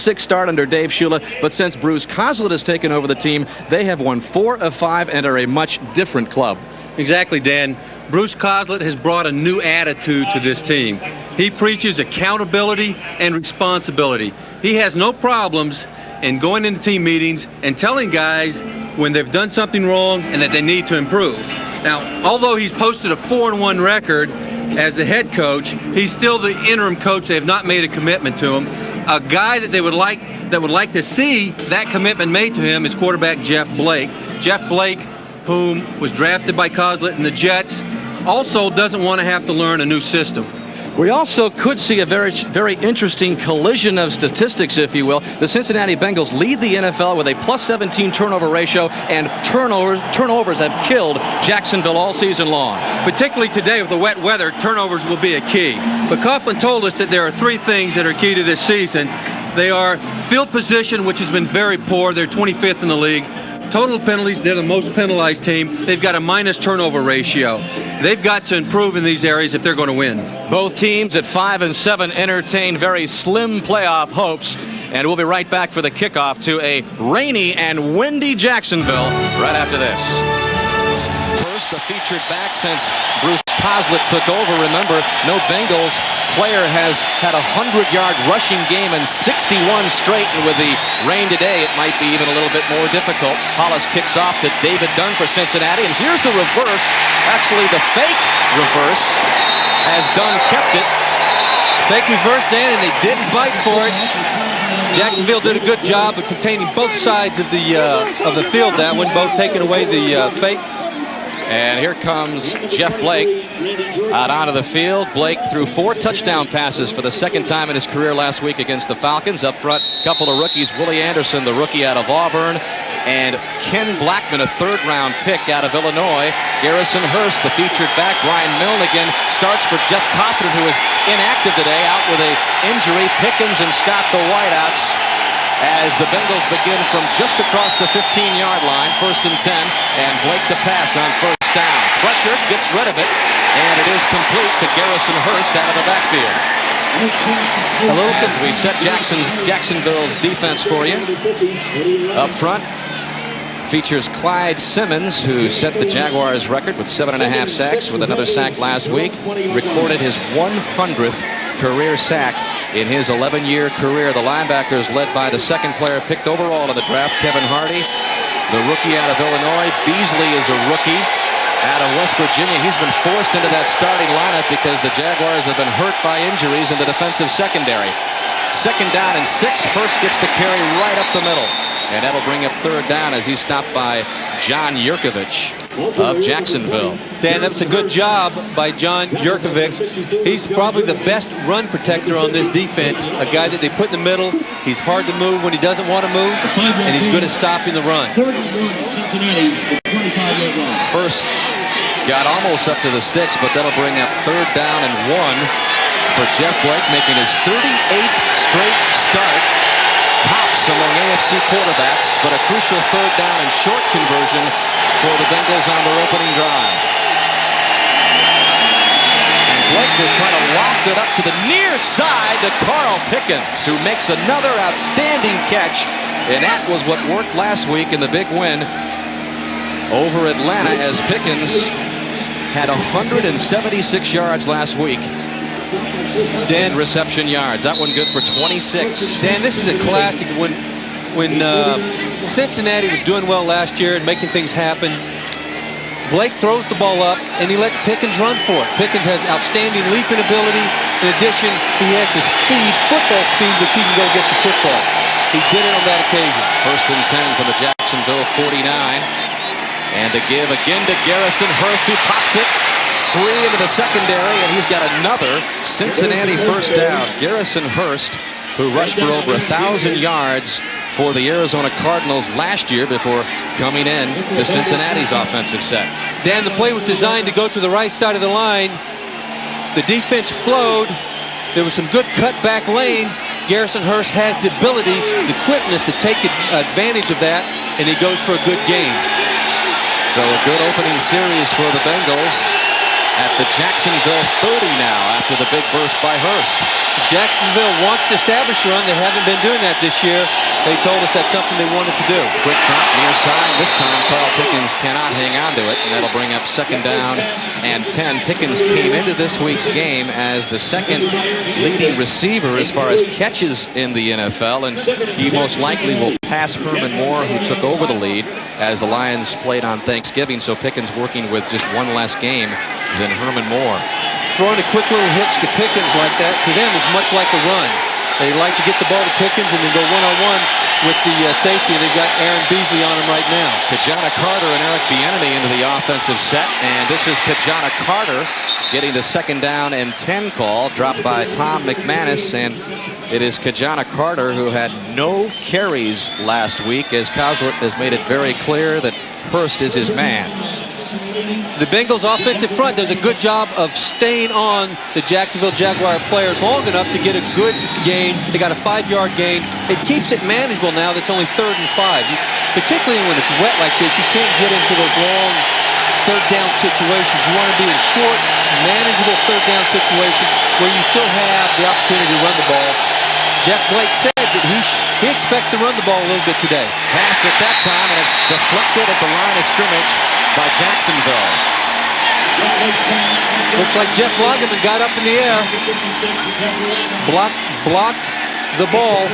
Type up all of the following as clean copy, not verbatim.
0-6 start under Dave Shula, but since Bruce Coslett has taken over the team, they have won 4 of 5 and are a much different club. Exactly, Dan. Bruce Coslett has brought a new attitude to this team. He preaches accountability and responsibility. He has no problems in going into team meetings and telling guys when they've done something wrong and that they need to improve. Now, although he's posted a 4-1 record as the head coach, he's still the interim coach. They have not made a commitment to him. A guy that would like to see that commitment made to him is quarterback Jeff Blake. Jeff Blake, whom was drafted by Coslett and the Jets, also doesn't want to have to learn a new system. We also could see a very interesting collision of statistics, if you will. The Cincinnati Bengals lead the NFL with a +17 turnover ratio, and turnovers have killed Jacksonville all season long. Particularly today with the wet weather, turnovers will be a key. But Coughlin told us that there are 3 things that are key to this season. They are field position, which has been very poor. They're 25th in the league. Total penalties, they're the most penalized team. They've got a minus turnover ratio. They've got to improve in these areas if they're going to win. Both teams at 5-7 entertain very slim playoff hopes. And we'll be right back for the kickoff to a rainy and windy Jacksonville right after this. First, the featured back since Bruce Coslett took over. Remember, no Bengals player has had a 100-yard rushing game in 61 straight, and with the rain today, it might be even a little bit more difficult. Hollis kicks off to David Dunn for Cincinnati, and here's the reverse. Actually, the fake reverse, as Dunn kept it. Fake reverse, Dan, and they didn't fight for it. Jacksonville did a good job of containing both sides of the field that one, both taking away the fake. And here comes Jeff Blake out onto the field. Blake threw 4 touchdown passes for the second time in his career last week against the Falcons. Up front, a couple of rookies. Willie Anderson, the rookie out of Auburn, and Ken Blackman, a 3rd-round pick out of Illinois. Garrison Hurst, the featured back. Brian Milnigan starts for Jeff Cothran, who is inactive today, out with an injury. Pickens and Scott, the wideouts, as the Bengals begin from just across the 15-yard line, 1st and 10, and Blake to pass on 1st down. Pressure, gets rid of it, and it is complete to Garrison Hurst out of the backfield. A little bit as we set Jacksonville's defense for you. Up front, features Clyde Simmons, who set the Jaguars record with 7.5 sacks, with another sack last week. Recorded his 100th career sack in his 11-year career. The linebackers led by the 2nd player picked overall in the draft, Kevin Hardy. The rookie out of Illinois. Beasley is a rookie out of West Virginia. He's been forced into that starting lineup because the Jaguars have been hurt by injuries in the defensive secondary. 2nd down and 6. Hurst gets the carry right up the middle. And that'll bring up 3rd down as he's stopped by John Yurkovich of Jacksonville. Dan, that's a good job by John Yurkovich. He's probably the best run protector on this defense. A guy that they put in the middle. He's hard to move when he doesn't want to move, and he's good at stopping the run. Hurst got almost up to the sticks, but that'll bring up 3rd down and 1 for Jeff Blake, making his 38th straight start. Tops among AFC quarterbacks, but a crucial 3rd down and short conversion for the Bengals on their opening drive. And Blake will try to loft it up to the near side to Carl Pickens, who makes another outstanding catch. And that was what worked last week in the big win over Atlanta, as Pickens had 176 yards last week. Dan, reception yards. That one good for 26. Dan, this is a classic. When Cincinnati was doing well last year and making things happen, Blake throws the ball up and he lets Pickens run for it. Pickens has outstanding leaping ability. In addition, he has the speed, football speed, which he can go get the football. He did it on that occasion. 1st and 10 from the Jacksonville 49. And to give again to Garrison Hurst, who pops it 3 into the secondary, and he's got another Cincinnati 1st down. Garrison Hurst, who rushed for over 1,000 yards for the Arizona Cardinals last year before coming in to Cincinnati's offensive set. Dan, the play was designed to go to the right side of the line. The defense flowed. There was some good cutback lanes. Garrison Hurst has the ability, the quickness to take advantage of that, and he goes for a good gain. So a good opening series for the Bengals. at the Jacksonville 30 now after the big burst by Hurst. Jacksonville wants to establish a run. They haven't been doing that this year. They told us that's something they wanted to do. Quick drop near side. This time Carl Pickens cannot hang on to it, and that'll bring up 2nd down and 10. Pickens came into this week's game as the 2nd leading receiver as far as catches in the NFL, and he most likely will pass Herman Moore, who took over the lead as the Lions played on Thanksgiving. So Pickens working with just one less game than Herman Moore. Throwing a quick little hitch to Pickens like that, to them, is much like a run. They like to get the ball to Pickens and then go one-on-one with the safety. They've got Aaron Beasley on him right now. Kajana Carter and Eric Bieniemy into the offensive set, and this is Kajana Carter getting the 2nd down and 10 call, dropped by Tom McManus, and it is Kajana Carter who had no carries last week, as Coslett has made it very clear that Hurst is his man. The Bengals offensive front does a good job of staying on the Jacksonville Jaguar players long enough to get a good gain. They got a 5-yard gain. It keeps it manageable now that's only 3rd and 5. Particularly when it's wet like this, you can't get into those long 3rd down situations. You want to be in short, manageable 3rd down situations where you still have the opportunity to run the ball. Jeff Blake said that he expects to run the ball a little bit today. Pass at that time, and it's deflected at the line of scrimmage by Jacksonville. Looks like Jeff Lageman got up in the air, blocked the ball.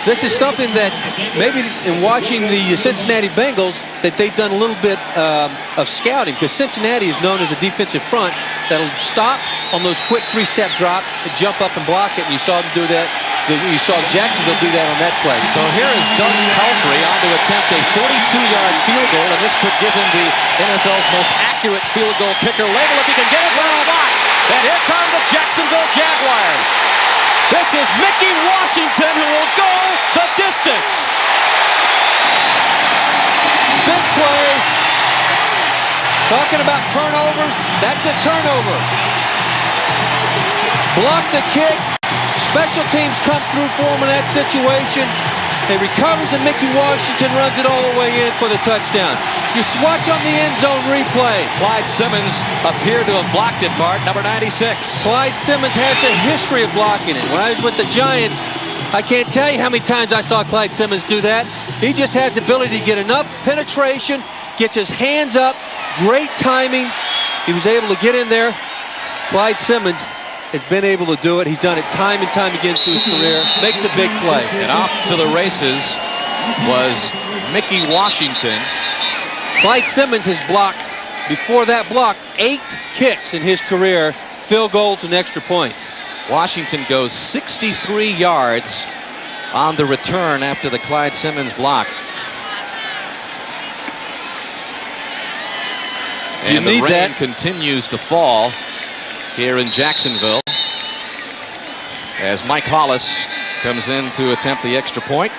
This is something that maybe in watching the Cincinnati Bengals that they've done a little bit of scouting, because Cincinnati is known as a defensive front that'll stop on those quick 3-step drops and jump up and block it, and you saw them do that. You saw Jacksonville do that on that play. So here is Doug Pelfrey on to attempt a 42-yard field goal, and this could give him the NFL's most accurate field goal kicker label if he can get it well or not. And here come the Jacksonville Jaguars. This is Mickey Washington, who will go the distance. Big play. Talking about turnovers, that's a turnover. Block the kick. Special teams come through for him in that situation. He recovers and Mickey Washington runs it all the way in for the touchdown. You watch on the end zone replay. Clyde Simmons appeared to have blocked it, Bart, number 96. Clyde Simmons has a history of blocking it. When I was with the Giants, I can't tell you how many times I saw Clyde Simmons do that. He just has the ability to get enough penetration, gets his hands up, great timing. He was able to get in there. Clyde Simmons has been able to do it. He's done it time and time again through his career. Makes a big play. And off to the races was Mickey Washington. Clyde Simmons has blocked, before that block, 8 kicks in his career, field goals and extra points. Washington goes 63 yards on the return after the Clyde Simmons block. And the rain continues to fall here in Jacksonville as Mike Hollis comes in to attempt the extra point.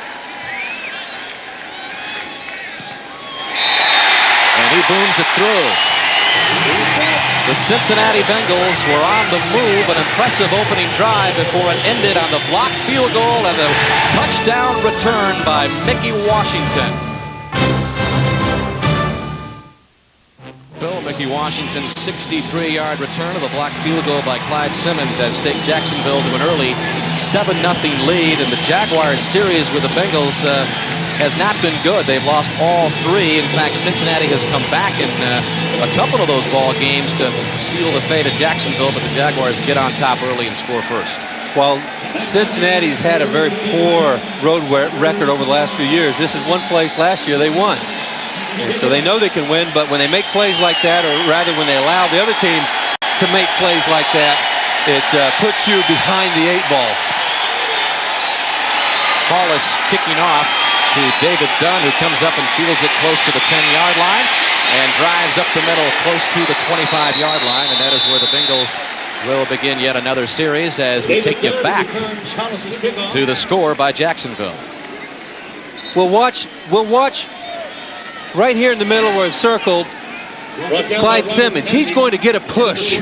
And he booms it through. The Cincinnati Bengals were on the move, an impressive opening drive before it ended on the blocked field goal and the touchdown return by Mickey Washington. Mickey Washington's 63-yard return of the blocked field goal by Clyde Simmons has taken Jacksonville to an early 7-0 lead, and the Jaguars series with the Bengals has not been good. They've lost all 3. In fact, Cincinnati has come back in a couple of those ball games to seal the fate of Jacksonville, but the Jaguars get on top early and score first. While Cincinnati's had a very poor road record over the last few years, this is one place last year they won. And so they know they can win, but when they make plays like that, or rather when they allow the other team to make plays like that, it puts you behind the 8 ball. Hollis kicking off to David Dunn, who comes up and fields it close to the 10-yard line and drives up the middle close to the 25-yard line, and that is where the Bengals will begin yet another series as we take you back to the score by Jacksonville. We'll watch right here in the middle where it's circled, Clyde Simmons. He's going to get a push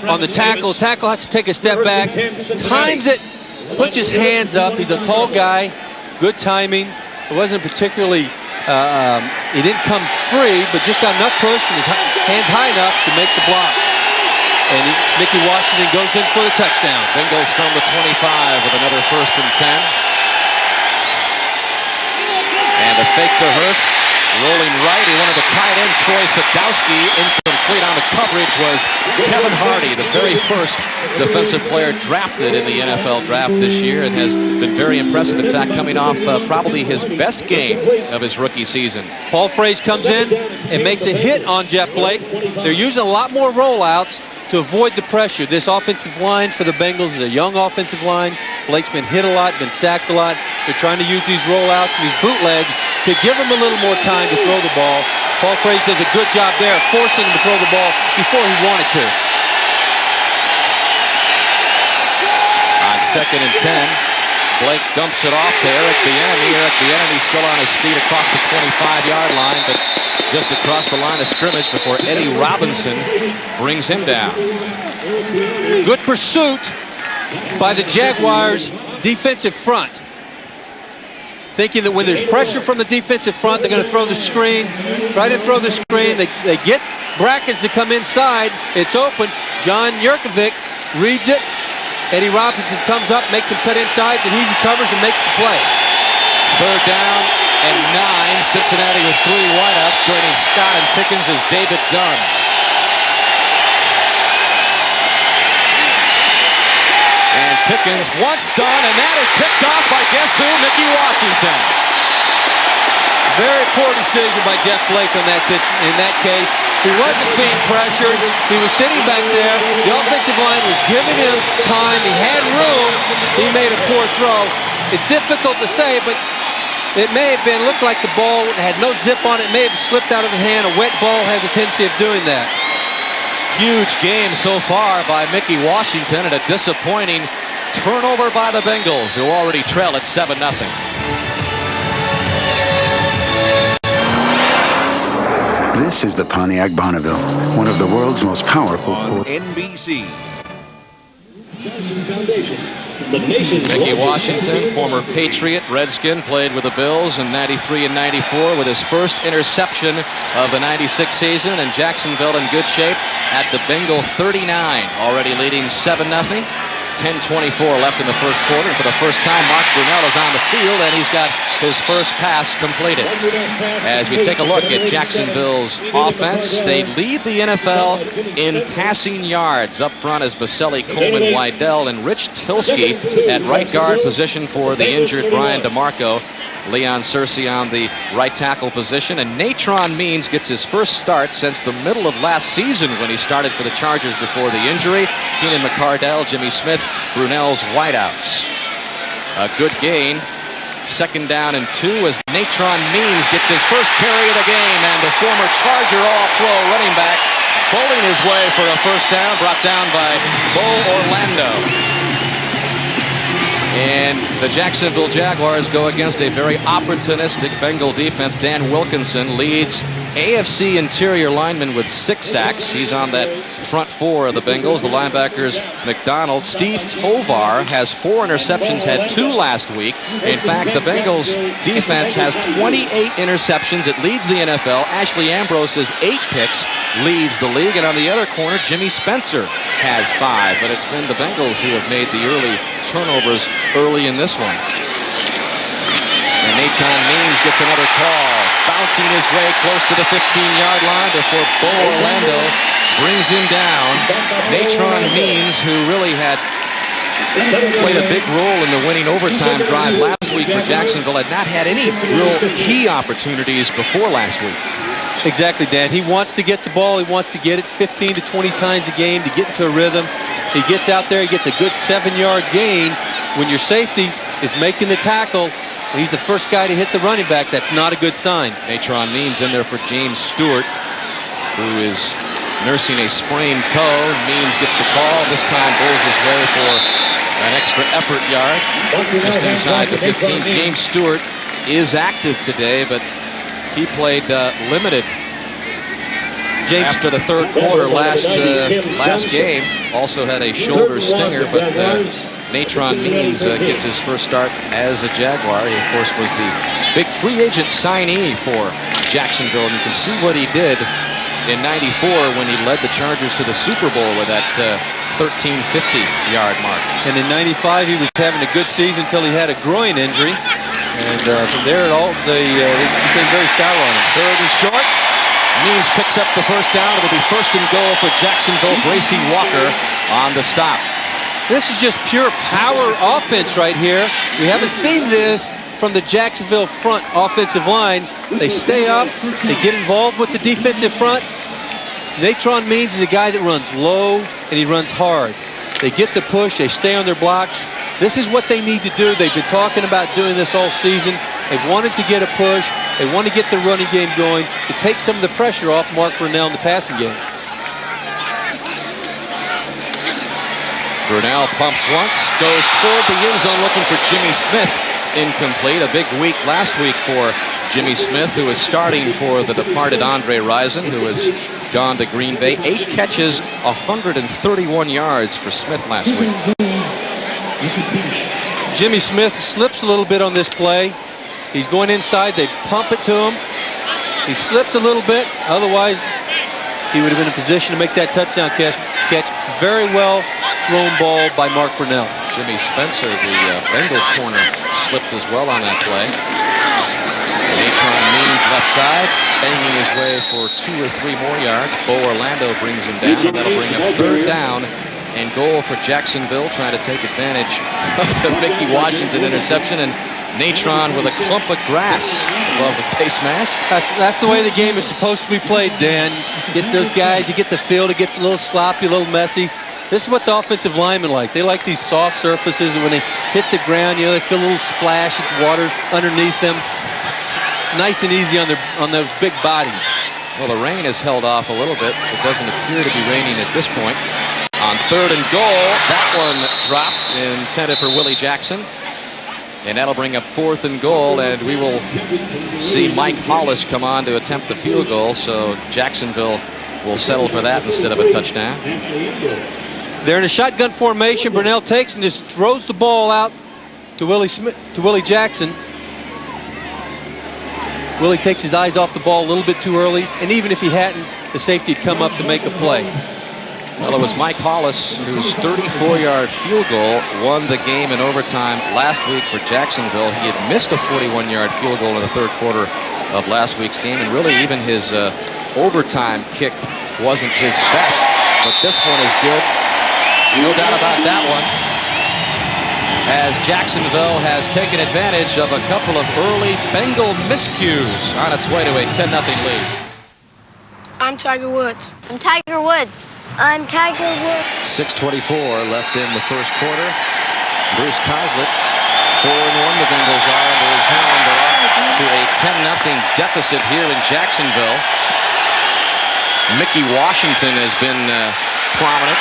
on the tackle. Tackle has to take a step back, times it, puts his hands up. He's a tall guy, good timing. It wasn't particularly, he didn't come free, but just got enough push and his hands high enough to make the block. And Mickey Washington goes in for the touchdown. Bengals from the 25 with another 1st and 10. And a fake to Hurst. Rolling right, he wanted the tight end, Troy Sadowski. Incomplete on the coverage was Kevin Hardy, the very first defensive player drafted in the NFL draft this year, and has been very impressive. In fact, coming off probably his best game of his rookie season. Paul Fraze comes in and makes a hit on Jeff Blake. They're using a lot more rollouts to avoid the pressure. This offensive line for the Bengals is a young offensive line. Blake's been hit a lot, been sacked a lot. They're trying to use these rollouts and these bootlegs to give him a little more time to throw the ball. Paul Fraze does a good job there, forcing him to throw the ball before he wanted to. On 2nd and 10, Blake dumps it off to Eric Bieniemy. Eric Bieniemy still on his feet across the 25-yard line, but just across the line of scrimmage before Eddie Robinson brings him down. Good pursuit by the Jaguars' defensive front. Thinking that when there's pressure from the defensive front, they're going to throw the screen. Try to throw the screen. They get Brackens to come inside. It's open. John Jurkovic reads it. Eddie Robinson comes up, makes him cut inside, then he recovers and makes the play. 3rd down and 9. Cincinnati with 3 wideouts. Joining Scott and Pickens is David Dunn. And Pickens once done, and that is picked off by guess who? Mickey Washington. Very poor decision by Jeff Blake on in that case. He wasn't being pressured. He was sitting back there. The offensive line was giving him time. He had room. He made a poor throw. It's difficult to say, but it may have looked like the ball had no zip on it. It may have slipped out of his hand. A wet ball has a tendency of doing that. Huge game so far by Mickey Washington, and a disappointing turnover by the Bengals, who already trail at 7-0. This is the Pontiac Bonneville, one of the world's most powerful on NBC. Mickey Washington, former Patriot, Redskin, played with the Bills in 93 and 94 with his first interception of the 96 season, and Jacksonville in good shape at the Bengal 39, already leading 7-0. 10:24 left in the first quarter. For the first time, Mark Brunell is on the field, and he's got his first pass completed. As we take a look at Jacksonville's offense, they lead the NFL in passing yards. Up front is Baselli, Coleman, Wydell, and Rich Tilsky at right guard position for the injured Brian DeMarco. Leon Searcy on the right tackle position, and Natron Means gets his first start since the middle of last season when he started for the Chargers before the injury. Keenan McCardell, Jimmy Smith, Brunell's wideouts. A good gain. 2nd down and 2 as Natron Means gets his first carry of the game, and the former Charger All-Pro running back bowling his way for a first down, brought down by Bo Orlando. And the Jacksonville Jaguars go against a very opportunistic Bengal defense. Dan Wilkinson leads AFC interior lineman with 6 sacks. He's on that front 4 of the Bengals. The linebackers, McDonald. Steve Tovar has 4 interceptions, had 2 last week. In fact, the Bengals defense has 28 interceptions. It leads the NFL. Ashley Ambrose's 8 picks leads the league. And on the other corner, Jimmy Spencer has 5. But it's been the Bengals who have made the early turnovers early in this one. And Natron Means gets another call, bouncing his way close to the 15-yard line before Bo Orlando brings him down. Natron Means, who really had played a big role in the winning overtime drive last week for Jacksonville, had not had any real key opportunities before last week. Exactly, Dan. He wants to get the ball. He wants to get it 15 to 20 times a game to get into a rhythm. He gets out there, he gets a good 7-yard gain. When your safety is making the tackle, he's the first guy to hit the running back. That's not a good sign. Natron Means in there for James Stewart, who is nursing a sprained toe. Means gets the call. This time bowls his way for an extra effort yard just inside the 15. James Stewart is active today, but he played limited after the 3rd quarter last game. Also had a shoulder stinger, but Natron Means gets his first start as a Jaguar. He, of course, was the big free agent signee for Jacksonville, and you can see what he did in '94 when he led the Chargers to the Super Bowl with that 1350-yard mark. And in '95, he was having a good season until he had a groin injury. And from there, they became very sour on him. Third and short. Means picks up the first down. It'll be first and goal for Jacksonville. Gracie Walker on the stop. This is just pure power offense right here. We haven't seen this from the Jacksonville front offensive line. They stay up. They get involved with the defensive front. Natron Means is a guy that runs low and he runs hard. They get the push. They stay on their blocks. This is what they need to do. They've been talking about doing this all season. They've wanted to get a push. They want to get the running game going to take some of the pressure off Mark Brunell in the passing game. Brunell pumps once, goes toward the end zone looking for Jimmy Smith. Incomplete. A big week last week for Jimmy Smith, who is starting for the departed Andre Rison, who has gone to Green Bay. 8 catches, 131 yards for Smith last week. Jimmy Smith slips a little bit on this play. He's going inside. They pump it to him. He slips a little bit. Otherwise, he would have been in position to make that touchdown catch. Very well thrown ball by Mark Brunell. Jimmy Spencer, the Bengal corner, slipped as well on that play. Natron Means left side, banging his way for 2 or 3 more yards. Bo Orlando brings him down, and that'll bring up third down and goal for Jacksonville, trying to take advantage of the Mickey Washington interception. And Natron with a clump of grass above the face mask. That's the way the game is supposed to be played, Dan. Get those guys, you get the field, it gets a little sloppy, a little messy. This is what the offensive linemen like. They like these soft surfaces, and when they hit the ground, you know, they feel a little splash of water underneath them. It's nice and easy on those big bodies. Well, the rain has held off a little bit. It doesn't appear to be raining at this point. On third and goal, that one dropped, intended for Willie Jackson. And that'll bring up fourth and goal, and we will see Mike Hollis come on to attempt the field goal, so Jacksonville will settle for that instead of a touchdown. They're in a shotgun formation. Brunell takes and just throws the ball out to Willie Jackson. Willie takes his eyes off the ball a little bit too early, and even if he hadn't, the safety had come up to make a play. Well, it was Mike Hollis whose 34-yard field goal won the game in overtime last week for Jacksonville. He had missed a 41-yard field goal in the third quarter of last week's game, and really even his overtime kick wasn't his best, but this one is good. No doubt about that one, as Jacksonville has taken advantage of a couple of early Bengal miscues on its way to a 10-0 lead. I'm Tiger Woods. I'm Tiger Woods. I'm Tiger Woods. 6:24 left in the first quarter. Bruce Coslett, 4-1. The Bengals are under his helm. They're up to a 10-0 deficit here in Jacksonville. Mickey Washington has been prominent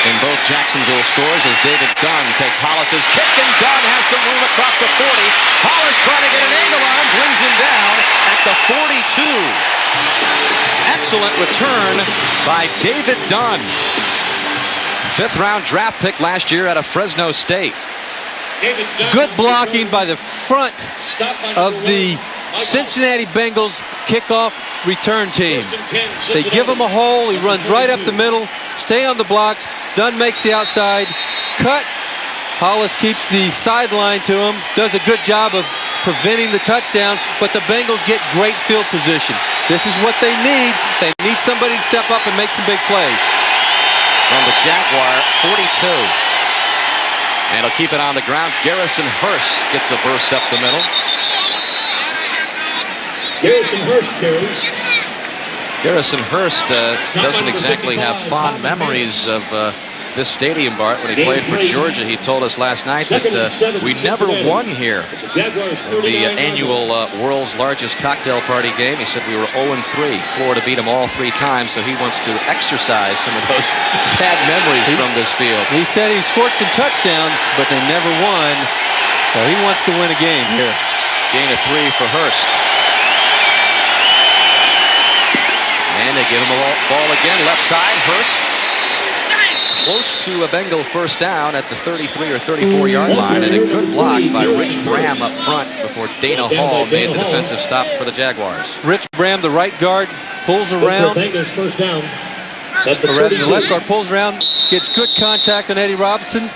in both Jacksonville scores as David Dunn takes Hollis's kick, and Dunn has some room across the 40. Hollis trying to get an angle on him, brings him down at the 42. Excellent return by David Dunn. 5th-round draft pick last year out of Fresno State. Good blocking by the front of the Cincinnati Bengals kickoff return team. They give him a hole. He runs right up the middle. Stay on the blocks. Dunn makes the outside cut. Hollis keeps the sideline to him. Does a good job of preventing the touchdown, but the Bengals get great field position. This is what they need. They need somebody to step up and make some big plays. From the Jaguar 42. And he'll keep it on the ground. Garrison Hurst gets a burst up the middle. Garrison Hurst carries. Garrison Hurst doesn't exactly have fond memories of this stadium, Bart. When he played for Georgia, he told us last night that we never won here at the annual world's largest cocktail party game. He said we were 0-3. Florida beat him all 3 times, so he wants to exercise some of those bad memories from this field. He said he scored some touchdowns, but they never won, so he wants to win a game here. Gain of 3 for Hurst. And they give him a ball again, left side. Hurst close to a Bengal first down at the 33 or 34-yard line, and a good block by Rich Bram up front before Dana Hall made the defensive stop for the Jaguars. Rich Bram, the right guard, pulls around. Bengals first down. At the The left guard pulls around, gets good contact on Eddie Robinson,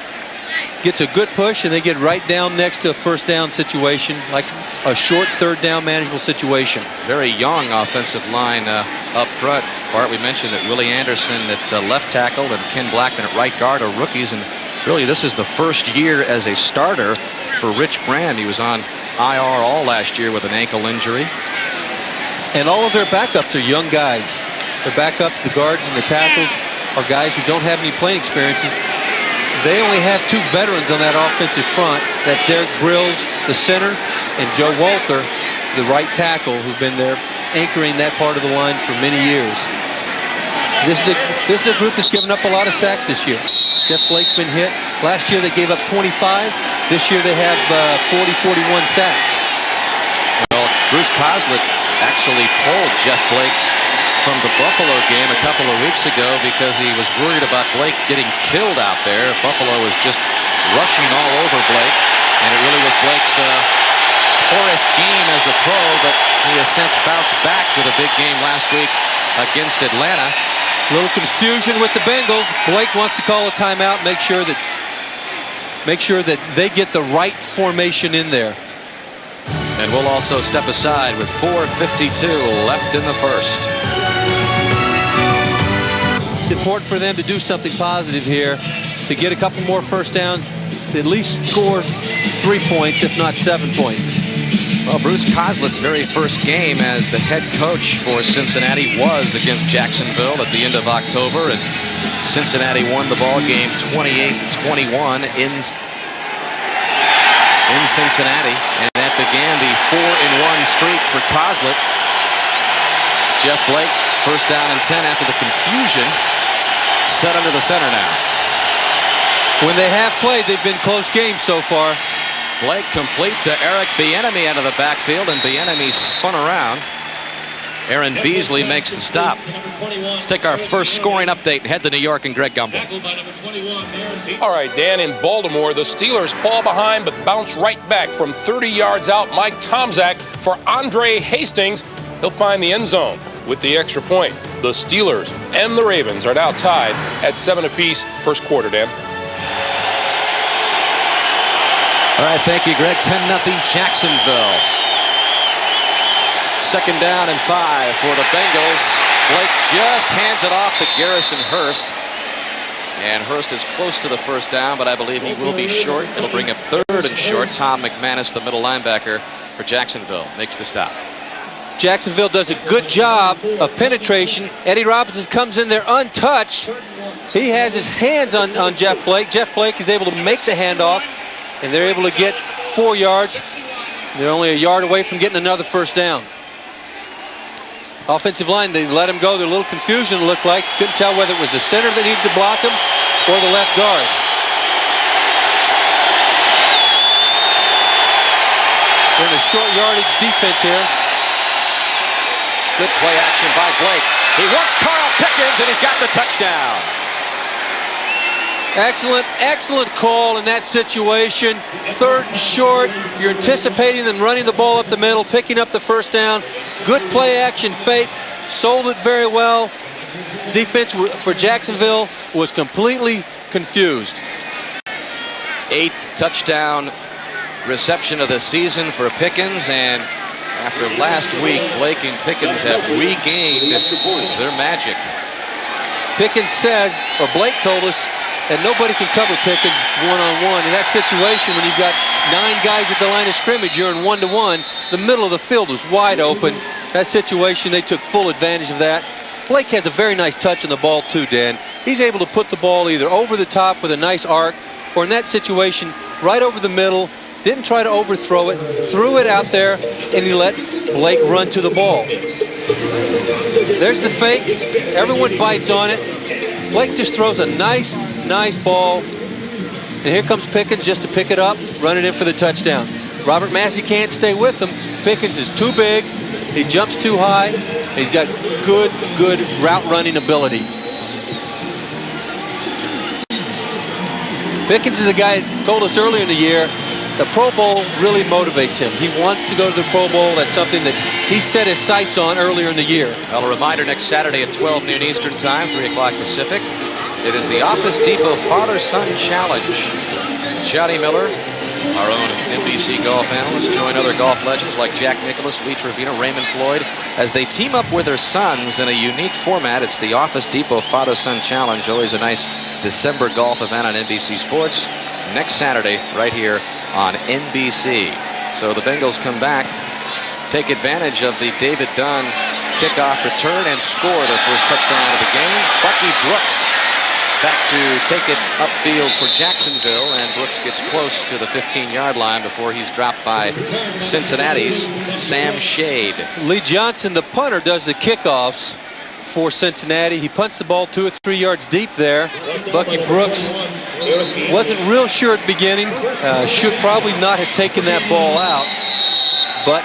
gets a good push, and they get right down next to a first down situation, like a short third down manageable situation. Very young offensive line up front. Bart, we mentioned that Willie Anderson at left tackle and Ken Blackman at right guard are rookies, and really this is the first year as a starter for Rich Brand. He was on IR all last year with an ankle injury. And all of their backups are young guys. Their backups, the guards and the tackles, are guys who don't have any playing experiences. They only have 2 veterans on that offensive front. That's Derek Brills, the center, and Joe Walter, the right tackle, who've been there anchoring that part of the line for many years. This is a group that's given up a lot of sacks this year. Jeff Blake's been hit. Last year they gave up 25. This year they have 41 sacks. Well, Bruce Coslett actually pulled Jeff Blake from the Buffalo game a couple of weeks ago because he was worried about Blake getting killed out there. Buffalo was just rushing all over Blake, and it really was Blake's poorest game as a pro, but he has since bounced back with a big game last week against Atlanta. A little confusion with the Bengals. Blake wants to call a timeout, make sure that they get the right formation in there. And we'll also step aside with 4:52 left in the first. It's important for them to do something positive here, to get a couple more first downs, to at least score 3 points, if not 7 points. Well, Bruce Coslett's very first game as the head coach for Cincinnati was against Jacksonville at the end of October, and Cincinnati won the ball game 28-21 in Cincinnati, and that began the 4-1 streak for Coslett. Jeff Blake, first down and 10 after the confusion, set under the center now. When they have played, they've been close games so far. Blake complete to Eric Bieniemy out of the backfield, and Bieniemy spun around. Aaron Beasley makes the stop. Let's take our first scoring update and head to New York and Greg Gumbel. All right, Dan, in Baltimore, the Steelers fall behind but bounce right back from 30 yards out. Mike Tomczak for Andre Hastings. He'll find the end zone with the extra point. The Steelers and the Ravens are now tied at 7 apiece, first quarter, Dan. All right, thank you, Greg. 10-0 Jacksonville. Second down and 5 for the Bengals. Blake just hands it off to Garrison Hurst. And Hurst is close to the first down, but I believe he will be short. It'll bring up 3rd and short. Tom McManus, the middle linebacker for Jacksonville, makes the stop. Jacksonville does a good job of penetration. Eddie Robinson comes in there untouched. He has his hands on Jeff Blake. Jeff Blake is able to make the handoff, and they're able to get 4 yards. They're only a yard away from getting another first down. Offensive line, they let him go. There's a little confusion, it looked like. Couldn't tell whether it was the center that needed to block him or the left guard. They're in a short yardage defense here. Good play action by Blake. He wants Carl Pickens, and he's got the touchdown. Excellent call in that situation. 3rd and short. You're anticipating them running the ball up the middle, picking up the first down. Good play action fake. Sold it very well. Defense for Jacksonville was completely confused. 8th touchdown reception of the season for Pickens, and after last week, Blake and Pickens have regained their magic. Pickens says, or Blake told us, that nobody can cover Pickens one-on-one. In that situation, when you've got 9 guys at the line of scrimmage, you're in 1-to-1. The middle of the field was wide open. That situation, they took full advantage of that. Blake has a very nice touch on the ball too, Dan. He's able to put the ball either over the top with a nice arc, or in that situation, right over the middle. Didn't try to overthrow it, threw it out there, and he let Blake run to the ball. There's the fake. Everyone bites on it. Blake just throws a nice ball. And here comes Pickens just to pick it up, run it in for the touchdown. Robert Massey can't stay with him. Pickens is too big. He jumps too high. He's got good route running ability. Pickens is a guy that told us earlier in the year the Pro Bowl really motivates him. He wants to go to the Pro Bowl. That's something that he set his sights on earlier in the year. Well, a reminder, next Saturday at 12 noon Eastern Time, 3 o'clock Pacific. It is the Office Depot Father-Son Challenge. Johnny Miller, our own NBC golf analyst, join other golf legends like Jack Nicklaus, Lee Trevino, Raymond Floyd, as they team up with their sons in a unique format. It's the Office Depot Father-Son Challenge. Always a nice December golf event on NBC Sports. Next Saturday, right here on NBC. So the Bengals come back, take advantage of the David Dunn kickoff return, and score their first touchdown of the game. Bucky Brooks back to take it upfield for Jacksonville, and Brooks gets close to the 15-yard line before he's dropped by Cincinnati's Sam Shade. Lee Johnson, the punter, does the kickoffs for Cincinnati. He punts the ball 2 or 3 yards deep there. Bucky Brooks wasn't real sure at the beginning. Should probably not have taken that ball out, but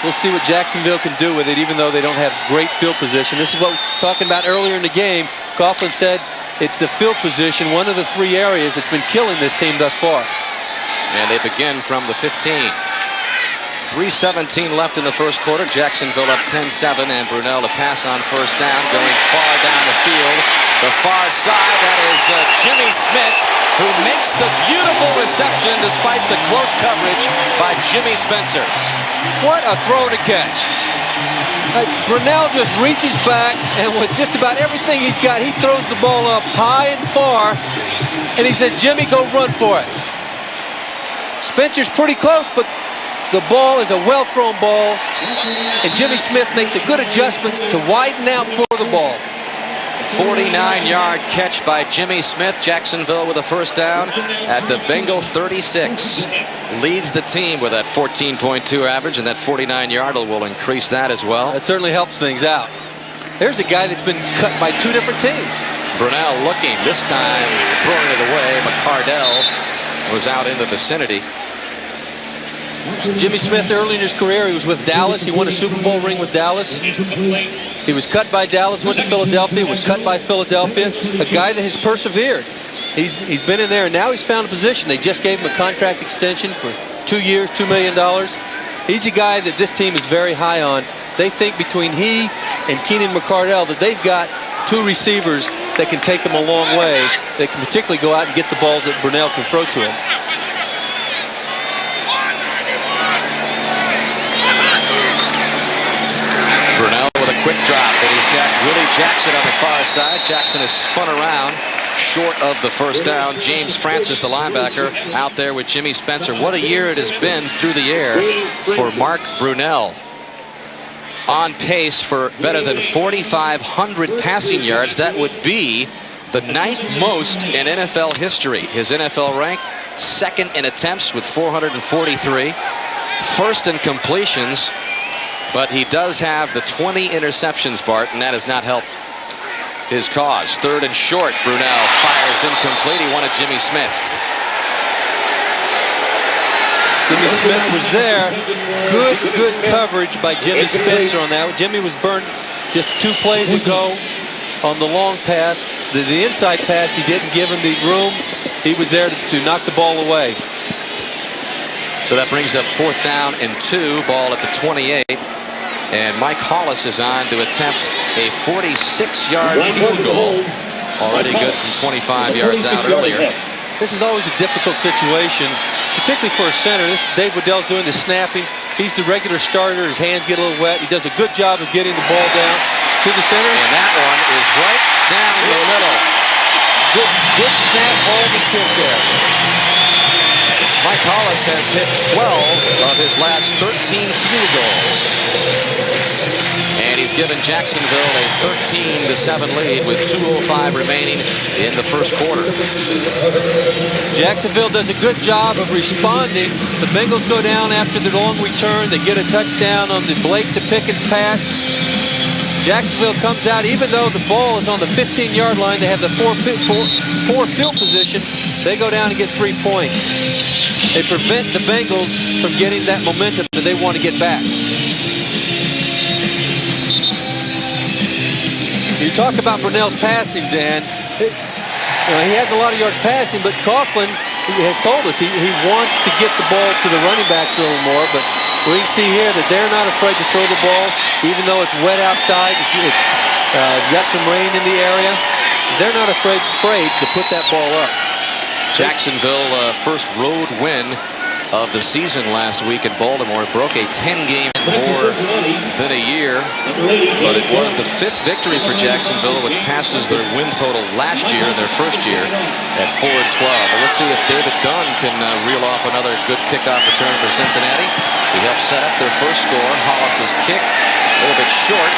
we'll see what Jacksonville can do with it, even though they don't have great field position. This is what we were talking about earlier in the game. Coughlin said it's the field position, one of the 3 areas that's been killing this team thus far. And they begin from the 15. 3:17 left in the first quarter. Jacksonville up 10-7, and Brunell to pass on first down, going far down the field. The far side, that is Jimmy Smith, who makes the beautiful reception despite the close coverage by Jimmy Spencer. What a throw to catch. Brunell just reaches back, and with just about everything he's got, he throws the ball up high and far, and he says, Jimmy, go run for it. Spencer's pretty close, but the ball is a well-thrown ball, and Jimmy Smith makes a good adjustment to widen out for the ball. 49-yard catch by Jimmy Smith. Jacksonville with a first down at the Bengal 36. Leads the team with that 14.2 average, and that 49-yarder will increase that as well. That certainly helps things out. There's a guy that's been cut by 2 different teams. Brunell looking, this time throwing it away. McCardell was out in the vicinity. Jimmy Smith, early in his career, he was with Dallas. He won a Super Bowl ring with Dallas. He was cut by Dallas, went to Philadelphia, was cut by Philadelphia. A guy that has persevered. He's been in there, and now he's found a position. They just gave him a contract extension for 2 years, $2 million. He's a guy that this team is very high on. They think between he and Keenan McCardell that they've got 2 receivers that can take them a long way. They can particularly go out and get the balls that Brunell can throw to him. Brunell with a quick drop, and he's got Willie Jackson on the far side. Jackson is spun around short of the first down. James Francis, the linebacker, out there with Jimmy Spencer. What a year it has been through the air for Mark Brunell. On pace for better than 4,500 passing yards. That would be the 9th most in NFL history. His NFL rank, 2nd in attempts with 443. 1st in completions. But he does have the 20 interceptions, Bart, and that has not helped his cause. 3rd and short. Brunell fires incomplete. He wanted Jimmy Smith. Jimmy Smith was there. Good coverage by Jimmy Spencer on that. Jimmy was burnt just 2 plays ago on the long pass. The inside pass, he didn't give him the room. He was there to knock the ball away. So that brings up 4th down and 2. Ball at the 28. And Mike Hollis is on to attempt a 46-yard field goal. Already good from 25 yards out earlier. This is always a difficult situation, particularly for a center. Dave Waddell's doing the snapping. He's the regular starter. His hands get a little wet. He does a good job of getting the ball down to the center. And that one is right down the middle. Good snap, hold the kick there. Mike Hollis has hit 12 of his last 13 field goals. And he's given Jacksonville a 13-7 lead with 2:05 remaining in the first quarter. Jacksonville does a good job of responding. The Bengals go down after the long return. They get a touchdown on the Blake to Pickens pass. Jacksonville comes out, even though the ball is on the 15-yard line. They have the poor field position. They go down and get 3 points. They prevent the Bengals from getting that momentum that they want to get back. You talk about Brunell's passing, Dan. He has a lot of yards passing, but Coughlin has told us he wants to get the ball to the running backs a little more, but we can see here that they're not afraid to throw the ball, even though it's wet outside. It's got some rain in the area. They're not afraid to put that ball up. Jacksonville first road win of the season last week in Baltimore. It broke a 10-game more than a year, but it was the 5th victory for Jacksonville, which passes their win total last year in their first year at 4-12. Well, let's see if David Dunn can reel off another good kickoff return for Cincinnati. He helped set up their first score. Hollis's kick a little bit short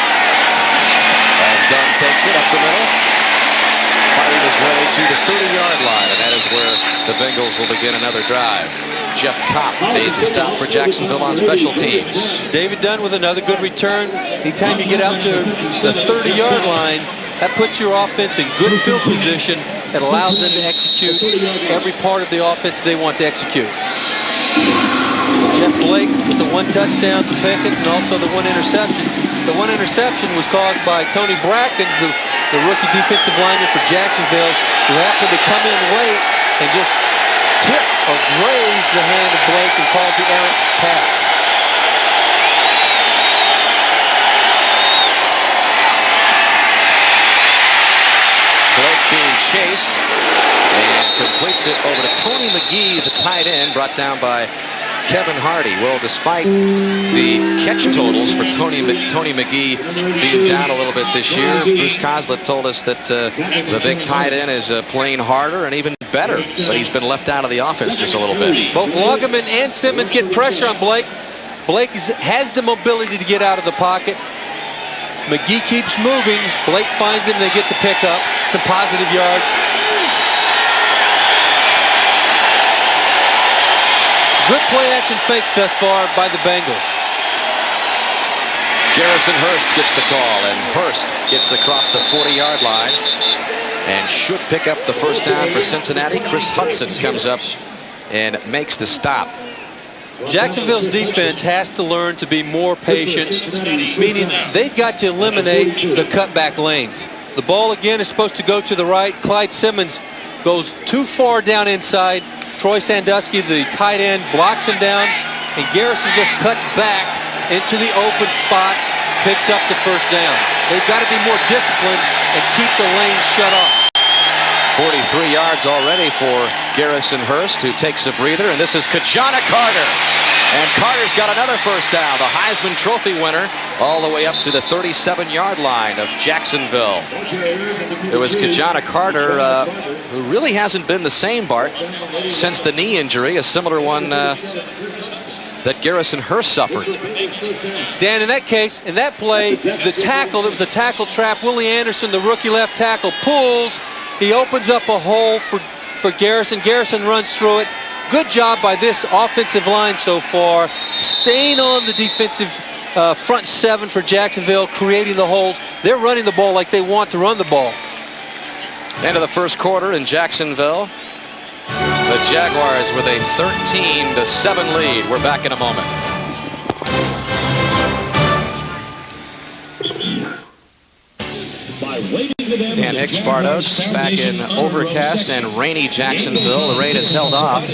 as Dunn takes it up the middle, firing his way to the 30-yard line, and that is where the Bengals will begin another drive. Jeff Kopp made the stop for Jacksonville on special teams. David Dunn with another good return. Anytime you get out to the 30-yard line, that puts your offense in good field position. It allows them to execute every part of the offense they want to execute. Jeff Blake with the 1 touchdown to Pickens and also the 1 interception. The 1 interception was caused by Tony Brackens, the rookie defensive lineman for Jacksonville, who happened to come in late and just tip or graze the hand of Blake and called the errant pass. Blake being chased and completes it over to Tony McGee, the tight end, brought down by Kevin Hardy. Well, despite the catch totals for Tony McGee being down a little bit this year, Bruce Coslett told us that the big tight end is playing harder and even better, but he's been left out of the offense just a little bit. Both Loggeman and Simmons get pressure on Blake. Blake has the mobility to get out of the pocket. McGee keeps moving. Blake finds him. They get the pickup. Some positive yards. Good play-action fake thus far by the Bengals. Garrison Hurst gets the call, and Hurst gets across the 40-yard line and should pick up the first down for Cincinnati. Chris Hudson comes up and makes the stop. Jacksonville's defense has to learn to be more patient, meaning they've got to eliminate the cutback lanes. The ball again is supposed to go to the right. Clyde Simmons goes too far down inside. Troy Sandusky, the tight end, blocks him down, and Garrison just cuts back into the open spot, picks up the first down. They've got to be more disciplined and keep the lanes shut off. 43 yards already for Garrison Hurst, who takes a breather, and this is Kajana Carter. And Carter's got another first down, the Heisman Trophy winner, all the way up to the 37-yard line of Jacksonville. It was Kajana Carter, who really hasn't been the same, Bart, since the knee injury, a similar one that Garrison Hurst suffered. Dan, in that case, in that play, the tackle, it was a tackle trap. Willie Anderson, the rookie left tackle, pulls. He opens up a hole for Garrison. Garrison runs through it. Good job by this offensive line so far, staying on the defensive front 7 for Jacksonville, creating the holes. They're running the ball like they want to run the ball. End of the first quarter in Jacksonville. The Jaguars with a 13-7 lead. We're back in a moment. Dan Hicks, Bardos, back in overcast and rainy Jacksonville. The rain has held off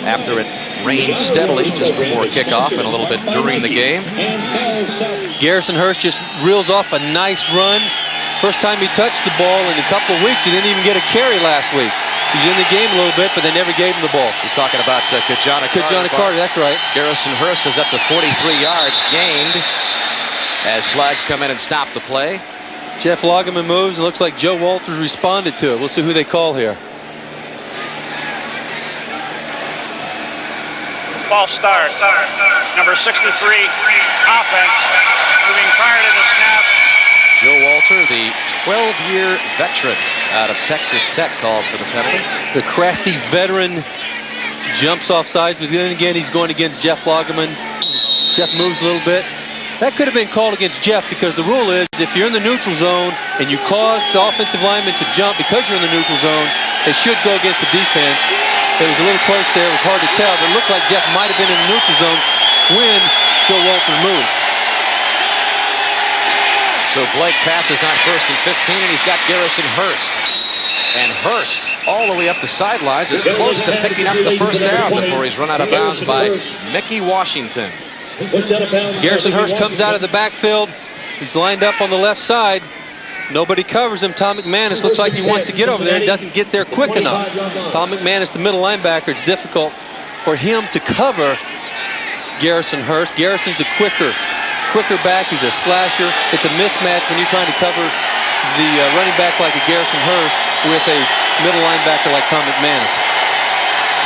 after it rained steadily just before kickoff and a little bit during the game. Garrison Hurst just reels off a nice run. First time he touched the ball in a couple of weeks. He didn't even get a carry last week. He's in the game a little bit, but they never gave him the ball. You're talking about Kajana Carter, that's right. Garrison Hurst is up to 43 yards gained as flags come in and stop the play. Jeff Loggeman moves, and looks like Joe Walters responded to it. We'll see who they call here. False start. Number 63, offense. Moving prior to the snap. Joe Walter, the 12-year veteran out of Texas Tech, called for the penalty. The crafty veteran jumps off sides, but then again, he's going against Jeff Loggeman. Jeff moves a little bit. That could have been called against Jeff because the rule is if you're in the neutral zone and you cause the offensive lineman to jump because you're in the neutral zone, they should go against the defense. It was a little close there. It was hard to tell, but it looked like Jeff might have been in the neutral zone when Joe Walter moved. So Blake passes on 1st and 15, and he's got Garrison Hurst And Hurst, all the way up the sidelines, is close to picking up the first down before he's run out of bounds by Mickey Washington. Garrison Hurst comes out of the backfield. He's lined up on the left side. Nobody covers him. Tom McManus looks like he wants to get over there and doesn't get there quick enough. Tom McManus, the middle linebacker, it's difficult for him to cover Garrison Hurst. Garrison's a quicker back. He's a slasher. It's a mismatch when you're trying to cover the running back like a Garrison Hurst with a middle linebacker like Tom McManus.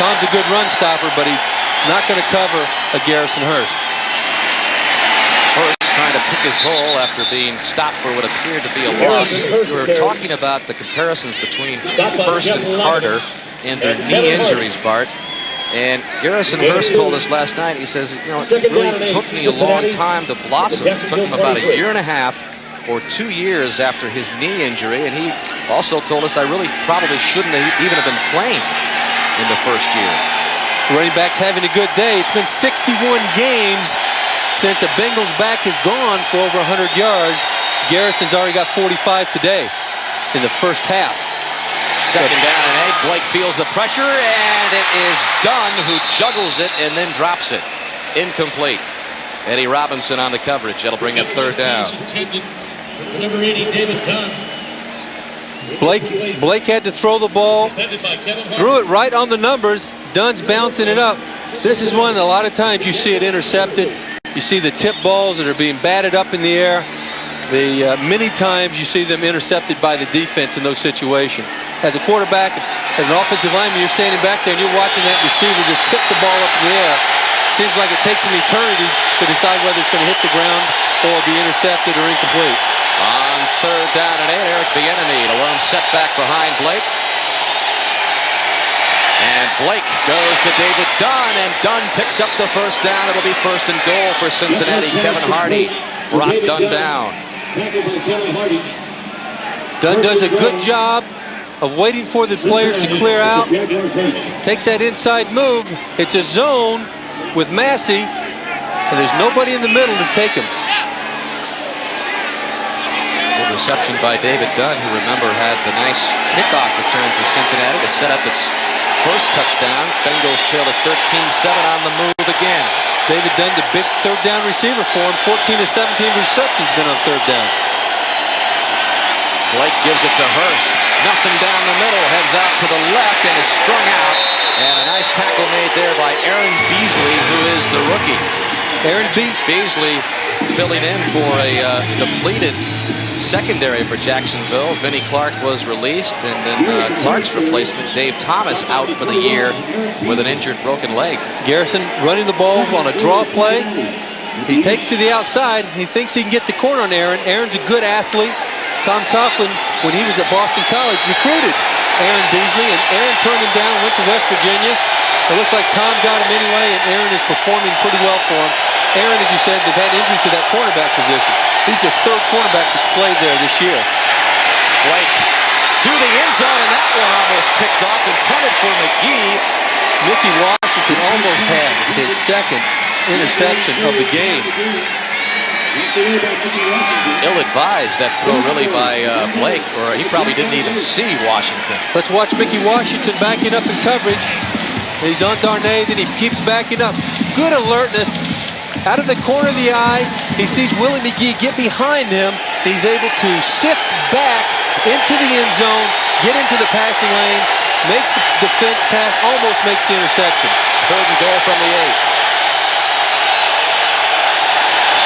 Tom's a good run stopper, but he's not going to cover a Garrison Hurst. Hurst trying to pick his hole after being stopped for what appeared to be a loss. We were talking about the comparisons between Hurst and Carter and their knee injuries, Bart. And Garrison Hurst told us last night, he says, you know, it really took me a long time to blossom. It took him about a year and a half or 2 years after his knee injury. And he also told us I really probably shouldn't even have been playing in the first year. Running back's having a good day. It's been 61 games since a Bengals back has gone for over 100 yards. Garrison's already got 45 today in the first half. Second down and 8. Blake feels the pressure, and it is Dunn who juggles it and then drops it. Incomplete. Eddie Robinson on the coverage. That'll bring up third down. Blake had to throw the ball, threw it right on the numbers. Dunn's bouncing it up. This is one that a lot of times you see it intercepted. You see the tip balls that are being batted up in the air. Many times you see them intercepted by the defense in those situations. As a quarterback, as an offensive lineman, you're standing back there and you're watching that receiver just tip the ball up in the air. Seems like it takes an eternity to decide whether it's going to hit the ground or be intercepted or incomplete. On third down and 8, Eric Bieniemy, a lone setback behind Blake. And Blake goes to David Dunn, and Dunn picks up the first down. It'll be first and goal for Cincinnati. Kevin Hardy brought Dunn down. Dunn does a good job of waiting for the players to clear out. Takes that inside move. It's a zone with Massey, and there's nobody in the middle to take him. Good reception by David Dunn, who, remember, had the nice kickoff return for Cincinnati to set up its first touchdown. Bengals trail at 13-7 on the move again. David Dunn, the big third down receiver for him. 14 of 17 receptions been on third down. Blake gives it to Hurst. Nothing down the middle. Heads out to the left and is strung out. And a nice tackle made there by Aaron Beasley, who is the rookie. Aaron Beasley filling in for a depleted secondary for Jacksonville. Vinnie Clark was released, and then Clark's replacement, Dave Thomas, out for the year with an injured broken leg. Garrison running the ball on a draw play. He takes to the outside. He thinks he can get the corner on Aaron. Aaron's a good athlete. Tom Coughlin, when he was at Boston College, recruited Aaron Beasley, and Aaron turned him down, went to West Virginia. It looks like Tom got him anyway, and Aaron is performing pretty well for him. Aaron, as you said, they've had injuries to that cornerback position. He's the third cornerback that's played there this year. Blake to the end zone, and that one almost picked off, intended for McGee. Mickey Washington almost had his second interception of the game. Ill-advised, that throw really by Blake, or he probably didn't even see Washington. Let's watch Mickey Washington backing up in coverage. He's on Darnay, then he keeps backing up. Good alertness. Out of the corner of the eye, he sees Willie McGee get behind him. He's able to sift back into the end zone, get into the passing lane, makes the defense pass, almost makes the interception. Third and goal from the 8.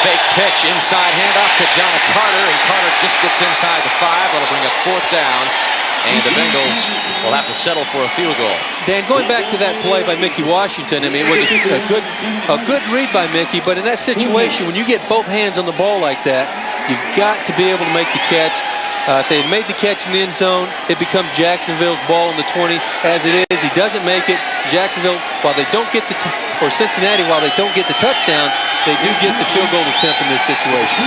Fake pitch, inside handoff to John Carter, and Carter just gets inside the 5. That'll bring up fourth down, and the Bengals will have to settle for a field goal. Dan, going back to that play by Mickey Washington, I mean, it was a good read by Mickey, but in that situation, when you get both hands on the ball like that, you've got to be able to make the catch. If they had made the catch in the end zone, it becomes Jacksonville's ball in the 20. As it is, he doesn't make it. Jacksonville, while they don't get or Cincinnati, while they don't get the touchdown, they do get the field goal attempt in this situation.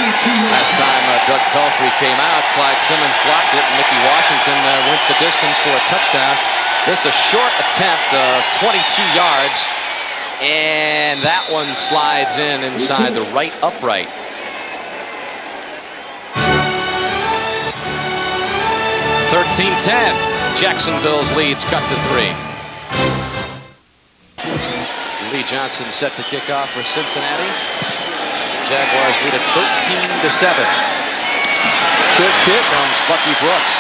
Last time Doug Pelfrey came out, Clyde Simmons blocked it, and Mickey Washington went the distance for a touchdown. This is a short attempt of 22 yards, and that one slides inside the right upright. 13-10. Jacksonville's lead's cut to 3. Lee Johnson set to kick off for Cincinnati. Jaguars lead at 13-7. Short kick comes Bucky Brooks.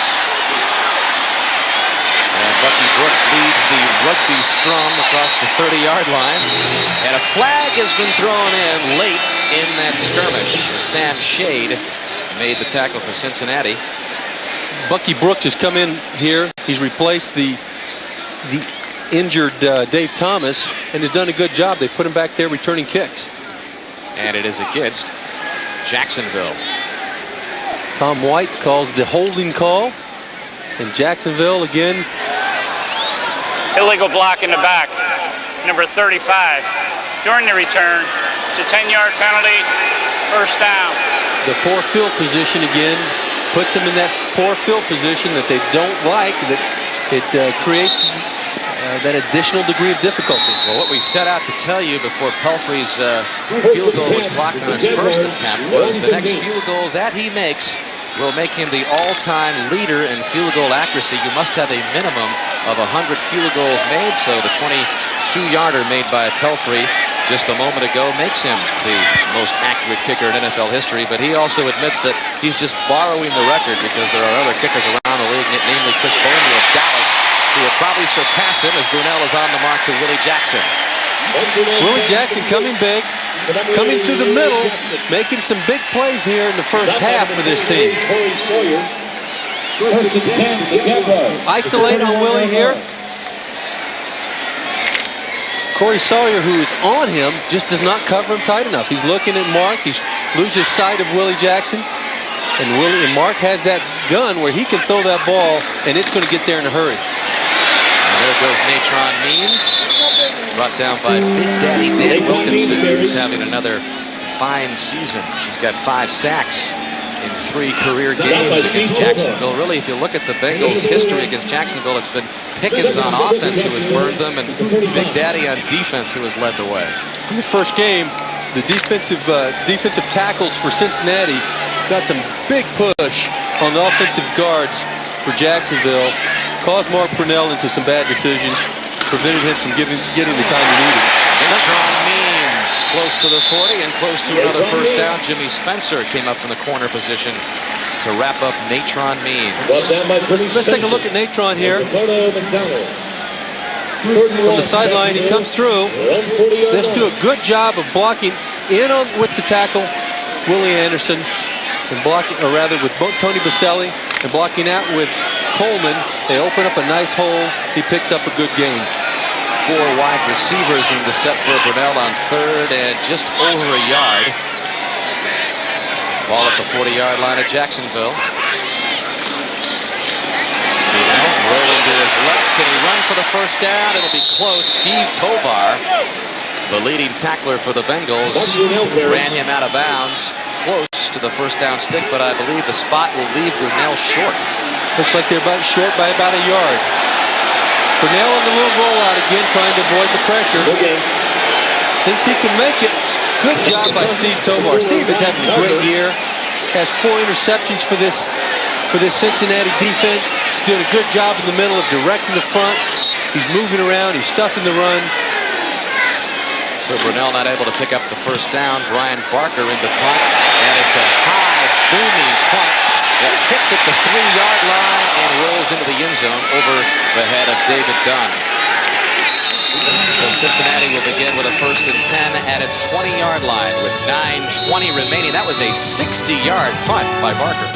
And Bucky Brooks leads the rugby scrum across the 30-yard line. And a flag has been thrown in late in that skirmish. Sam Shade made the tackle for Cincinnati. Bucky Brooks has come in here. He's replaced the injured Dave Thomas and has done a good job. They put him back there returning kicks. And it is against Jacksonville. Tom White calls the holding call. And Jacksonville again. Illegal block in the back. Number 35. During the return, it's a 10-yard penalty. First down. The poor field position again puts them in that poor field position that they don't like. That it creates that additional degree of difficulty. Well, what we set out to tell you before Pelfrey's field goal was blocked on his first attempt was the next field goal that he makes will make him the all-time leader in field goal accuracy. You must have a minimum of 100 field goals made, so the 22-yarder made by Pelfrey just a moment ago makes him the most accurate kicker in NFL history, but he also admits that he's just borrowing the record because there are other kickers around the league, namely Chris Bowman of Dallas, who will probably surpass him as Brunell is on the mark to Willie Jackson. Willie Jackson coming big, coming to the middle, making some big plays here in the first half for this team. Isolate on Willie here. Corey Sawyer, who is on him, just does not cover him tight enough. He's looking at Mark. He loses sight of Willie Jackson. And Mark has that gun where he can throw that ball, and it's going to get there in a hurry. And there goes Natron Means, brought down by Big Daddy Dan Wilkinson, who's having another fine season. He's got 5 sacks in 3 career games against Jacksonville. Really, if you look at the Bengals' history against Jacksonville, it's been Pickens on offense who has burned them, and Big Daddy on defense who has led the way. In the first game, the defensive tackles for Cincinnati got some big push on the offensive guards for Jacksonville, caused Mark Brunell into some bad decisions, prevented him from getting the time he needed. Natron Means close to the 40 and close to another first down. Jimmy Spencer came up from the corner position to wrap up Natron Means. Let's take a look at Natron here. From the sideline, he comes through. Let's do a good job of blocking in with the tackle, Willie Anderson, and blocking, or rather with Tony Baselli, and blocking out with Coleman. They open up a nice hole. He picks up a good gain. 4 wide receivers in the set for Brunell on 3rd and just over a yard. Ball at the 40-yard line of Jacksonville. Brunell rolling to his left. Can he run for the first down? It'll be close. Steve Tovar, the leading tackler for the Bengals, ran him out of bounds. Close to the first down stick, but I believe the spot will leave Brunell short. Looks like they're short by about a yard. Brunell on the little rollout again, trying to avoid the pressure. Thinks he can make it. Good job by Steve Tovar. Steve is having a great year. Has 4 interceptions for this Cincinnati defense. He's doing a good job in the middle of directing the front. He's moving around. He's stuffing the run. So Brunell not able to pick up the first down. Brian Barker in the punt, and it's a high, booming punt that hits at the 3-yard line and rolls into the end zone over the head of David Dunn. So Cincinnati will begin with a 1st and 10 at its 20-yard line with 9:20 remaining. That was a 60-yard punt by Barker.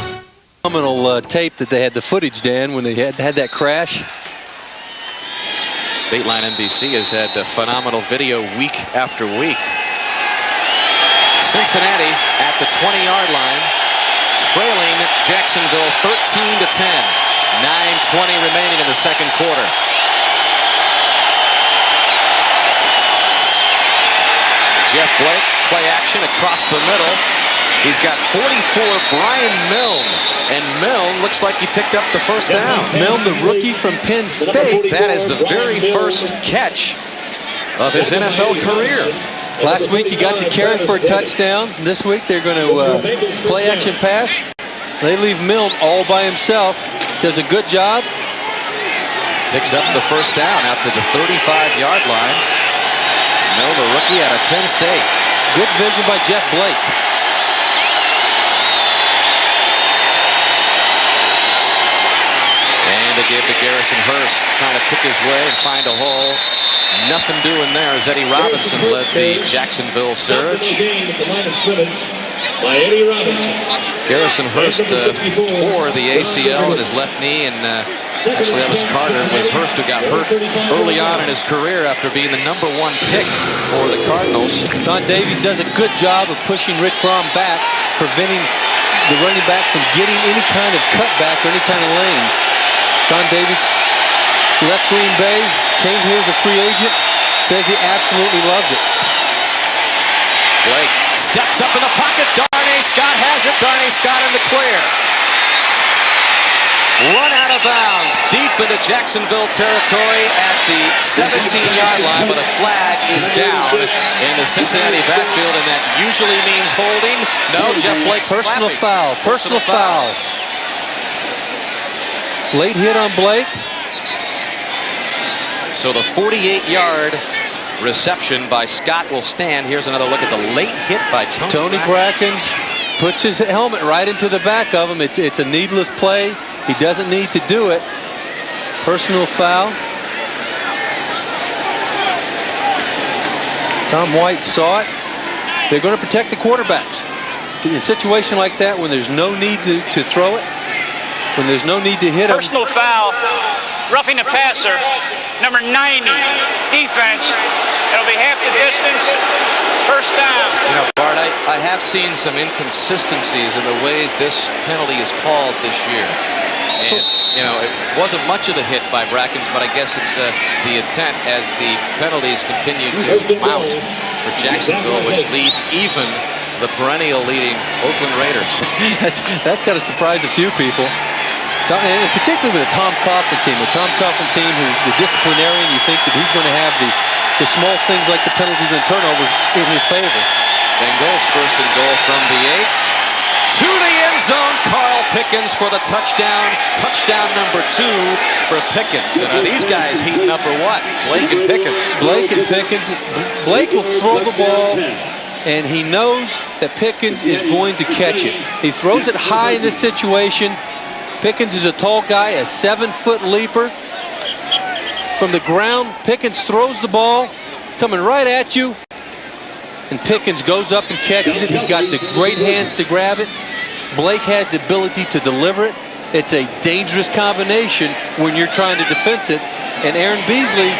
Phenomenal tape that they had the footage, Dan, when they had that crash. Dateline NBC has had phenomenal video week after week. Cincinnati at the 20-yard line, trailing Jacksonville 13-10. 9:20 remaining in the second quarter. Jeff Blake, play action across the middle. He's got 44, Brian Milne. And Milne looks like he picked up the first down. Milne, the rookie from Penn State. That is the very first catch of his NFL career. Last week he got the carry for a touchdown. This week they're going to play action pass. They leave Milne all by himself. Does a good job. Picks up the first down out to the 35-yard line. Mill, the rookie out of Penn State. Good vision by Jeff Blake. And they gave to Garrison Hurst, trying to pick his way and find a hole. Nothing doing there as Eddie Robinson led the Jacksonville surge. Garrison Hurst tore the ACL in his left knee, and actually that was Carter. It was Hurst who got hurt early on in his career after being the #1 pick for the Cardinals. Don Davies does a good job of pushing Rick Fromm back, preventing the running back from getting any kind of cutback or any kind of lane. Don Davies left Green Bay, came here as a free agent, says he absolutely loves it. Blake steps up in the pocket. Darnay Scott has it. Darnay Scott in the clear. Run out of bounds deep into Jacksonville territory at the 17-yard line, but a flag is down in the Cincinnati backfield, and that usually means holding. No, Jeff Blake's personal clapping. foul. Personal foul. Late hit on Blake. So the 48-yard reception by Scott will stand. Here's another look at the late hit by Tony Brackens. Puts his helmet right into the back of him. It's a needless play. He doesn't need to do it. Personal foul. Tom White saw it. They're going to protect the quarterbacks. In a situation like that, when there's no need to throw it, when there's no need to hit him. Personal foul. Roughing the passer. Number 90. Defense. It'll be half the distance. First down. You know, Bart, I have seen some inconsistencies in the way this penalty is called this year. And, you know, it wasn't much of the hit by Brackens, but I guess it's the intent as the penalties continue to mount for Jacksonville, which leads even the perennial leading Oakland Raiders. That's got to surprise a few people. And particularly with a Tom Coughlin team. A Tom Coughlin team who, the disciplinarian, you think that he's going to have the small things like the penalties and turnovers in his favor. Bengals first and goal from the 8. To the end zone, Carl Pickens for the touchdown. Touchdown number 2 for Pickens. And are these guys heating up or what? Blake and Pickens. Blake and Pickens. Blake will throw the ball, and he knows that Pickens is going to catch it. He throws it high in this situation. Pickens is a tall guy, a 7-foot leaper. From the ground, Pickens throws the ball. It's coming right at you. And Pickens goes up and catches it. He's got the great hands to grab it. Blake has the ability to deliver it. It's a dangerous combination when you're trying to defense it. And Aaron Beasley,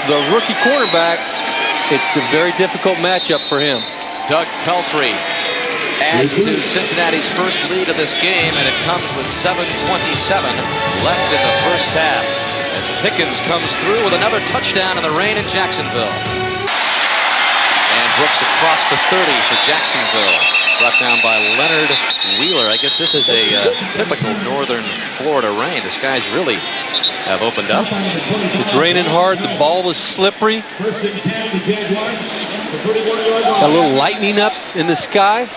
the rookie quarterback, it's a very difficult matchup for him. Doug Pelfrey adds to Cincinnati's first lead of this game, and it comes with 7:27 left in the first half as Pickens comes through with another touchdown in the rain in Jacksonville. And Brooks across the 30 for Jacksonville, brought down by Leonard Wheeler. I guess this is a typical northern Florida rain. The skies really have opened up. It's raining hard. The ball is slippery. Got a little lightning up in the sky.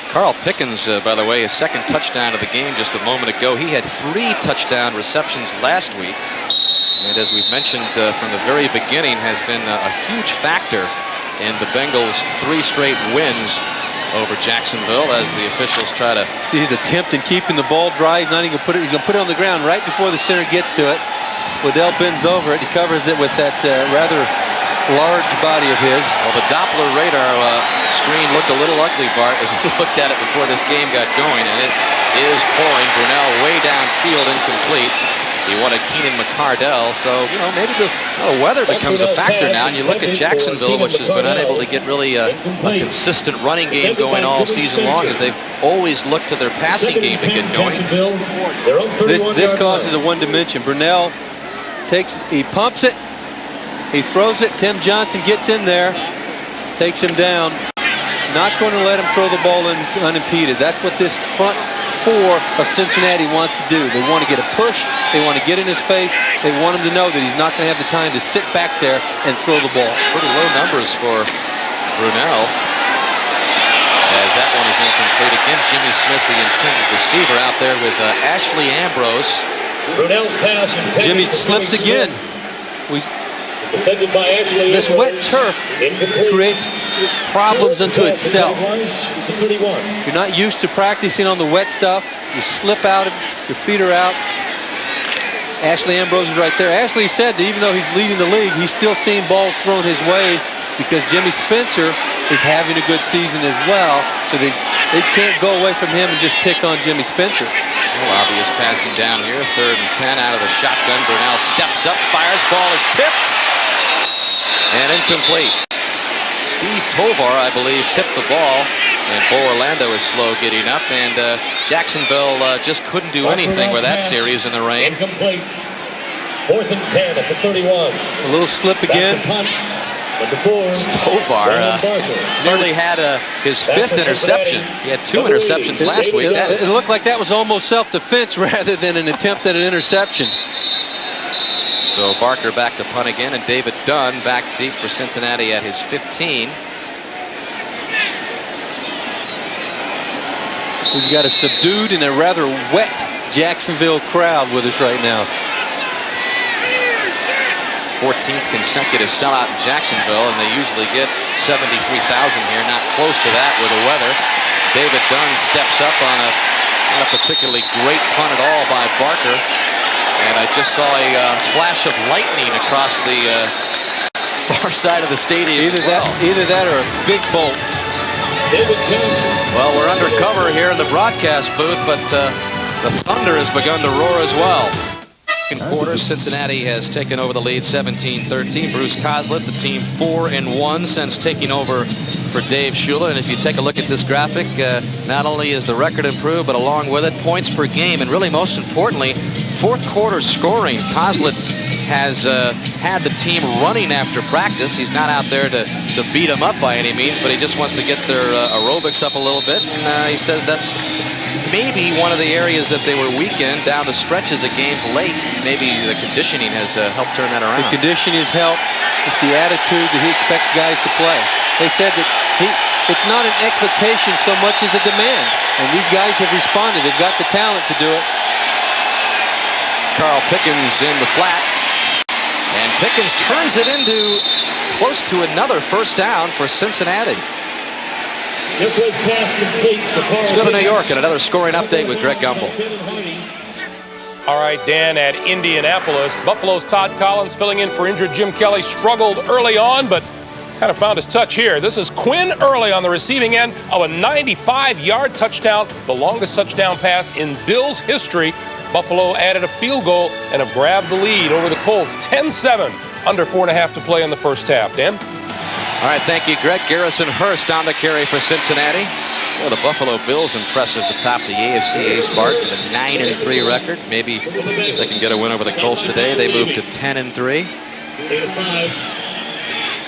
Carl Pickens, by the way, his second touchdown of the game just a moment ago. He had 3 touchdown receptions last week. And as we've mentioned from the very beginning, has been a huge factor in the Bengals' 3 straight wins over Jacksonville as the officials try to... See his attempt in keeping the ball dry. He's not even going to put it. He's going to put it on the ground right before the center gets to it. Waddell bends over it. He covers it with that rather large body of his. Well, the Doppler radar screen looked a little ugly, Bart, as we looked at it before this game got going, and it is pouring. Brunell way downfield, incomplete. He wanted Keenan McCardell, so, you know, maybe the weather becomes a factor now, and you look at Jacksonville, which has been unable to get really a consistent running game going all season long, as they've always looked to their passing game to get going. This causes a one dimension. Brunell he pumps it, he throws it. Tim Johnson gets in there, takes him down. Not going to let him throw the ball unimpeded. That's what this front 4 of Cincinnati wants to do. They want to get a push. They want to get in his face. They want him to know that he's not going to have the time to sit back there and throw the ball. Pretty low numbers for Brunell, as that one is incomplete. Again, Jimmy Smith, the intended receiver, out there with Ashley Ambrose, Brunel's pass intended Jimmy for slips Jimmy again. Defended by Ashley This wet turf creates problems unto itself. You're not used to practicing on the wet stuff. You slip out, your feet are out. Ashley Ambrose is right there. Ashley said that even though he's leading the league, he's still seeing balls thrown his way because Jimmy Spencer is having a good season as well. So they can't go away from him and just pick on Jimmy Spencer. Well, obvious passing down here. 3rd and 10 out of the shotgun. Brunel steps up, fires, ball is tipped. And incomplete. Steve Tovar, I believe, tipped the ball. And Bo Orlando is slow getting up. And Jacksonville just couldn't do anything with that series in the rain. Incomplete. 4th and 10 at the 31. A little slip again. Tovar nearly had his 5th interception. He had 2 interceptions last week. It looked like that was almost self-defense rather than an attempt at an interception. So Barker back to punt again, and David Dunn back deep for Cincinnati at his 15. We've got a subdued and a rather wet Jacksonville crowd with us right now. 14th consecutive sellout in Jacksonville, and they usually get 73,000 here. Not close to that with the weather. David Dunn steps up on not a particularly great punt at all by Barker. And I just saw a flash of lightning across the far side of the stadium. Either that or a big bolt. Well, we're undercover here in the broadcast booth, but the thunder has begun to roar as well. Second quarter, Cincinnati has taken over the lead 17-13. Bruce Coslett, the team 4-1 since taking over for Dave Shula. And if you take a look at this graphic, not only is the record improved, but along with it, points per game. And really, most importantly, 4th quarter scoring. Coslett has had the team running after practice. He's not out there to beat them up by any means, but he just wants to get their aerobics up a little bit. And he says that's maybe one of the areas that they were weak in down the stretches of games late. Maybe the conditioning has helped turn that around. The conditioning has helped. It's the attitude that he expects guys to play. They said that it's not an expectation so much as a demand. And these guys have responded. They've got the talent to do it. Carl Pickens in the flat. And Pickens turns it into close to another 1st down for Cincinnati. Let's go to New York and another scoring update with Greg Gumbel. All right, Dan, at Indianapolis, Buffalo's Todd Collins filling in for injured Jim Kelly struggled early on, but kind of found his touch here. This is Quinn Early on the receiving end of a 95-yard touchdown, the longest touchdown pass in Bills history. Buffalo added a field goal and have grabbed the lead over the Colts, 10-7, under 4.5 to play in the first half. Dan? All right, thank you, Greg. Garrison Hurst on the carry for Cincinnati. Well, the Buffalo Bills impressive atop the AFC East, Bart, with a 9-3 record. Maybe they can get a win over the Colts today. They move to 10-3.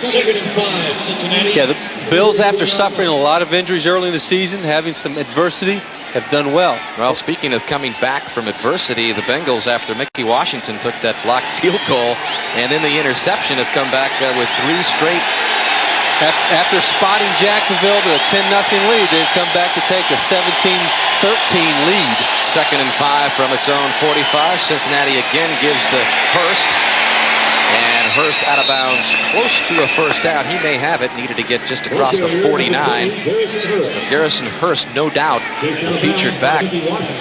2nd and 5, Cincinnati. Yeah, the Bills, after suffering a lot of injuries early in the season, having some adversity, have done well. Well, speaking of coming back from adversity, the Bengals, after Mickey Washington took that blocked field goal and then the interception, have come back with 3 straight. After spotting Jacksonville to a 10-0 lead, they've come back to take a 17-13 lead. 2nd and 5 from its own 45. Cincinnati again gives to Hurst. And Hurst out of bounds, close to a 1st down. He may have it, needed to get just across the 49. But Garrison Hurst, no doubt, a featured back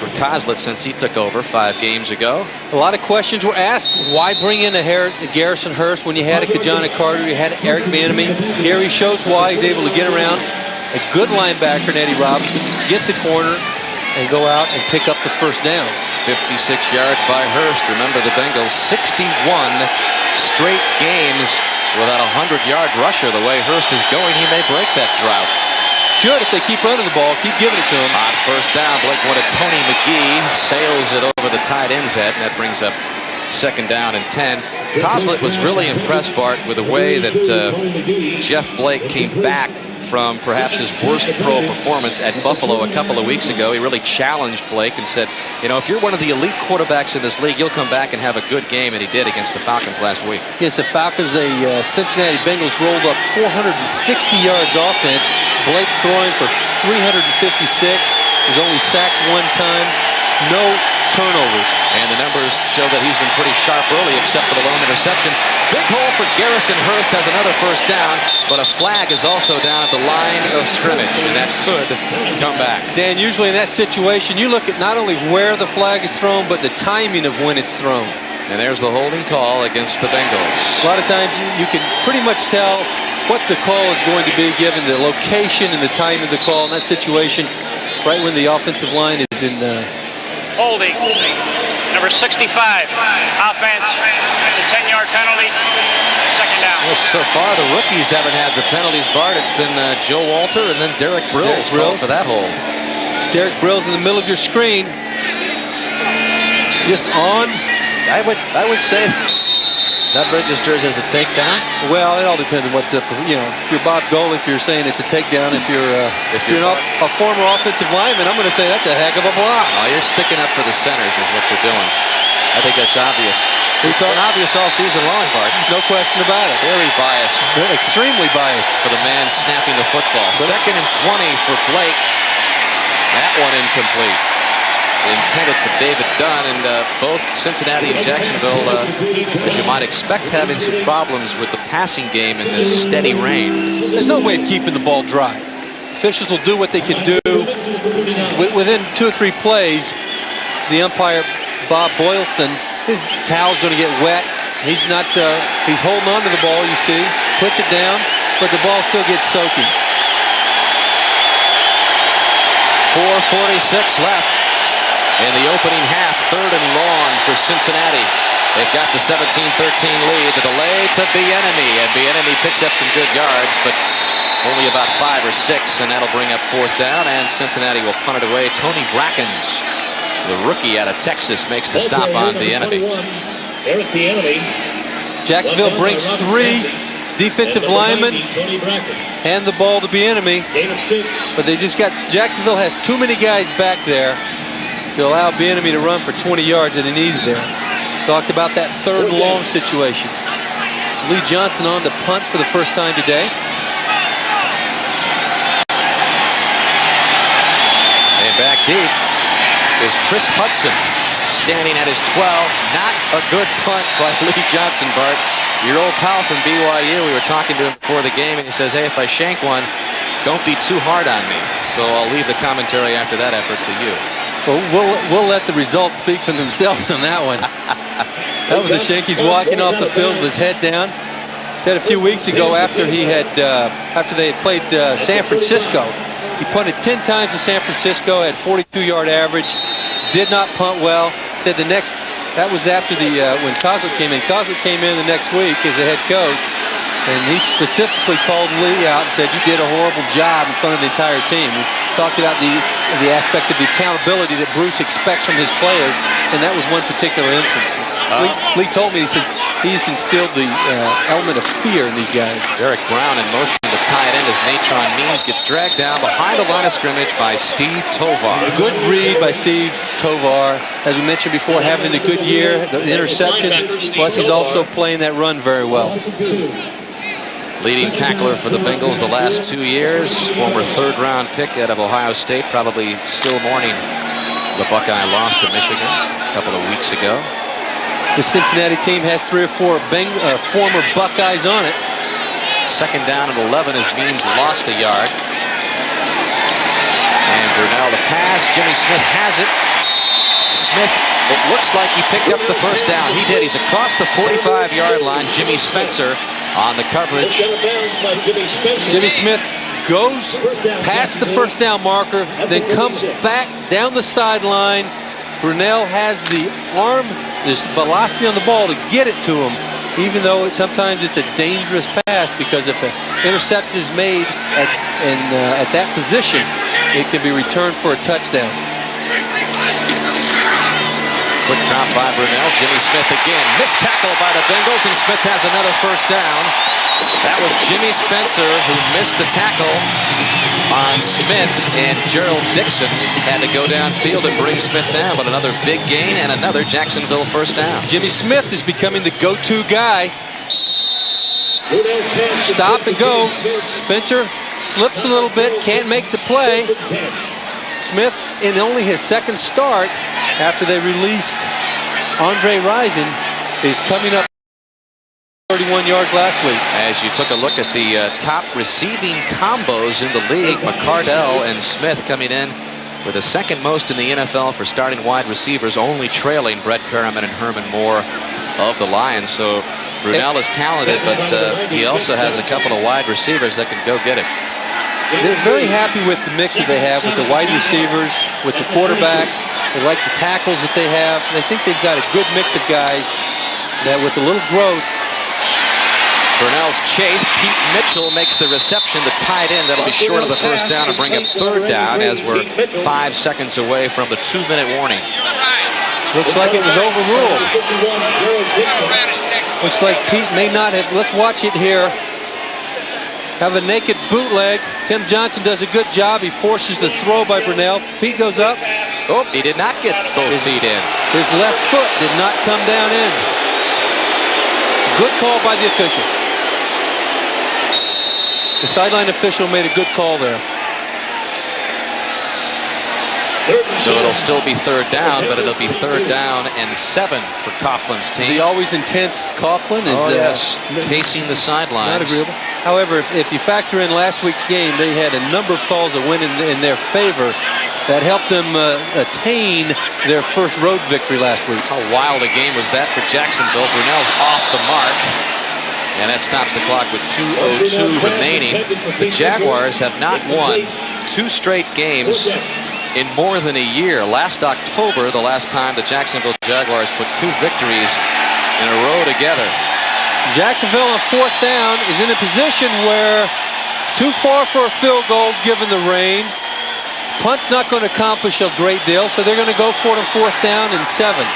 for Coslett since he took over 5 games ago. A lot of questions were asked. Why bring in a Garrison Hurst when you had a Kajana Carter, you had Eric Bieniemy? Gary shows why he's able to get around a good linebacker, Eddie Robinson, get to corner, and go out and pick up the 1st down. 56 yards by Hurst. Remember, the Bengals 61 straight games without a 100-yard rusher. The way Hurst is going, he may break that drought. Should, if they keep running the ball, keep giving it to him. On 1st down, Blake wanted Tony McGee, sails it over the tight end's head, and that brings up 2nd down and 10. Coslett was really impressed, Bart, with the way that Jeff Blake came back from perhaps his worst pro performance at Buffalo a couple of weeks ago. He really challenged Blake and said, you know, if you're one of the elite quarterbacks in this league, you'll come back and have a good game, and he did against the Falcons last week. Yes, the Falcons, Cincinnati Bengals rolled up 460 yards offense. Blake throwing for 356. Was only sacked 1 time. No turnovers. And the numbers show that he's been pretty sharp early, except for the lone interception. Big hole for Garrison Hurst, has another first down, but a flag is also down at the line of scrimmage, and that could come back. Dan, usually in that situation, you look at not only where the flag is thrown, but the timing of when it's thrown. And there's the holding call against the Bengals. A lot of times you can pretty much tell what the call is going to be given the location and the time of the call in that situation, right when the offensive line is in. Holding. Number 65. Offense. It's a 10-yard penalty. Second down. Well, so far, the rookies haven't had the penalties, Bart. It's been Joe Walter and then Derek Brills called for that hold. It's Derek Brills in the middle of your screen. Just on. I would say that registers as a takedown. Well, it all depends on what the, if you're Bob Golick, you're saying it's a takedown. If you're a former offensive lineman, I'm going to say that's a heck of a block. Oh, you're sticking up for the centers is what you're doing. I think that's obvious. It's been obvious all season long, Bart. No question about it. Very biased. Extremely biased. For the man snapping the football. Second and 20 for Blake. That one incomplete. Intended for David Dunn, and both Cincinnati and Jacksonville, as you might expect, having some problems with the passing game in this steady rain. There's no way of keeping the ball dry. Officials will do what they can do. Within 2 or 3 plays, the umpire, Bob Boylston, his towel's going to get wet. He's not. He's holding on to the ball, you see, puts it down, but the ball still gets soaking. 4:46 left. In the opening half, 3rd and long for Cincinnati. They've got the 17-13 lead. The delay to Bieniemy, and Bieniemy picks up some good yards, but only about 5 or 6, and that'll bring up 4th down, and Cincinnati will punt it away. Tony Brackens, the rookie out of Texas, makes the stop on Bieniemy. Jacksonville brings 3 defensive linemen and the ball to Bieniemy, but Jacksonville has too many guys back there to allow Bieniemy to run for 20 yards that he needed there. Talked about that 3rd and long situation. Lee Johnson on to punt for the first time today. And back deep is Chris Hudson, standing at his 12. Not a good punt by Lee Johnson, Bart. Your old pal from BYU, we were talking to him before the game, and he says, hey, if I shank one, don't be too hard on me. So I'll leave the commentary after that effort to you. Well, we'll let the results speak for themselves on that one. That was a shank. He's walking off the field with his head down. Said a few weeks ago after they had played San Francisco, he punted 10 times to San Francisco, had 42-yard average, did not punt well. Said that was after when Coslet came in. Coslet came in the next week as a head coach, and he specifically called Lee out and said, you did a horrible job in front of the entire team. We talked about the aspect of the accountability that Bruce expects from his players, and that was one particular instance. Lee told me, he says, he's instilled the element of fear in these guys. Derek Brown in motion to tie it in as Natron Means gets dragged down behind the line of scrimmage by Steve Tovar. A good read by Steve Tovar. As we mentioned before, having a good year, the interceptions, plus he's also playing that run very well. Leading tackler for the Bengals the last 2 years, former 3rd-round pick out of Ohio State, probably still mourning the Buckeye loss to Michigan a couple of weeks ago. The Cincinnati team has 3 or 4 former Buckeyes on it. 2nd down and 11 as Means lost a yard. And Brunell the pass. Jimmy Smith has it. Smith, it looks like he picked up the first down. He did. He's across the 45-yard line. Jimmy Spencer on the coverage. Jimmy Smith goes past the first down marker, then comes back down the sideline. Brunell has the arm, there's velocity on the ball to get it to him, even though sometimes it's a dangerous pass, because if an interception is made at that position, it can be returned for a touchdown. Quick drop by Brunell. Jimmy Smith again. Missed tackle by the Bengals, and Smith has another first down. That was Jimmy Spencer who missed the tackle on Smith, and Gerald Dixon had to go downfield and bring Smith down, but another big gain and another Jacksonville first down. Jimmy Smith is becoming the go-to guy. Stop and go. Spencer slips a little bit, can't make the play. Smith, in only his second start after they released Andre Rison, is coming up 31 yards last week. As you took a look at the top receiving combos in the league, McCardell and Smith coming in with the second most in the NFL for starting wide receivers, only trailing Brett Perriman and Herman Moore of the Lions. So Brunell is talented, but he also has a couple of wide receivers that can go get it. They're very happy with the mix that they have with the wide receivers, with the quarterback. They like the tackles that they have. They think they've got a good mix of guys that with a little growth. Brunell's chase. Pete Mitchell makes the reception. The tight end that'll be short of the first down and bring up third down as we're 5 seconds away from the 2-minute warning. Looks like it was overruled. Looks like Pete may not have. Let's watch it here. Have a naked bootleg. Tim Johnson does a good job. He forces the throw by Brunell. Pete goes up. Oh, he did not get both feet in. His left foot did not come down in. Good call by the official. The sideline official made a good call there. So it'll still be third down, but it'll be third down and 7 for Coughlin's team. The always intense Coughlin is yes, pacing the sidelines. Not agreeable. However, if you factor in last week's game, they had a number of calls that went in their favor that helped them attain their first road victory last week. How wild a game was that for Jacksonville. Brunell's off the mark, and that stops the clock with 2:02 remaining. The Jaguars have not won 2 straight games in more than a year. Last October, the last time the Jacksonville Jaguars put 2 victories in a row together. Jacksonville on 4th down is in a position where too far for a field goal given the rain. Punt's not going to accomplish a great deal, so they're going to go for it on 4th down and 7.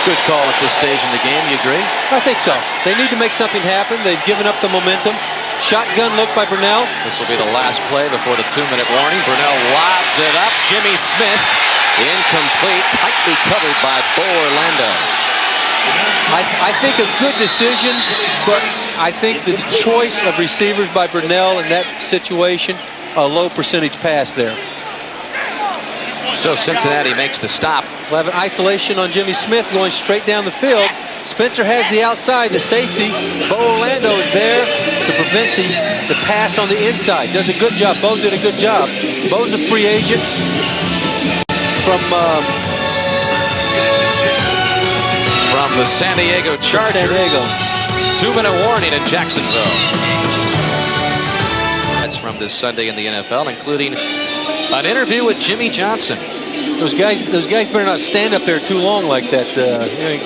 Good call at this stage in the game, you agree? I think so. They need to make something happen. They've given up the momentum. Shotgun look by Brunell. This will be the last play before the 2-minute warning. Brunell lobs it up. Jimmy Smith, incomplete, tightly covered by Bo Orlando. I think a good decision, but I think the choice of receivers by Brunell in that situation, a low percentage pass there. So Cincinnati makes the stop. We'll have an isolation on Jimmy Smith going straight down the field. Spencer has the outside, the safety. Bo Orlando is there to prevent the pass on the inside. Does a good job. Bo did a good job. Bo's a free agent from the San Diego Chargers. San Diego. 2-minute warning in Jacksonville. That's from this Sunday in the NFL, including an interview with Jimmy Johnson. Those guys better not stand up there too long like that.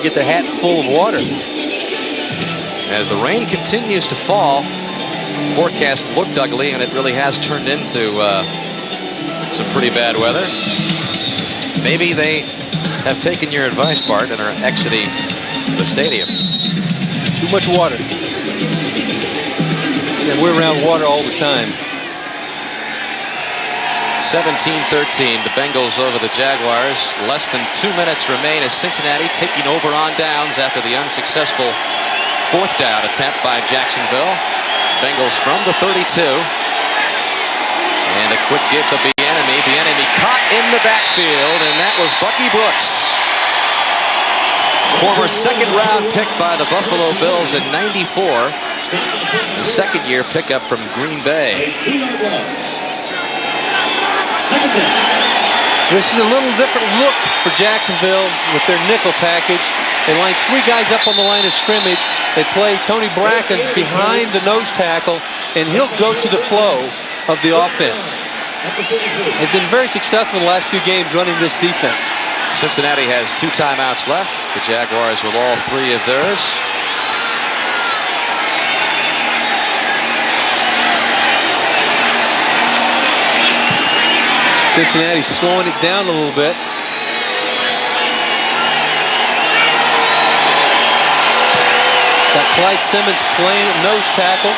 Get the hat full of water. As the rain continues to fall, forecast looked ugly, and it really has turned into some pretty bad weather. Maybe they have taken your advice, Bart, and are exiting the stadium. Too much water. And we're around water all the time. 17-13, the Bengals over the Jaguars. Less than 2 minutes remain as Cincinnati taking over on downs after the unsuccessful 4th down attempt by Jacksonville. Bengals from the 32. And a quick give to Bieniemy. Bieniemy caught in the backfield, and that was Bucky Brooks. Former 2nd-round pick by the Buffalo Bills in '94. The second-year pickup from Green Bay. This is a little different look for Jacksonville with their nickel package. They line 3 guys up on the line of scrimmage. They play Tony Brackens behind the nose tackle, and he'll go to the flow of the offense. They've been very successful in the last few games running this defense. Cincinnati has 2 timeouts left. The Jaguars with all 3 of theirs. Cincinnati slowing it down a little bit. Got Clyde Simmons playing at nose tackle.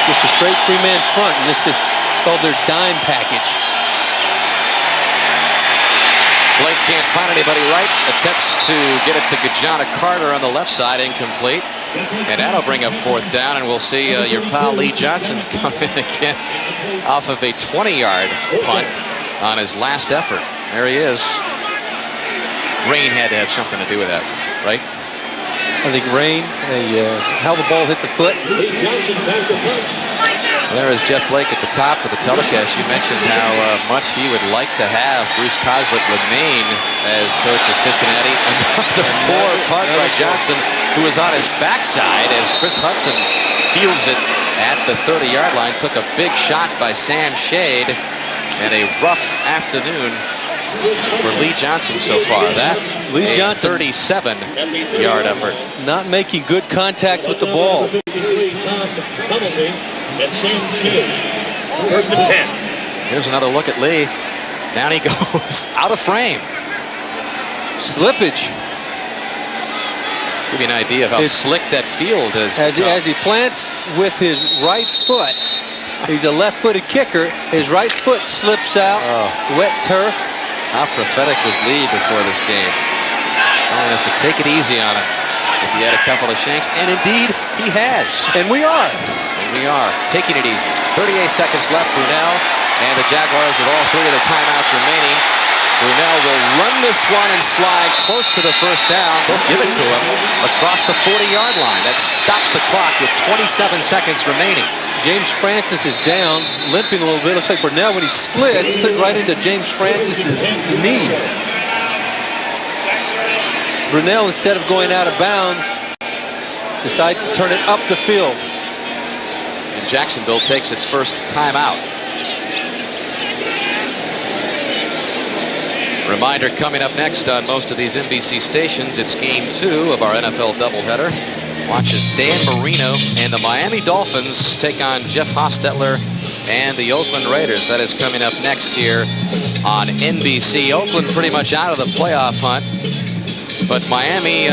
Just a straight 3-man front, and this is called their dime package. Blake can't find anybody right. Attempts to get it to Gajana Carter on the left side, incomplete. And that'll bring up 4th down, and we'll see your pal Lee Johnson come in again off of a 20-yard punt on his last effort. There he is. Rain had to have something to do with that, right? I think rain, how the ball hit the foot. There is Jeff Blake at the top of the telecast. You mentioned how much he would like to have Bruce Coslet remain as coach of Cincinnati. Another poor punt by Johnson, who was on his backside as Chris Hudson fields it at the 30-yard line. Took a big shot by Sam Shade, and a rough afternoon for Lee Johnson so far. That Lee Johnson, 37-yard effort. Not making good contact with the ball. Here's another look at Lee. Down he goes, out of frame. Slippage. Give you an idea of how slick that field is. As he plants with his right foot, he's a left-footed kicker. His right foot slips out, wet turf. How prophetic was Lee before this game? Telling us to take it easy on him if he had a couple of shanks, and indeed he has. And we are. And we are taking it easy. 38 seconds left. Brunell and the Jaguars with all 3 of the timeouts remaining. Brunell will run this one and slide close to the 1st down. They'll give it to him across the 40-yard line. That stops the clock with 27 seconds remaining. James Francis is down, limping a little bit. Looks like Brunell, when he slid right into James Francis's knee. Brunell, instead of going out of bounds, decides to turn it up the field. And Jacksonville takes its first timeout. Reminder coming up next on most of these NBC stations, it's game 2 of our NFL doubleheader. Watch as Dan Marino and the Miami Dolphins take on Jeff Hostetler and the Oakland Raiders. That is coming up next here on NBC. Oakland pretty much out of the playoff hunt, but Miami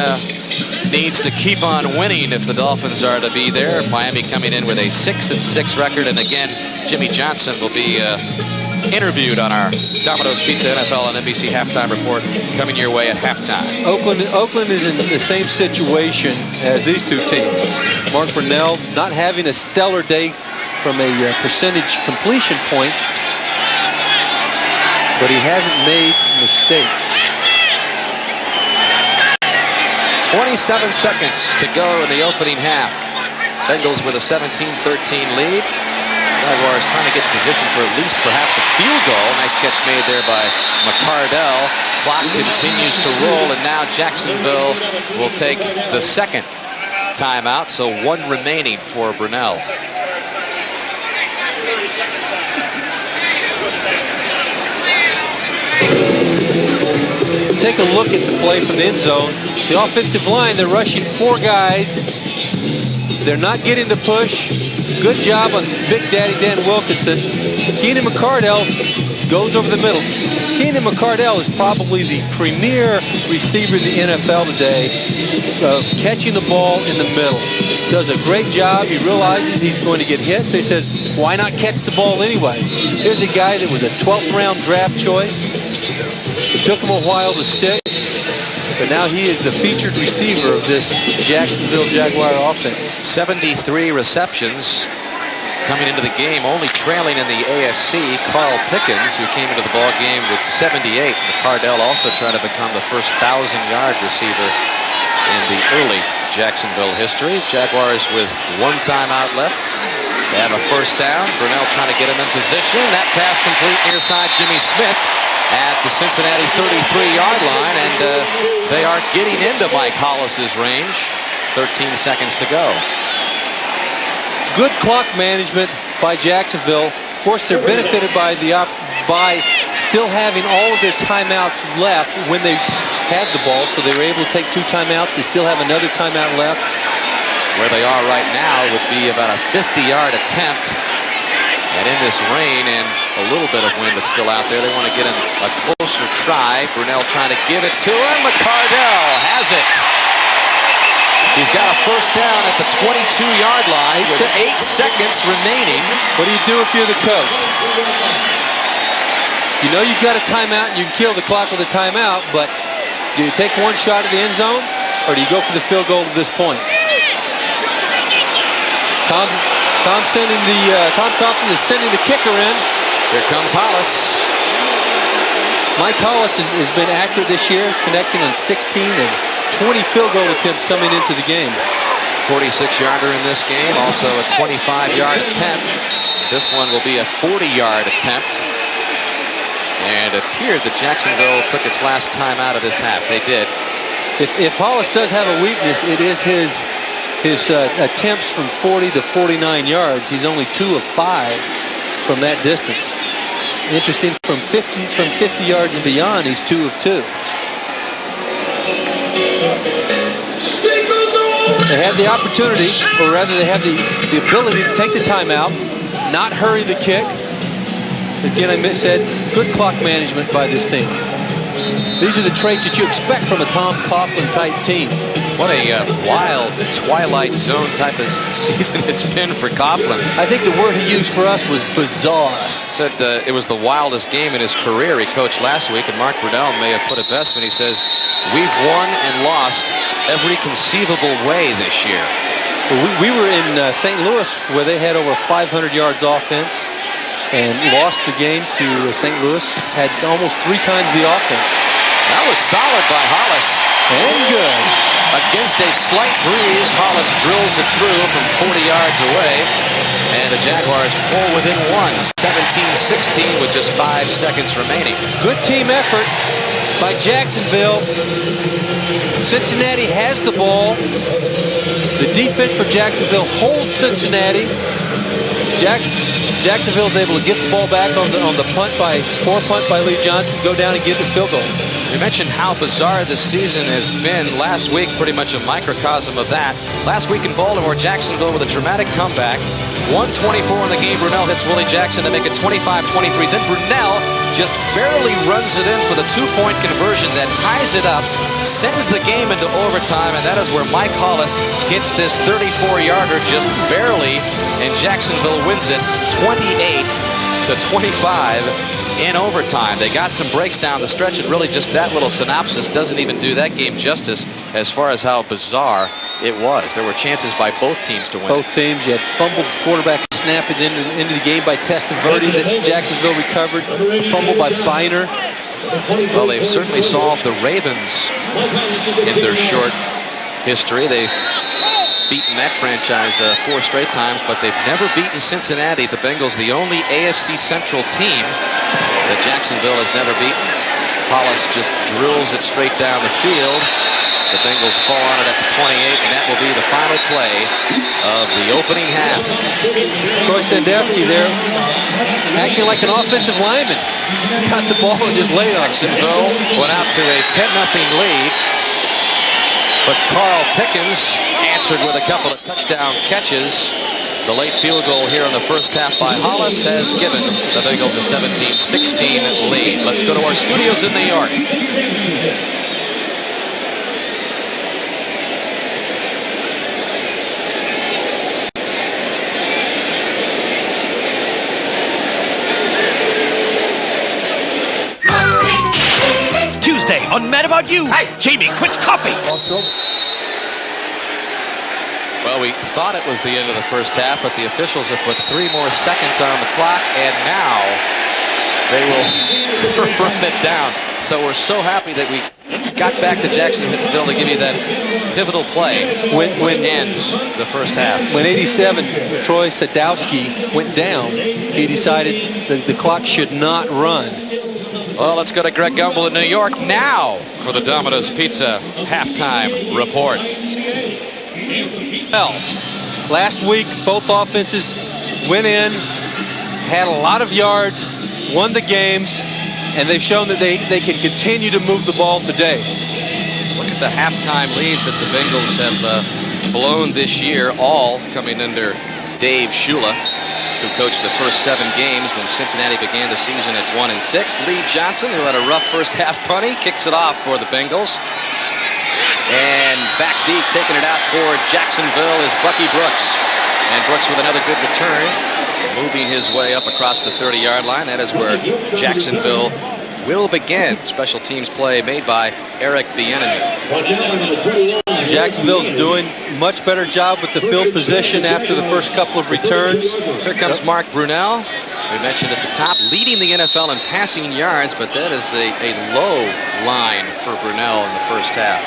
needs to keep on winning if the Dolphins are to be there. Miami coming in with a 6-6 record, and again, Jimmy Johnson will be interviewed on our Domino's Pizza NFL and NBC halftime report coming your way at halftime. Oakland is in the same situation as these two teams. Mark Brunell not having a stellar day from a percentage completion point, but he hasn't made mistakes. 27 seconds to go in the opening half. Bengals with a 17-13 lead. Jaguars trying to get in position for at least perhaps a field goal. Nice catch made there by McCardell. Clock continues to roll, and now Jacksonville will take the 2nd timeout, so 1 remaining for Brunell. Take a look at the play from the end zone. The offensive line, they're rushing 4 guys. They're not getting the push. Good job on Big Daddy Dan Wilkinson. Keenan McCardell goes over the middle. Keenan McCardell is probably the premier receiver in the NFL today of catching the ball in the middle. Does a great job. He realizes he's going to get hit, so he says, why not catch the ball anyway? Here's a guy that was a 12th round draft choice. It took him a while to stick, but now he is the featured receiver of this Jacksonville Jaguar offense. 73 receptions coming into the game, only trailing in the AFC, Carl Pickens, who came into the ball game with 78. McCardell also trying to become the first 1,000-yard receiver in the early Jacksonville history. Jaguars with 1 timeout left. They have a 1st down. Brunell trying to get him in position. That pass complete near side Jimmy Smith at the Cincinnati 33-yard line, and they are getting into Mike Hollis's range. 13 seconds to go. Good clock management by Jacksonville. Of course, they're benefited by still having all of their timeouts left when they had the ball, so they were able to take 2 timeouts. They still have another timeout left. Where they are right now would be about a 50-yard attempt. And in this rain and a little bit of wind that's still out there, they want to get in a closer try. Brunell trying to give it to him. McCardell has it. He's got a 1st down at the 22-yard line with 8 seconds remaining. What do you do if you're the coach? You know you've got a timeout and you can kill the clock with a timeout, but do you take one shot at the end zone or do you go for the field goal at this point? Tom Compton is sending the kicker in. Here comes Hollis. Mike Hollis has been accurate this year, connecting on 16 and 20 field goal attempts coming into the game. 46-yarder in this game, also a 25-yard attempt. This one will be a 40-yard attempt. And it appeared that Jacksonville took its last time out of this half. They did. If Hollis does have a weakness, it is his attempts from 40 to 49 yards. He's only 2 of 5 from that distance. Interesting, from 50 yards and beyond, he's 2 of 2. They had the opportunity, or rather they have the ability to take the timeout, not hurry the kick. Again, I said, good clock management by this team. These are the traits that you expect from a Tom Coughlin-type team. What a wild Twilight Zone type of season it's been for Coughlin. I think the word he used for us was bizarre. Said it was the wildest game in his career. He coached last week, and Mark Brunell may have put it best when he says, we've won and lost every conceivable way this year. We were in St. Louis, where they had over 500 yards offense and lost the game to St. Louis, had almost 3 times the offense. That was solid by Hollis. And good. Against a slight breeze, Hollis drills it through from 40 yards away. And the Jaguars pull within 17-16 with just 5 seconds remaining. Good team effort by Jacksonville. Cincinnati has the ball. The defense for Jacksonville holds Cincinnati. Jacksonville is able to get the ball back on the poor punt by Lee Johnson, go down and get the field goal. We mentioned how bizarre this season has been. Last week, pretty much a microcosm of that. Last week in Baltimore, Jacksonville with a dramatic comeback. 1:24 in the game. Brunell hits Willie Jackson to make it 25-23. Then Brunell just barely runs it in for the 2-point conversion that ties it up, sends the game into overtime, and that is where Mike Hollis hits this 34-yarder just barely, and Jacksonville wins it 28-25 in overtime. They got some breaks down the stretch, and really just that little synopsis doesn't even do that game justice as far as how bizarre it was. There were chances by both teams to win. Both teams. You had fumbled quarterback snap it into the game by Testaverde that Jacksonville recovered. A fumble by Biner. Well, they've certainly solved the Ravens in their short history. They've beaten that franchise 4 straight times, but they've never beaten Cincinnati. The Bengals, the only AFC Central team that Jacksonville has never beaten. Hollis just drills it straight down the field. The Bengals fall on it at the 28, and that will be the final play of the opening half. Troy Sandusky there, acting like an offensive lineman. Got the ball and just laid on it. Jacksonville went out to a 10-0 lead, but Carl Pickens answered with a couple of touchdown catches. The late field goal here in the first half by Hollis has given the Bengals a 17-16 lead. Let's go to our studios in New York. Tuesday on Mad About You. Hey, Jamie quits coffee. Well, we thought it was the end of the first half, but the officials have put 3 more seconds on the clock, and now they will run it down. So we're so happy that we got back to Jacksonville to give you that pivotal play when ends the first half. When 87, Troy Sadowski went down, he decided that the clock should not run. Well, let's go to Greg Gumbel in New York now for the Domino's Pizza halftime report. Well, last week, both offenses went in, had a lot of yards, won the games, and they've shown that they can continue to move the ball today. Look at the halftime leads that the Bengals have blown this year, all coming under Dave Shula, who coached the first 7 games when Cincinnati began the season at 1-6. Lee Johnson, who had a rough first half punting, kicks it off for the Bengals. And back deep, taking it out for Jacksonville is Bucky Brooks. And Brooks with another good return, moving his way up across the 30-yard line. That is where Jacksonville will begin. Special teams play made by Eric Bieniemy. Jacksonville's doing much better job with the field position after the first couple of returns. Here comes Mark Brunell. We mentioned at the top, leading the NFL in passing yards, but that is a low line for Brunell in the first half.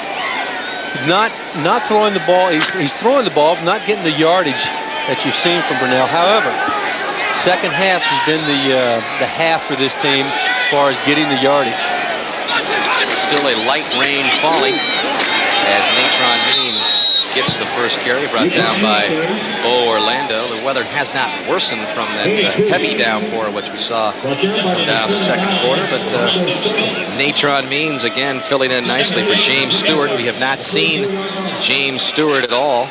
Not throwing the ball. He's throwing the ball, but not getting the yardage that you've seen from Brunell. However, second half has been the half for this team as far as getting the yardage. Still a light rain falling as Natron Means gets the first carry, brought down by Bo Orlando. The weather has not worsened from that heavy downpour which we saw come down the second quarter, but Natron Means again filling in nicely for James Stewart. We have not seen James Stewart at all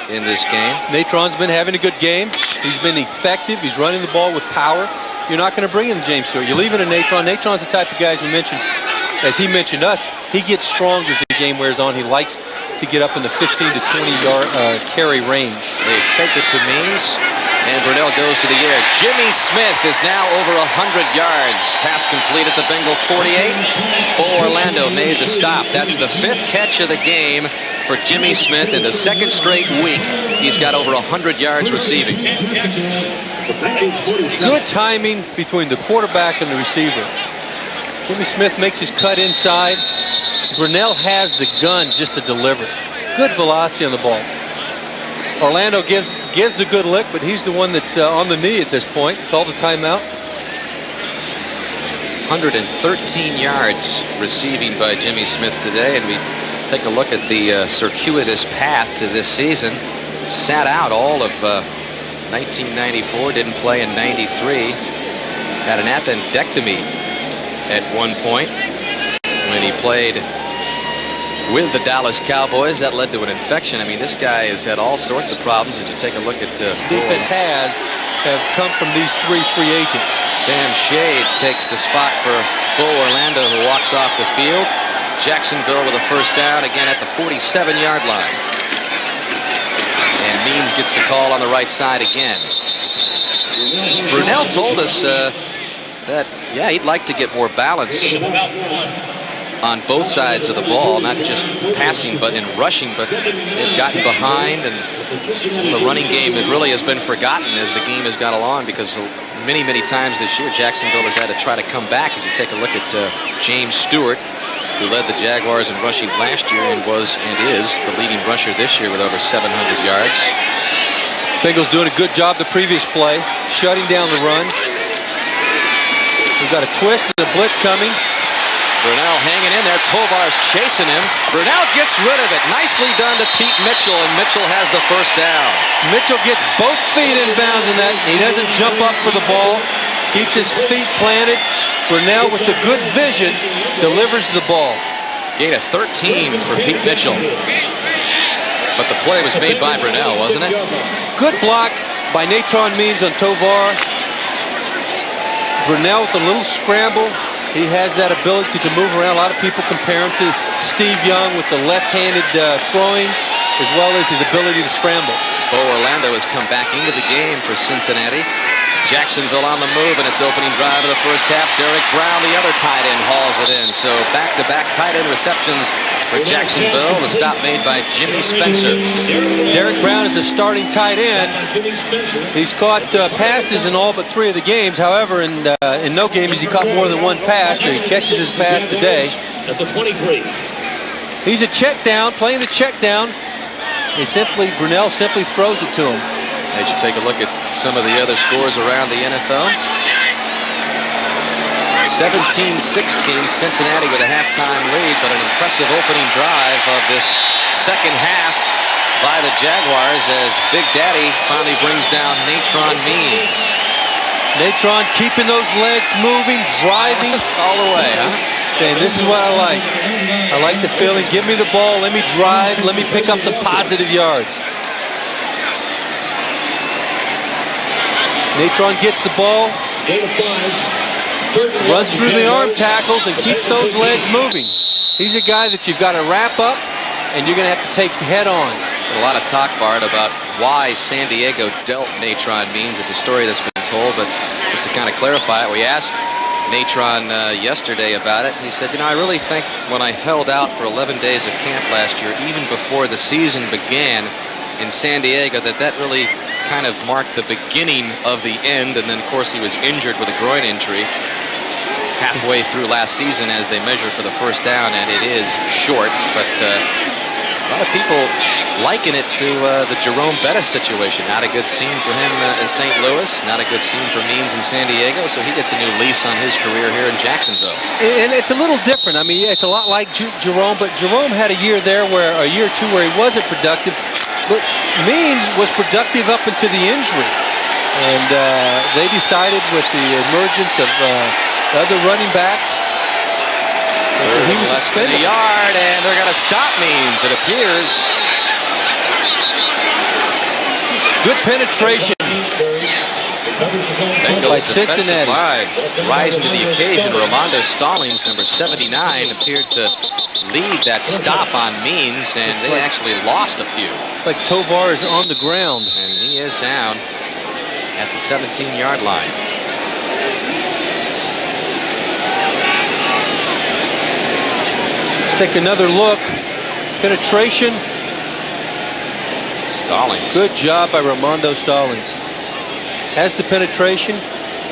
in this game. Natron's been having a good game. He's been effective. He's running the ball with power. You're not going to bring in James Stewart. You're leaving a Natron. Natron's the type of guy, as we mentioned, as he mentioned us, he gets stronger as the game wears on. He likes to get up in the 15 to 20 yard carry range. They fake it to Means, and Brunell goes to the air. Jimmy Smith is now over 100 yards. Pass complete at the Bengal 48. Bo Orlando made the stop. That's the 5th catch of the game for Jimmy Smith in the 2nd straight week. He's got over 100 yards receiving. Good timing between the quarterback and the receiver. Jimmy Smith makes his cut inside. Brunell has the gun just to deliver. Good velocity on the ball. Orlando gives a good lick, but he's the one that's on the knee at this point. Called a timeout. 113 yards receiving by Jimmy Smith today, and we take a look at the circuitous path to this season. Sat out all of 1994, didn't play in 93. Had an appendectomy at one point when he played with the Dallas Cowboys. That led to an infection. I mean, this guy has had all sorts of problems as you take a look at defense have come from these 3 free agents. Sam Shade takes the spot for Bo Orlando, who walks off the field. Jacksonville with a first down again at the 47-yard line. And Means gets the call on the right side again. Brunell told us that, yeah, he'd like to get more balance on both sides of the ball, not just passing but in rushing, but they've gotten behind, and the running game really has been forgotten as the game has gone along, because many times this year Jacksonville has had to try to come back. As you take a look at James Stewart, who led the Jaguars in rushing last year and was and is the leading rusher this year with over 700 yards. Bengals doing a good job the previous play, shutting down the run. We've got a twist and a blitz coming. Brunell hanging in there. Tovar's chasing him. Brunell gets rid of it. Nicely done to Pete Mitchell, and Mitchell has the first down. Mitchell gets both feet in bounds in that. He doesn't jump up for the ball. Keeps his feet planted. Brunell, with the good vision, delivers the ball. Gain of 13 for Pete Mitchell. But the play was made by Brunell, wasn't it? Good block by Natron Means on Tovar. Brunell with a little scramble. He has that ability to move around. A lot of people compare him to Steve Young with the left-handed throwing, as well as his ability to scramble. Bo Orlando has come back into the game for Cincinnati. Jacksonville on the move, and it's opening drive of the first half. Derek Brown, the other tight end, hauls it in. So back-to-back tight end receptions for Jacksonville. The stop made by Jimmy Spencer. Derek Brown is a starting tight end. He's caught passes in all but 3 of the games. However, in no game has he caught more than 1 pass, so he catches his pass today. At the 23. He's a check down, playing the check down. Brunell simply throws it to him. As you take a look at some of the other scores around the NFL. 17-16, Cincinnati with a halftime lead, but an impressive opening drive of this second half by the Jaguars as Big Daddy finally brings down Natron Means. Natron keeping those legs moving, driving. All the way, huh? Saying, this is what I like. I like the feeling. Give me the ball. Let me drive. Let me pick up some positive yards. Natron gets the ball, runs through the arm tackles, and keeps those legs moving. He's a guy that you've got to wrap up, and you're going to have to take head on. A lot of talk, Bart, about why San Diego dealt Natron Means. It's a story that's been told, but just to kind of clarify it, we asked Natron yesterday about it. He said, you know, I really think when I held out for 11 days of camp last year, even before the season began in San Diego, that really kind of marked the beginning of the end. And then, of course, he was injured with a groin injury halfway through last season as they measure for the first down, and it is short. But a lot of people liken it to the Jerome Bettis situation. Not a good scene for him in St. Louis. Not a good scene for Means in San Diego. So he gets a new lease on his career here in Jacksonville. And it's a little different. I mean, it's a lot like Jerome, but Jerome had a year there a year or two where he wasn't productive. But Means was productive up into the injury. And they decided with the emergence of other running backs, he was less than a yard, and they're going to stop Means, it appears. Good penetration Bengals by Cincinnati. Line rising to the occasion. Ramondo Stallings, number 79, appeared to lead that stop on Means, and they actually lost a few. Like Tovar is on the ground. And he is down at the 17-yard line. Let's take another look. Penetration. Stallings. Good job by Ramondo Stallings. Has the penetration.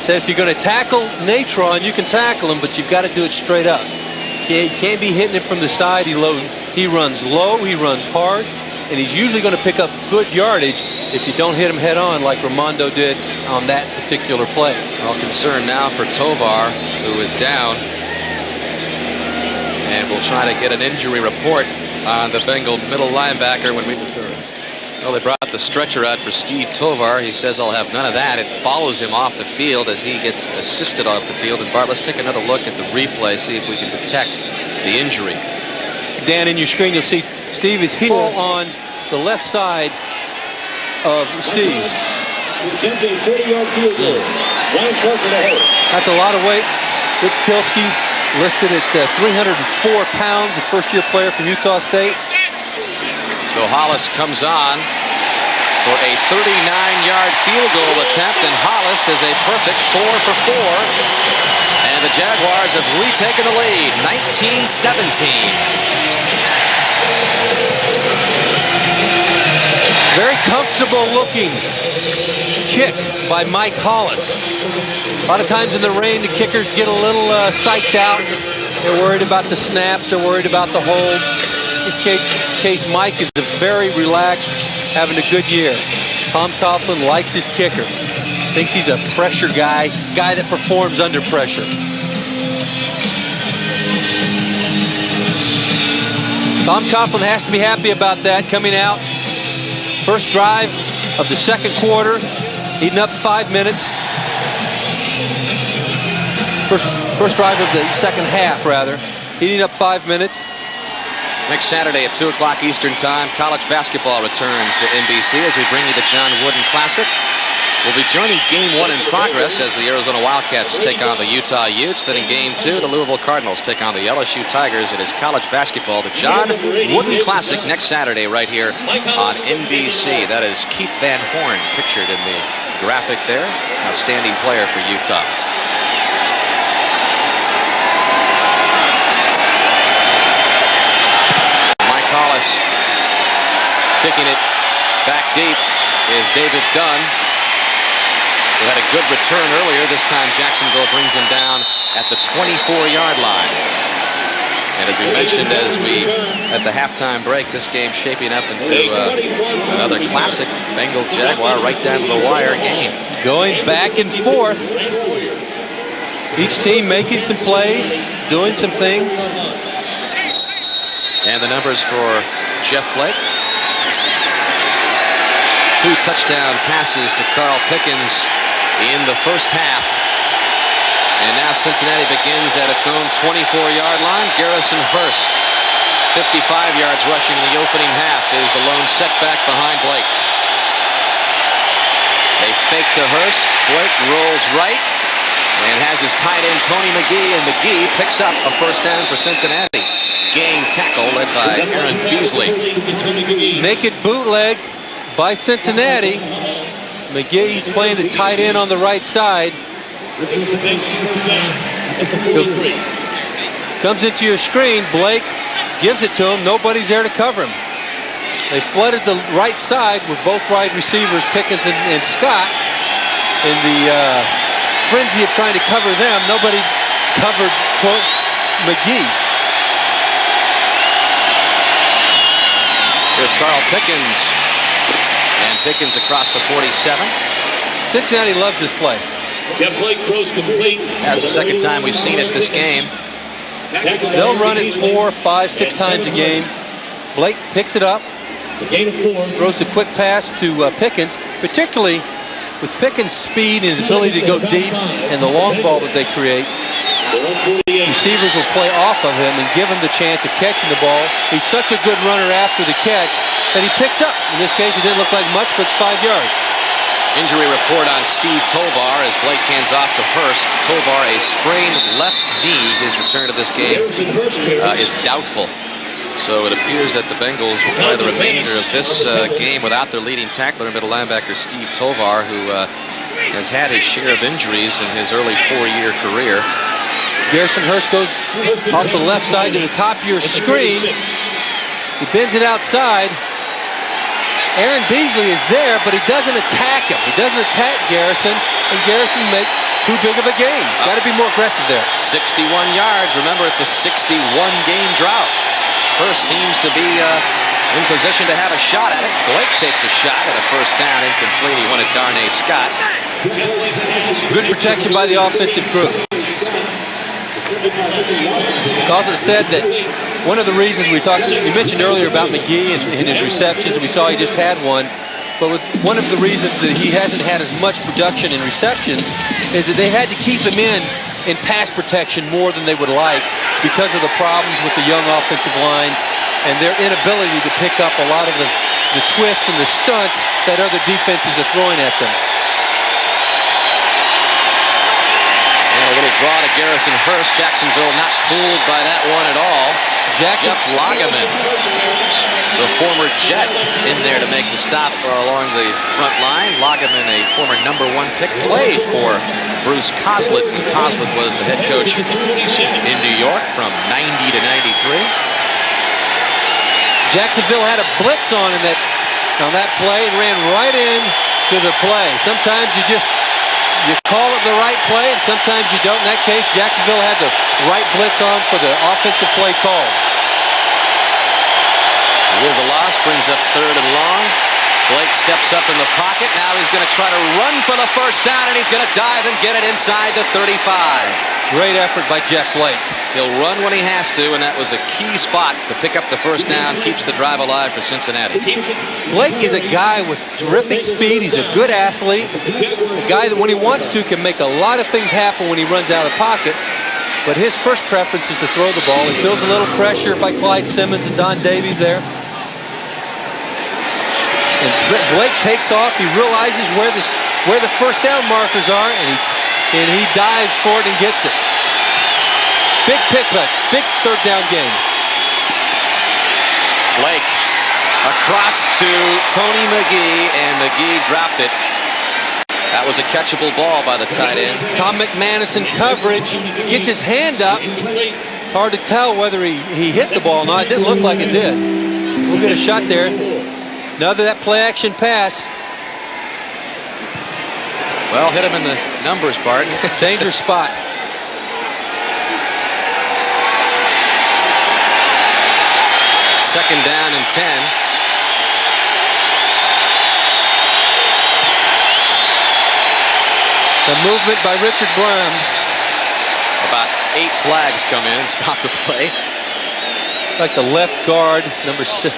Said if you're going to tackle Natron, you can tackle him, but you've got to do it straight up. You can't be hitting it from the side. He runs low, he runs hard, and he's usually going to pick up good yardage if you don't hit him head on like Ramondo did on that particular play. Well, concern now for Tovar, who is down. And we'll try to get an injury report on the Bengal middle linebacker when we return. Well, they brought the stretcher out for Steve Tovar. He says, I'll have none of that. It follows him off the field as he gets assisted off the field. And Bart, let's take another look at the replay, see if we can detect the injury. Dan, in your screen, you'll see Steve is hit on the left side of Steve. That's a lot of weight. Rich Tilsky listed at 304 pounds, a first-year player from Utah State. So Hollis comes on for a 39-yard field goal attempt, and Hollis is a perfect 4 for 4. And the Jaguars have retaken the lead, 19-17. Very comfortable looking kick by Mike Hollis. A lot of times in the rain, the kickers get a little psyched out. They're worried about the snaps. They're worried about the holds. In this case, Mike is very relaxed, having a good year. Tom Coughlin likes his kicker. Thinks he's a pressure guy that performs under pressure. Tom Coughlin has to be happy about that coming out. First drive of the second quarter, eating up 5 minutes. First drive of the second half, rather. Eating up 5 minutes. Next Saturday at 2 o'clock Eastern Time, college basketball returns to NBC as we bring you the John Wooden Classic. We'll be joining Game 1 in progress as the Arizona Wildcats take on the Utah Utes. Then in Game 2, the Louisville Cardinals take on the LSU Tigers. It is college basketball, the John Wooden Classic next Saturday right here on NBC. That is Keith Van Horn pictured in the graphic there. Outstanding player for Utah. Hollis kicking it back deep is David Dunn, who had a good return earlier. This time Jacksonville brings him down at the 24-yard line. And as we mentioned at the halftime break, this game shaping up into another classic Bengal-Jaguar right down to the wire game. Going back and forth. Each team making some plays, doing some things. And the numbers for Jeff Blake. 2 touchdown passes to Carl Pickens in the first half. And now Cincinnati begins at its own 24-yard line. Garrison Hurst, 55 yards rushing the opening half, is the lone setback behind Blake. They fake to Hurst. Blake rolls right and has his tight end Tony McGee, and McGee picks up a first down for Cincinnati. Gang tackle led by Aaron Beasley. Naked bootleg by Cincinnati. McGee's playing the tight end on the right side. Comes into your screen. Blake gives it to him. Nobody's there to cover him. They flooded the right side with both wide receivers, Pickens and Scott. In the frenzy of trying to cover them, nobody covered McGee. Here's Carl Pickens. And Pickens across the 47. Cincinnati loves this play. Blake throws complete. That's the second time we've seen it this game. They'll run it 4, 5, 6 times a game. Blake picks it up. Throws the quick pass to Pickens, particularly with Pickens' speed and his ability to go deep and the long ball that they create. Receivers will play off of him and give him the chance of catching the ball. He's such a good runner after the catch that he picks up. In this case, it didn't look like much, but it's 5 yards. Injury report on Steve Tovar as Blake hands off to Hurst. Tovar, a sprained left knee. His return to this game is doubtful. So it appears that the Bengals will play the remainder of this game without their leading tackler and middle linebacker Steve Tovar, who has had his share of injuries in his early 4-year career. Garrison Hurst goes off the left side to the top of your screen. He bends it outside. Aaron Beasley is there, but he doesn't attack him. He doesn't attack Garrison, and Garrison makes too big of a gain. Got to be more aggressive there. 61 yards. Remember, it's a 61-game drought. Hurst seems to be in position to have a shot at it. Blake takes a shot at a first down, incomplete. He wanted Darnay Scott. Good protection by the offensive group. Coslet said that one of the reasons you mentioned earlier about McGee and his receptions, we saw he just had one, but one of the reasons that he hasn't had as much production in receptions is that they had to keep him in pass protection more than they would like because of the problems with the young offensive line and their inability to pick up a lot of the twists and the stunts that other defenses are throwing at them. And a little draw to Garrison Hurst. Jacksonville not fooled by that one at all. Jeff Lageman, the former Jet, in there to make the stop along the front line. Lageman, a former #1 pick, played for Bruce Coslet, and Coslet was the head coach in New York from 90 to 93. Jacksonville had a blitz on that play and ran right in to the play. Sometimes you call it the right play, and sometimes you don't. In that case, Jacksonville had the right blitz on for the offensive play call. With the loss, brings up 3rd and long. Blake steps up in the pocket. Now he's going to try to run for the first down, and he's going to dive and get it inside the 35. Great effort by Jeff Blake. He'll run when he has to, and that was a key spot to pick up the first down, keeps the drive alive for Cincinnati. Blake is a guy with terrific speed. He's a good athlete, a guy that when he wants to can make a lot of things happen when he runs out of the pocket, but his first preference is to throw the ball. He feels a little pressure by Clyde Simmons and Don Davies there. And Blake takes off. He realizes where the first down markers are, and he dives for it and gets it. Big pickup, big 3rd down game. Blake across to Tony McGee, and McGee dropped it. That was a catchable ball by the tight end. Tom McManus in coverage, gets his hand up. It's hard to tell whether he hit the ball or not. It didn't look like it did. We'll get a shot there. Another that play action pass. Well, hit him in the numbers, Bart. Dangerous spot. Second down and 10. The movement by Richard Brown. About 8 flags come in and stop the play. Like the left guard, number 6.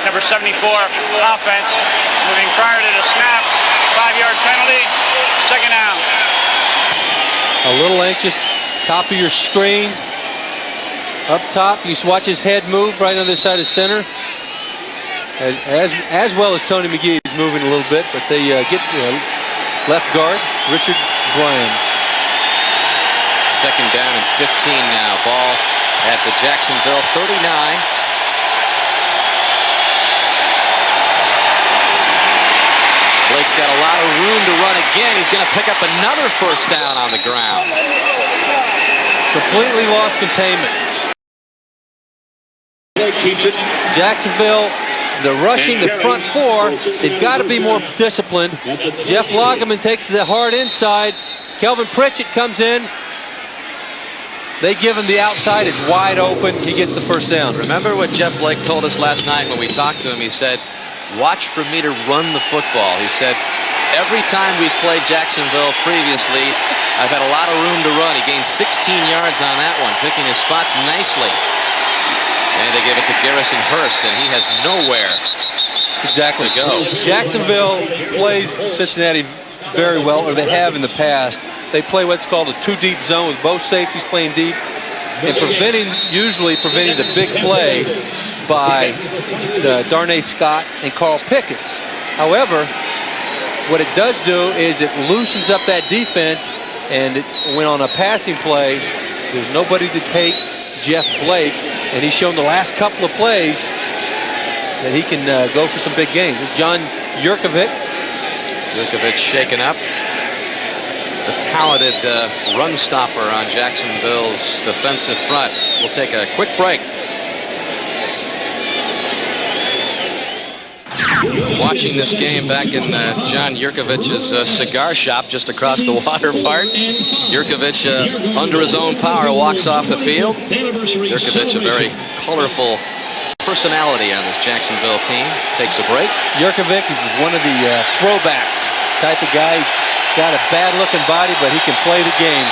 Number 74, offense, moving prior to the snap, 5-yard penalty, 2nd down. A little anxious, top of your screen. Up top, you watch his head move right on the side of center. As well as Tony McGee is moving a little bit, but they get left guard, Richard Bryan. 2nd down and 15 now. Ball at the Jacksonville 39. Blake's got a lot of room to run again. He's going to pick up another first down on the ground. Completely lost containment. Jacksonville, they're rushing the front four. They've got to be more disciplined. Jeff Lageman takes the hard inside. Kelvin Pritchett comes in. They give him the outside. It's wide open. He gets the first down. Remember what Jeff Blake told us last night when we talked to him? He said, watch for me to run the football. He said, every time we've played Jacksonville previously, I've had a lot of room to run. He gained 16 yards on that one, picking his spots nicely. And they give it to Garrison Hurst, and he has nowhere exactly to go. Jacksonville plays Cincinnati very well, or they have in the past. They play what's called a two-deep zone with both safeties playing deep and usually preventing the big play by Darnay Scott and Carl Pickens. However, what it does do is it loosens up that defense, and when on a passing play, there's nobody to take Jeff Blake, and he's shown the last couple of plays that he can go for some big gains. It's John Yurkovich. Yurkovich shaken up. The talented run stopper on Jacksonville's defensive front. We'll take a quick break. Watching this game back in John Yurkovich's cigar shop just across the water park. Yurkovich, under his own power, walks off the field. Yurkovich, a very colorful personality on this Jacksonville team, takes a break. Yurkovich is one of the throwbacks type of guy. Got a bad-looking body, but he can play the game.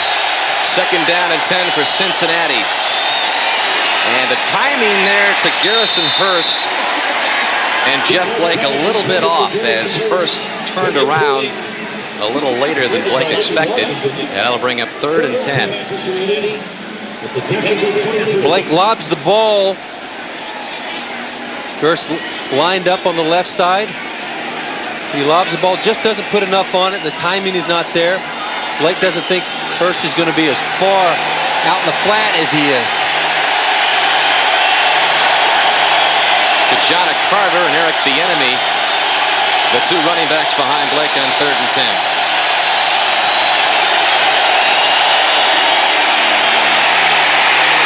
2nd down and 10 for Cincinnati. And the timing there to Garrison Hurst and Jeff Blake a little bit off as Hurst turned around a little later than Blake expected. And that'll bring up 3rd and 10. Blake lobs the ball. Hurst lined up on the left side. He lobs the ball, just doesn't put enough on it. The timing is not there. Blake doesn't think Hurst is going to be as far out in the flat as he is. Kajana Carter and Eric Bieniemy, the two running backs behind Blake on 3rd and 10.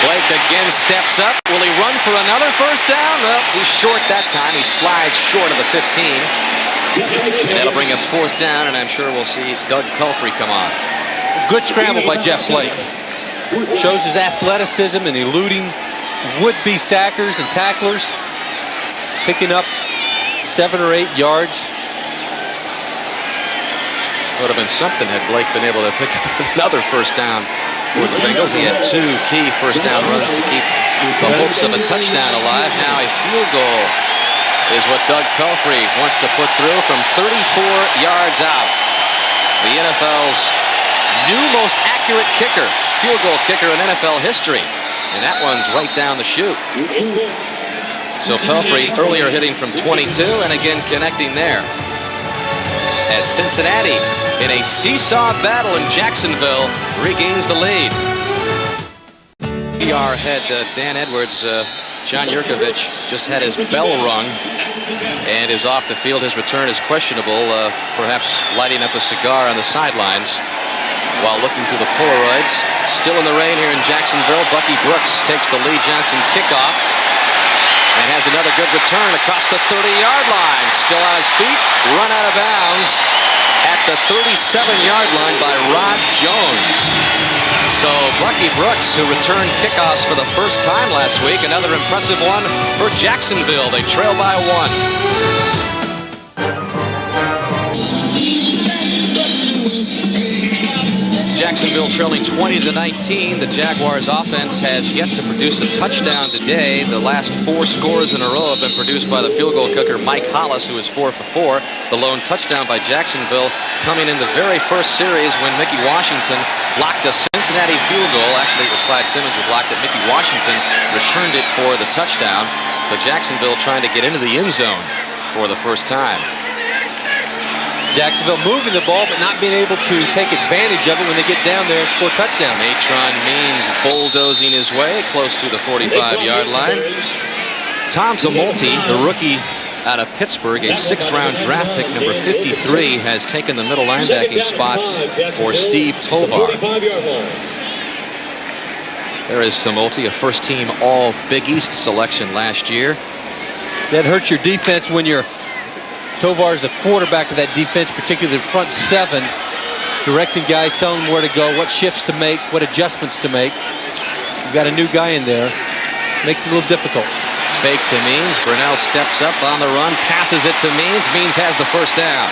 Blake again steps up. Will he run for another first down? Well, he's short that time. He slides short of the 15. And that'll bring up 4th down, and I'm sure we'll see Doug Pelfrey come on. Good scramble by Jeff Blake. Shows his athleticism and eluding would-be sackers and tacklers. Picking up 7 or 8 yards. Would have been something had Blake been able to pick up another first down for the Bengals. He had 2 key first down runs to keep the hopes of a touchdown alive. Now a field goal is what Doug Pelfrey wants to put through from 34 yards out. The NFL's new most accurate kicker, field goal kicker in NFL history. And that one's right down the chute. So Pelfrey earlier hitting from 22 and again connecting there. As Cincinnati, in a seesaw battle in Jacksonville, regains the lead. PR head Dan Edwards, John Yurkovich just had his bell rung and is off the field. His return is questionable, perhaps lighting up a cigar on the sidelines while looking through the Polaroids. Still in the rain here in Jacksonville. Bucky Brooks takes the Lee Johnson kickoff and has another good return across the 30-yard line. Still on his feet, run out of bounds at the 37-yard line by Rod Jones. So Bucky Brooks, who returned kickoffs for the first time last week, another impressive one for Jacksonville. They trail by 1. Jacksonville trailing 20-19. The Jaguars offense has yet to produce a touchdown today. The last 4 scores in a row have been produced by the field goal kicker Mike Hollis, who is 4 for 4. The lone touchdown by Jacksonville coming in the very first series when Mickey Washington blocked a Cincinnati field goal. Actually, it was Clyde Simmons who blocked it. Mickey Washington returned it for the touchdown. So Jacksonville trying to get into the end zone for the first time. Jacksonville moving the ball, but not being able to take advantage of it when they get down there and score touchdowns. Matron Means bulldozing his way close to the 45-yard line. Tom Tumulty, the rookie out of Pittsburgh, a 6th-round draft pick, number 53, has taken the middle linebacking spot for Steve Tovar. There is Tumulty, a first-team All-Big East selection last year. That hurts your defense when you're Tovar's the quarterback of that defense, particularly the front seven, directing guys, telling them where to go, what shifts to make, what adjustments to make. You've got a new guy in there. Makes it a little difficult. Fake to Means. Brunell steps up on the run, passes it to Means. Means has the first down.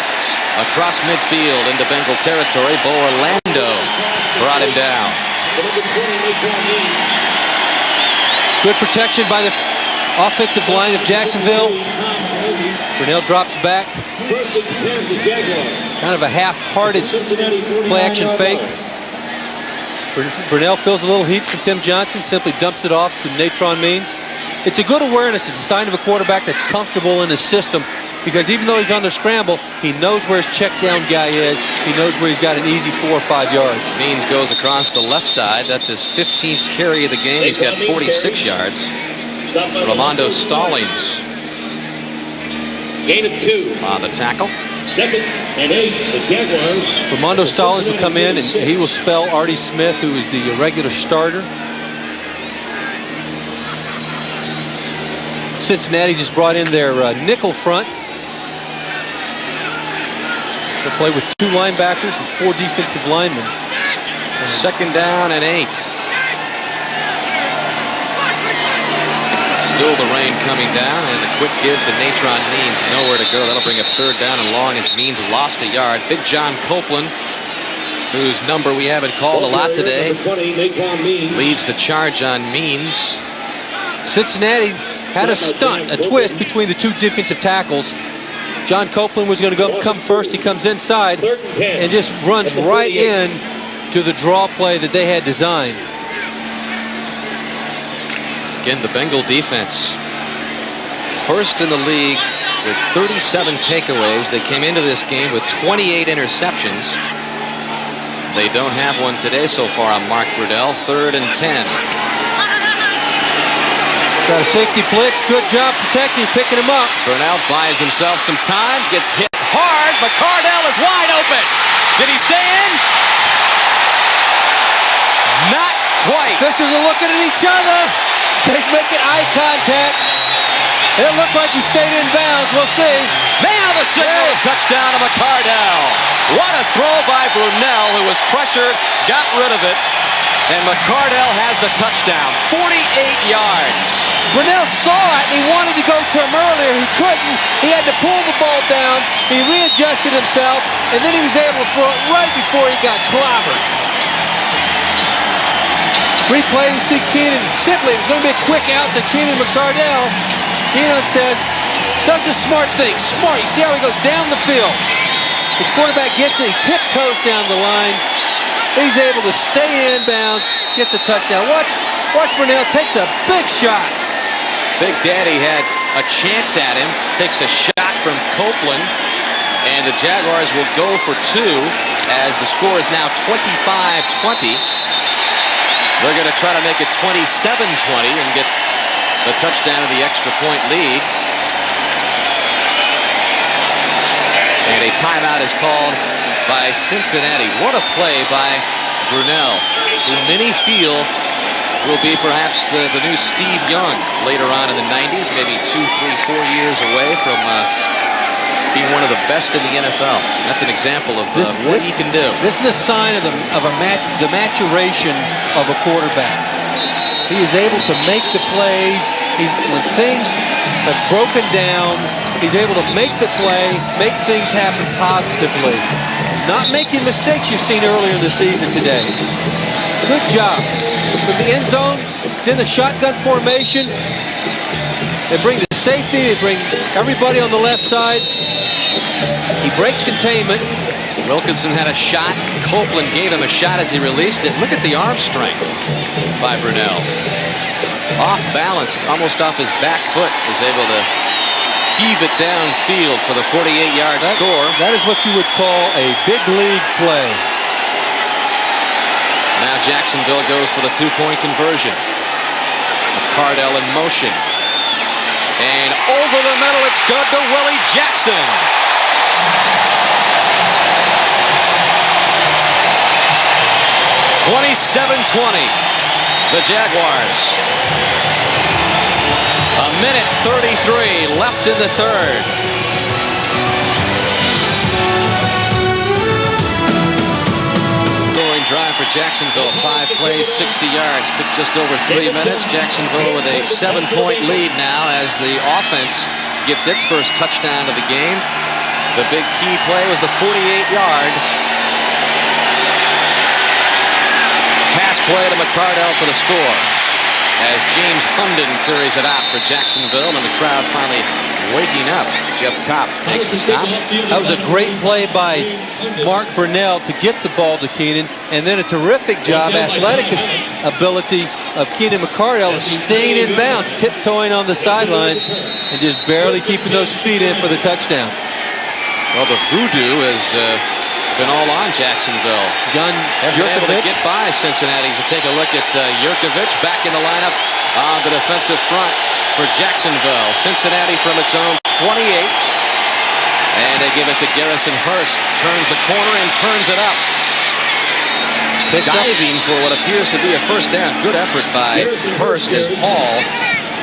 Across midfield into Bengal territory, Bo Orlando brought him down. Good protection by the offensive line of Jacksonville. Brunell drops back. Kind of a half-hearted play-action fake. Brunell feels a little heat from Tim Johnson, simply dumps it off to Natron Means. It's a good awareness. It's a sign of a quarterback that's comfortable in his system, because even though he's on the scramble, he knows where his check down guy is. He knows where he's got an easy 4 or 5 yards. Means goes across the left side. That's his 15th carry of the game. He's got 46 yards. Ramondo Stallings. Gain of 2. On the tackle. 2nd and 8. The Jaguars. Ramondo Stallings will come in, and he will spell Artie Smith, who is the regular starter. Cincinnati just brought in their nickel front. They'll play with 2 linebackers and 4 defensive linemen. 2nd down and 8. Still the rain coming down, and a quick give to Natron Means. Nowhere to go. That'll bring up 3rd down and long as Means lost a yard. Big John Copeland, whose number we haven't called a lot today, leads the charge on Means. Cincinnati had a stunt, a twist between the 2 defensive tackles. John Copeland was going to come first. He comes inside and just runs right in to the draw play that they had designed. Again, the Bengal defense, first in the league with 37 takeaways. They came into this game with 28 interceptions. They don't have one today so far on Mark Brunell. 3rd and 10. Got a safety blitz. Good job protecting, picking him up. Brunell buys himself some time, gets hit hard. McCardell is wide open. Did he stay in? Not quite. Officials are looking at each other. They're making eye contact. It looked like he stayed in bounds. We'll see. Now the signal, touchdown to McCardell. What a throw by Brunell, who was pressured, got rid of it, and McCardell has the touchdown. 48 yards. Brunell saw it, and he wanted to go to him earlier. He couldn't. He had to pull the ball down. He readjusted himself, and then he was able to throw it right before he got clobbered. Replay, we see Keenan. Simply, it was going to be a quick out to Keenan McCardell. Keenan says, does a smart thing. Smart. You see how he goes down the field. His quarterback gets it. He tiptoes down the line. He's able to stay in bounds, gets a touchdown. Watch Brunell takes a big shot. Big Daddy had a chance at him. Takes a shot from Copeland. And the Jaguars will go for 2 as the score is now 25-20. They're going to try to make it 27-20 and get the touchdown of the extra point lead. And a timeout is called by Cincinnati. What a play by Brunell, who many feel will be perhaps the new Steve Young later on in the 90s, maybe 2, 3, 4 years away from being one of the best in the NFL. That's an example of what he can do. This is a sign of the maturation of a quarterback. He is able to make the plays. When things have broken down, he's able to make the play, make things happen positively. Not making mistakes you've seen earlier in the season today. Good job. From the end zone, it's in the shotgun formation. They bring the safety, they bring everybody on the left side. He breaks containment. Wilkinson had a shot. Copeland gave him a shot as he released it. Look at the arm strength by Brunell. Off balance, almost off his back foot, is able to heave it downfield for the 48-yard score. That is what you would call a big league play. Now Jacksonville goes for the 2-point conversion. McCardell in motion. And over the middle, it's good to Willie Jackson. 27-20. the Jaguars. A minute 33 left in the third. Drive for Jacksonville, 5 plays, 60 yards. Took just over 3 minutes. Jacksonville with a 7-point lead now as the offense gets its first touchdown of the game. The big key play was the 48-yard pass play to McCardell for the score, as James Hunden carries it out for Jacksonville, and the crowd finally waking up. Jeff Kopp makes the stop. That was a great play by Mark Brunell to get the ball to Keenan, and then a terrific job, athletic ability of Keenan McCardell staying in bounds, tiptoeing on the sidelines, and just barely keeping those feet in for the touchdown. Well, the voodoo has been all on Jacksonville. John have been able to get by Cincinnati. To take a look at Yurkovich back in the lineup on the defensive front for Jacksonville. Cincinnati from its own 28. And they give it to Garrison Hurst. Turns the corner and turns it up. Diving for what appears to be a first down. Good effort by Hurst as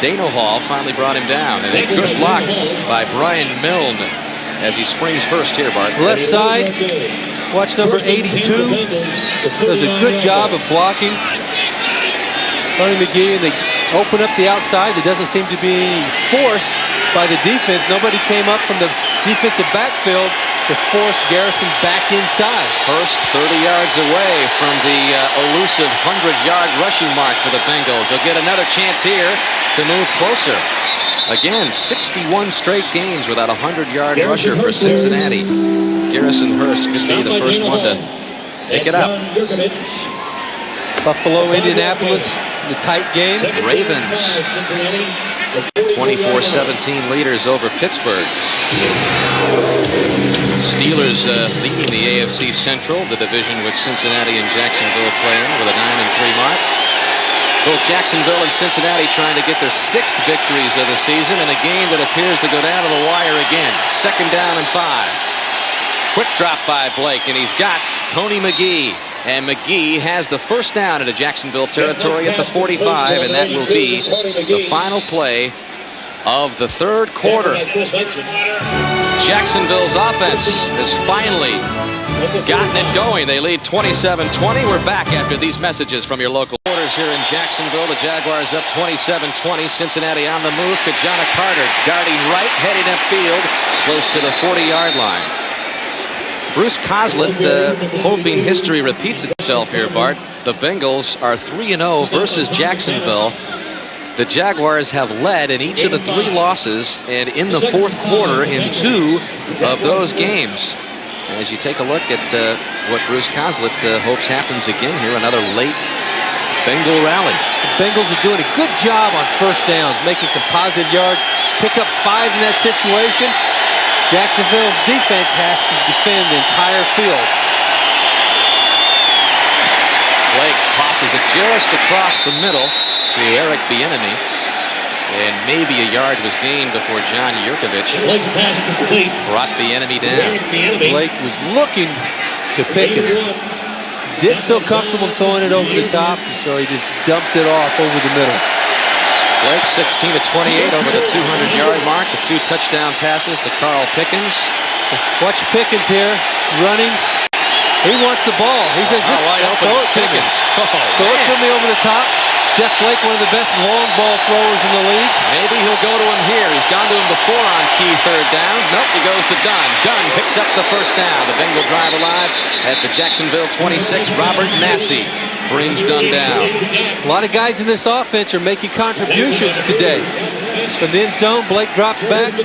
Dano Hall finally brought him down. And a good block by Brian Milne as he springs first here, Bart. Left side, watch number 82. Does a good job of blocking. Tony McGee, and they open up the outside. There doesn't seem to be any force by the defense. Nobody came up from the defensive backfield to force Garrison back inside. Hurst 30 yards away from the elusive 100-yard rushing mark for the Bengals. They'll get another chance here to move closer. Again, 61 straight games without a 100-yard rusher for Cincinnati. Garrison Hurst could be the first one to pick it up. Buffalo, Indianapolis, the tight game. Ravens, 24-17 leaders over Pittsburgh. Steelers leading the AFC Central, the division which Cincinnati and Jacksonville play in, with a 9-3 mark. Both Jacksonville and Cincinnati trying to get their 6th victories of the season in a game that appears to go down to the wire again. 2nd down and 5. Quick drop by Blake, and he's got Tony McGee. And McGee has the first down into Jacksonville territory at the 45, and that will be the final play of the 3rd quarter. Jacksonville's offense has finally gotten it going. They lead 27-20. We're back after these messages from your local quarters here in Jacksonville. The Jaguars up 27-20. Cincinnati on the move. Kajana Carter darting right, heading upfield, close to the 40-yard line. Bruce Coslett hoping history repeats itself here, Bart. The Bengals are 3-0 versus Jacksonville. The Jaguars have led in each of the 3 losses, and in the 4th quarter in 2 of those games. As you take a look at what Bruce Coslett hopes happens again here, another late Bengal rally. The Bengals are doing a good job on first downs, making some positive yards, pick up 5 in that situation. Jacksonville's defense has to defend the entire field. Blake tosses it just across the middle to Eric Bieniemy. And maybe a yard was gained before John Yurkovich brought Bieniemy down. Blake was looking to Pickens. Didn't feel comfortable throwing it over the top, and so he just dumped it off over the middle. Blake 16-28 over the 200-yard mark. The 2 touchdown passes to Carl Pickens. Watch Pickens here running. He wants the ball. He says, "This wide open throw it to me. Pickens. Throw it to me over the top." Jeff Blake, one of the best long ball throwers in the league. Maybe he'll go to him here. He's gone to him before on key 3rd downs. Nope, he goes to Dunn. Dunn picks up the first down. The Bengal drive alive at the Jacksonville 26. Robert Massey brings Dunn down. A lot of guys in this offense are making contributions today. From the end zone, Blake drops back.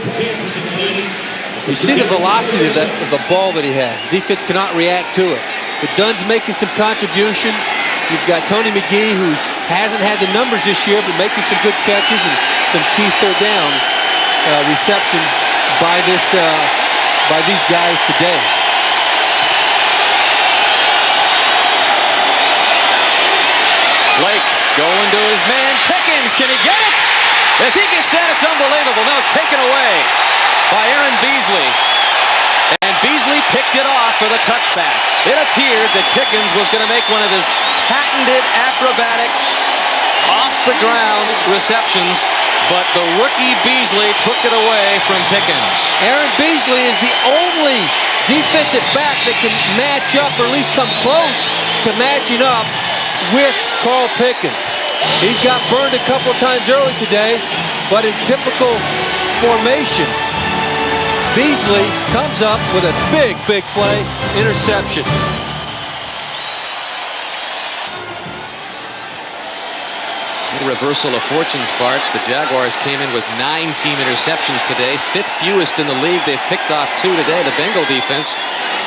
You see the velocity of the ball that he has. The defense cannot react to it. But Dunn's making some contributions. You've got Tony McGee, who hasn't had the numbers this year, but making some good catches and some key 3rd down receptions by these guys today. Blake going to his man Pickens. Can he get it? If he gets that, it's unbelievable. No, it's taken away by Aaron Beasley. And Beasley picked it off for the touchback. It appeared that Pickens was going to make one of his patented acrobatic off the ground receptions, but the rookie Beasley took it away from Pickens. Aaron Beasley is the only defensive back that can match up, or at least come close to matching up with Carl Pickens. He's got burned a couple of times early today, but in typical formation, Beasley comes up with a big play, interception. Reversal of fortunes, Bart. The Jaguars came in with 9 team interceptions today, 5th fewest in the league. They've picked off 2 today. The Bengal defense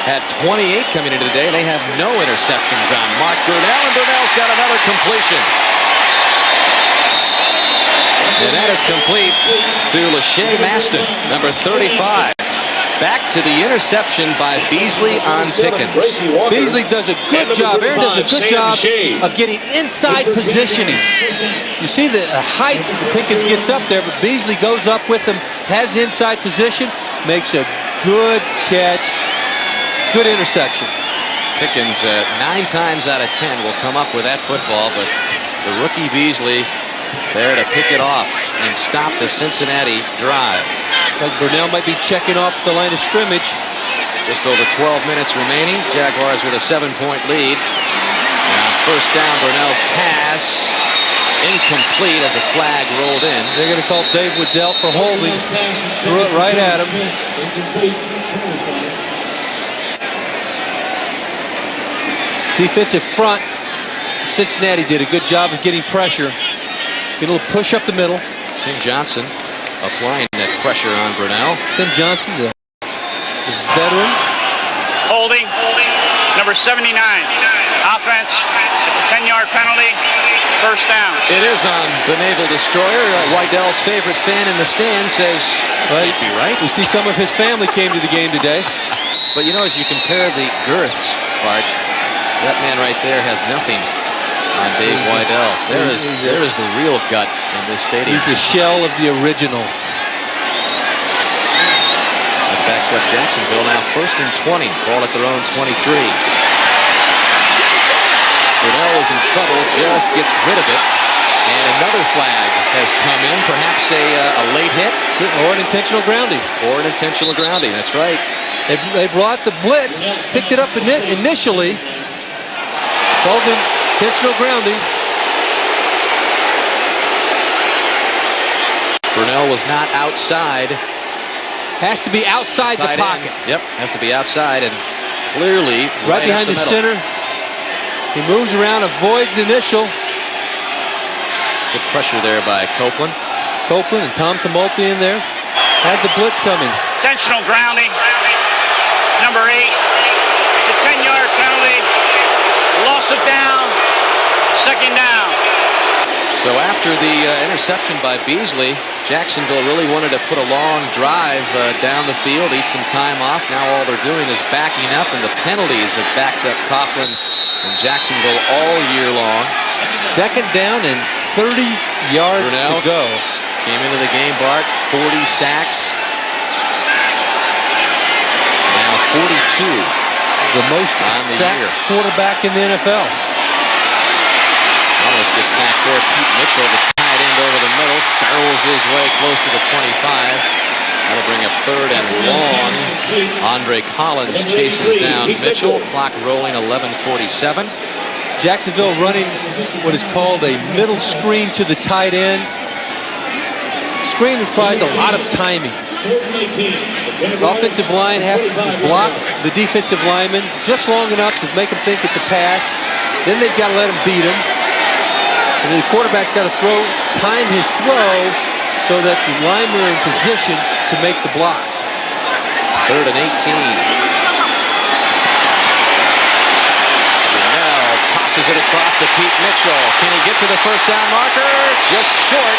had 28 coming into today. They have no interceptions on Mark Brunell, and Brunell's got another completion. And that is complete to Lachey Maston, number 35. Back to the interception by Beasley on Pickens. Beasley does a good job. Aaron does a good job of getting inside positioning. You see the height Pickens gets up there, but Beasley goes up with him, has inside position, makes a good catch, good interception. Pickens 9 times out of 10 will come up with that football, but the rookie Beasley there to pick it off and stop the Cincinnati drive. Like Brunell might be checking off the line of scrimmage. Just over 12 minutes remaining. Jaguars with a 7-point lead. And first down, Brunell's pass incomplete as a flag rolled in. They're going to call Dave Waddell for holding. Threw it right at him. Defensive front. Cincinnati did a good job of getting pressure. Get a little push up the middle. Tim Johnson applying that pressure on Brunell. Tim Johnson, the veteran. Holding, number 79. Offense, it's a 10-yard penalty, first down. It is on the Naval Destroyer. Waddell's favorite fan in the stand says, well, he'd be right. We see some of his family came to the game today. But you know, as you compare the girths, Bart, that man right there has nothing on Dave Waddell. There is the real gut in this stadium. He's the shell of the original. That backs up Jacksonville now 1st and 20. Ball at their own 23. Brunell is in trouble, just gets rid of it. And another flag has come in, perhaps a late hit. Or an intentional grounding. Or an intentional grounding, that's right. They brought the blitz, picked it up initially. Called an intentional grounding. Brunell was not outside. Has to be outside the pocket. Yep, has to be outside and clearly right behind the center. He moves around, avoids the initial. Good pressure there by Copeland. Copeland and Tom Tumulty in there. Had the blitz coming. Intentional grounding, number 8. It's a 10-yard penalty. Loss of down, second down. So after the interception by Beasley, Jacksonville really wanted to put a long drive down the field, eat some time off. Now all they're doing is backing up, and the penalties have backed up Coughlin and Jacksonville all year long. Second down and 30 yards Brunell to go. Came into the game, Bart, 40 sacks. Now 42. The most sacked quarterback in the NFL. Almost gets sacked there. Pete Mitchell, the tight end over the middle, barrels his way close to the 25. That'll bring up 3rd and long. Andre Collins chases down Mitchell. Clock rolling, 11:47. Jacksonville running what is called a middle screen to the tight end. Screen requires a lot of timing. The offensive line has to block the defensive lineman just long enough to make them think it's a pass. Then they've got to let him beat him. And the quarterback's got to time his throw so that the linemen are in position to make the blocks. 3rd and 18. Brunell tosses it across to Pete Mitchell. Can he get to the first down marker? Just short.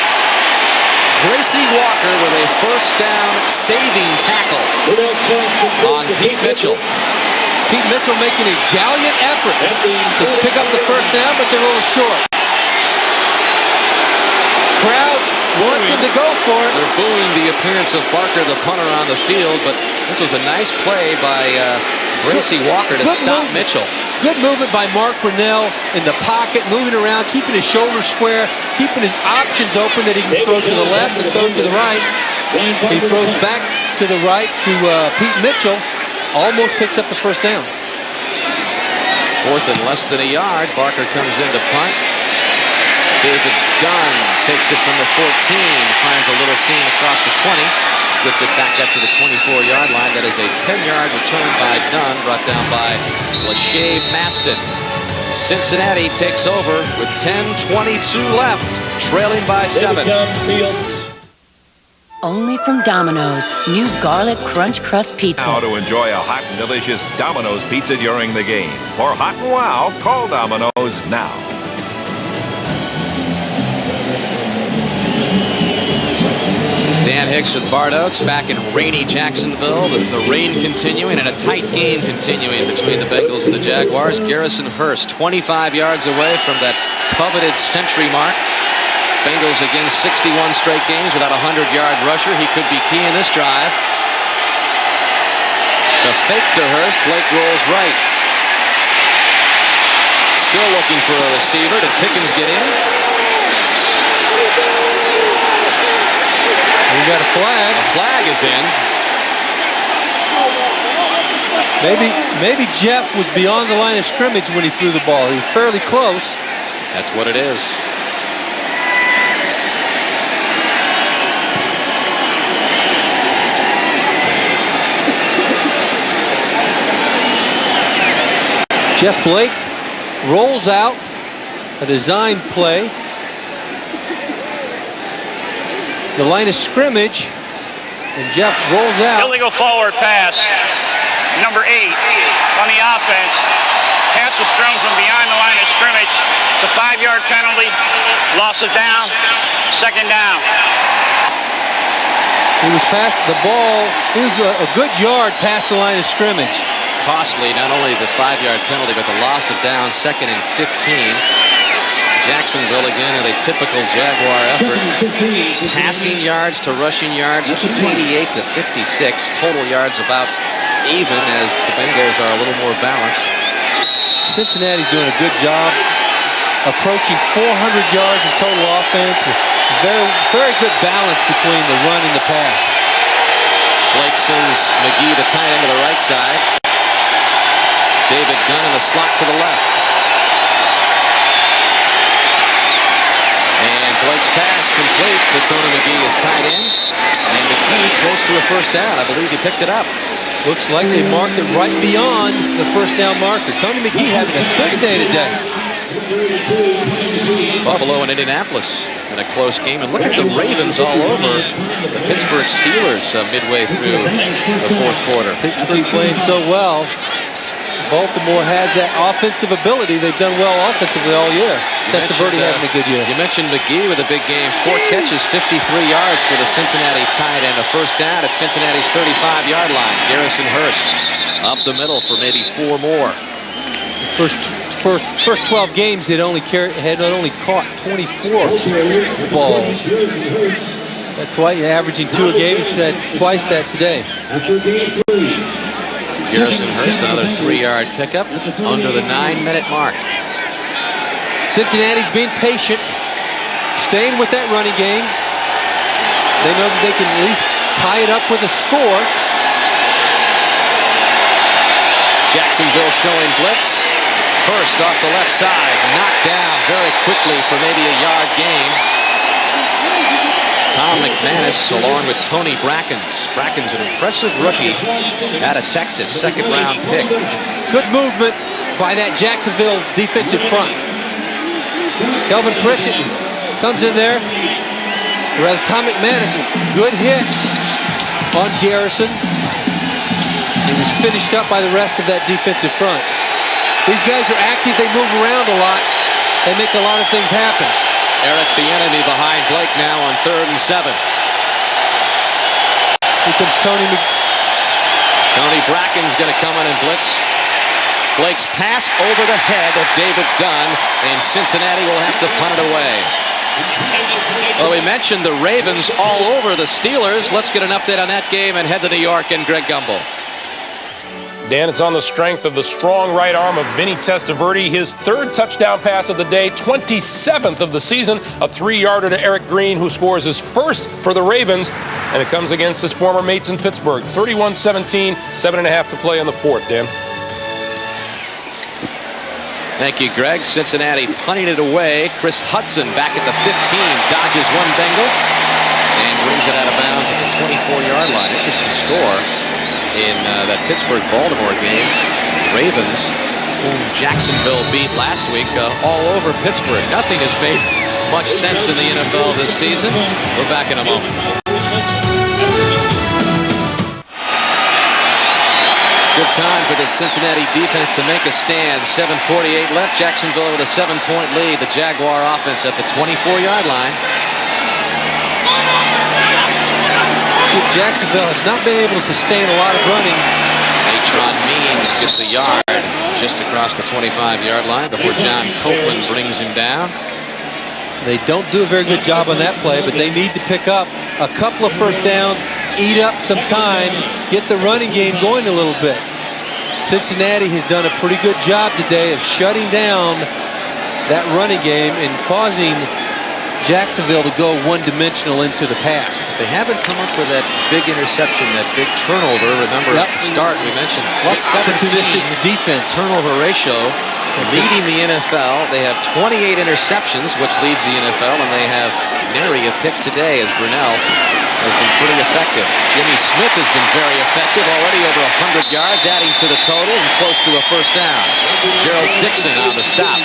Gracie Walker with a first down saving tackle on Pete Mitchell. Pete Mitchell making a gallant effort to pick up the first down, but they're a little short. Crowd wants him to go for it. They're booing the appearance of Barker, the punter, on the field, but this was a nice play by Gracie Walker to stop Mitchell. Good movement by Mark Brunell in the pocket, moving around, keeping his shoulders square, keeping his options open that he can throw to the left and throw to the right. He throws back to the right to Pete Mitchell. Almost picks up the first down. 4th and less than a yard. Barker comes in to punt. David Dunn takes it from the 14, finds a little seam across the 20, gets it back up to the 24-yard line. That is a 10-yard return by Dunn, brought down by Lachey Maston. Cincinnati takes over with 10:22 left, trailing by 7. Only from Domino's, new garlic crunch crust pizza. Now to enjoy a hot and delicious Domino's pizza during the game. For hot and wow, call Domino's now. Dan Hicks with Bart Oates back in rainy Jacksonville. The rain continuing and a tight game continuing between the Bengals and the Jaguars. Garrison Hurst 25 yards away from that coveted century mark. Bengals again 61 straight games without a 100-yard rusher. He could be key in this drive. The fake to Hurst. Blake rolls right. Still looking for a receiver. Did Pickens get in? We got a flag. A flag is in. Maybe Jeff was beyond the line of scrimmage when he threw the ball. He was fairly close. That's what it is. Jeff Blake rolls out a design play. The line of scrimmage, and Jeff rolls out. Illegal forward pass. Number 8 on the offense. Pass was thrown from behind the line of scrimmage. It's a 5-yard penalty. Loss of down. 2nd down. He was past the ball. He was a good yard past the line of scrimmage. Costly, not only the 5-yard penalty, but the loss of down, 2nd and 15. Jacksonville again in a typical Jaguar effort. Passing yards to rushing yards, 88 to 56. Total yards about even as the Bengals are a little more balanced. Cincinnati doing a good job approaching 400 yards in total offense with very good balance between the run and the pass. Blake sends McGee, the tight end, to the right side. David Dunn in the slot to the left. And Blake's pass complete to Tony McGee, his tight end. And McGee close to a first down. I believe he picked it up. Looks like they marked it right beyond the first down marker. Tony McGee having a good day today. Buffalo and Indianapolis in a close game. And look at the Ravens all over the Pittsburgh Steelers midway through the 4th quarter. Pittsburgh playing so well. Baltimore has that offensive ability. They've done well offensively all year. Testaverde having a good year. You mentioned McGee with a big game. 4 catches, 53 yards for the Cincinnati tight end. A first down at Cincinnati's 35-yard line. Garrison Hurst up the middle for maybe 4 more. First 12 games, had only caught 24 balls. Averaging 2 a game. Had twice that today. Garrison Hurst, another 3-yard pickup under the 9-minute mark. Cincinnati's being patient, staying with that running game. They know that they can at least tie it up with a score. Jacksonville showing blitz. Hurst off the left side, knocked down very quickly for maybe a yard gain. Tom McManus along with Tony Brackens. Brackens an impressive rookie out of Texas, 2nd-round pick. Good movement by that Jacksonville defensive front. Kelvin Pritchett comes in there. Rather, Tom McManus, good hit on Garrison. He was finished up by the rest of that defensive front. These guys are active. They move around a lot. They make a lot of things happen. Eric Bieniemy behind Blake now on 3rd and 7. Here comes Tony Bracken's going to come in and blitz. Blake's pass over the head of David Dunn, and Cincinnati will have to punt it away. Well, we mentioned the Ravens all over the Steelers. Let's get an update on that game and head to New York and Greg Gumbel. Dan, it's on the strength of the strong right arm of Vinny Testaverde. His 3rd touchdown pass of the day, 27th of the season, a 3-yarder to Eric Green, who scores his 1st for the Ravens, and it comes against his former mates in Pittsburgh. 31-17, 7.5 to play in the 4th, Dan. Thank you, Greg. Cincinnati punting it away. Chris Hudson back at the 15, dodges one Bengal, and brings it out of bounds at the 24-yard line. Interesting score in that Pittsburgh-Baltimore game. Ravens, whom Jacksonville beat last week, all over Pittsburgh. Nothing has made much sense in the NFL this season. We're back in a moment. Good time for the Cincinnati defense to make a stand. 7:48 left. Jacksonville with a 7-point lead. The Jaguar offense at the 24-yard line. Jacksonville has not been able to sustain a lot of running. Natron Means gets a yard just across the 25-yard line before John Copeland brings him down. They don't do a very good job on that play, but they need to pick up a couple of first downs, eat up some time, get the running game going a little bit. Cincinnati has done a pretty good job today of shutting down that running game and causing Jacksonville to go one-dimensional into the pass. They haven't come up with that big interception, that big turnover. Remember at the start we mentioned plus 17 defense turnover ratio, leading the NFL. They have 28 interceptions, which leads the NFL, and they have nary a pick today as Brunell has been pretty effective. Jimmy Smith has been very effective, already over 100 yards, adding to the total and close to a first down. Gerald Dixon on the stop.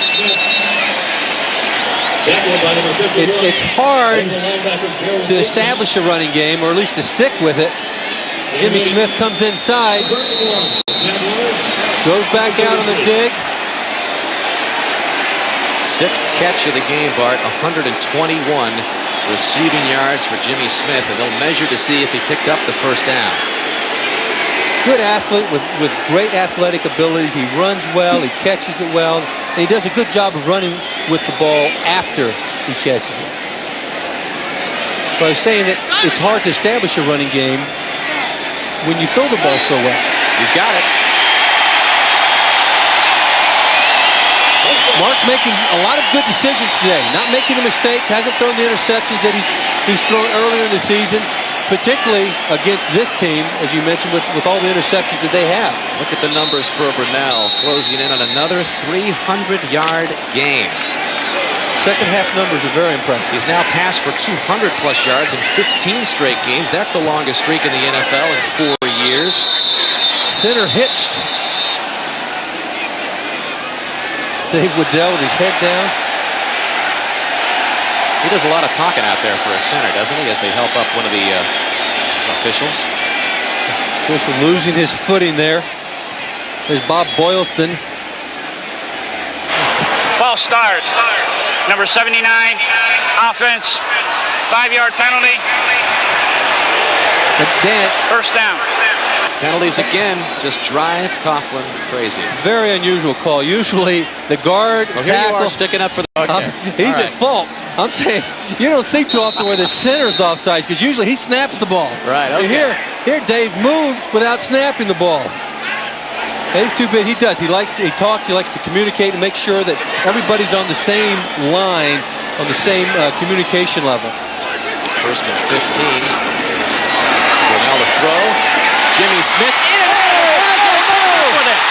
It's hard to establish a running game, or at least to stick with it. Jimmy Smith comes inside, goes back out on the dig. 6th catch of the game, Bart. 121 receiving yards for Jimmy Smith, and they'll measure to see if he picked up the first down. Good athlete with great athletic abilities. He runs well, he catches it well, and he does a good job of running with the ball after he catches it. So I was saying that it's hard to establish a running game when you throw the ball so well. He's got it. Mark's making a lot of good decisions today, not making the mistakes, hasn't thrown the interceptions that he's thrown earlier in the season, particularly against this team, as you mentioned, with all the interceptions that they have. Look at the numbers for Brunell, closing in on another 300-yard game. Second half numbers are very impressive. He's now passed for 200-plus yards in 15 straight games. That's the longest streak in the NFL in 4 years. Center hitched. Dave Waddell with his head down. He does a lot of talking out there for a center, doesn't he, as they help up one of the officials. Official losing his footing there. There's Bob Boylston. False start. Number 79, offense, 5-yard penalty. First down. Penalties again, just drive Coughlin crazy. Very unusual call. Usually the guard, here tackle, you are sticking up for the. Okay. He's at fault. I'm saying you don't see too often where the center's offsides, because usually he snaps the ball. Right. Okay. Here Dave moved without snapping the ball. He's too big. He does. He talks. He likes to communicate and make sure that everybody's on the same line, on the same communication level. First and 15. Brunell to throw. Jimmy Smith in and out. With it.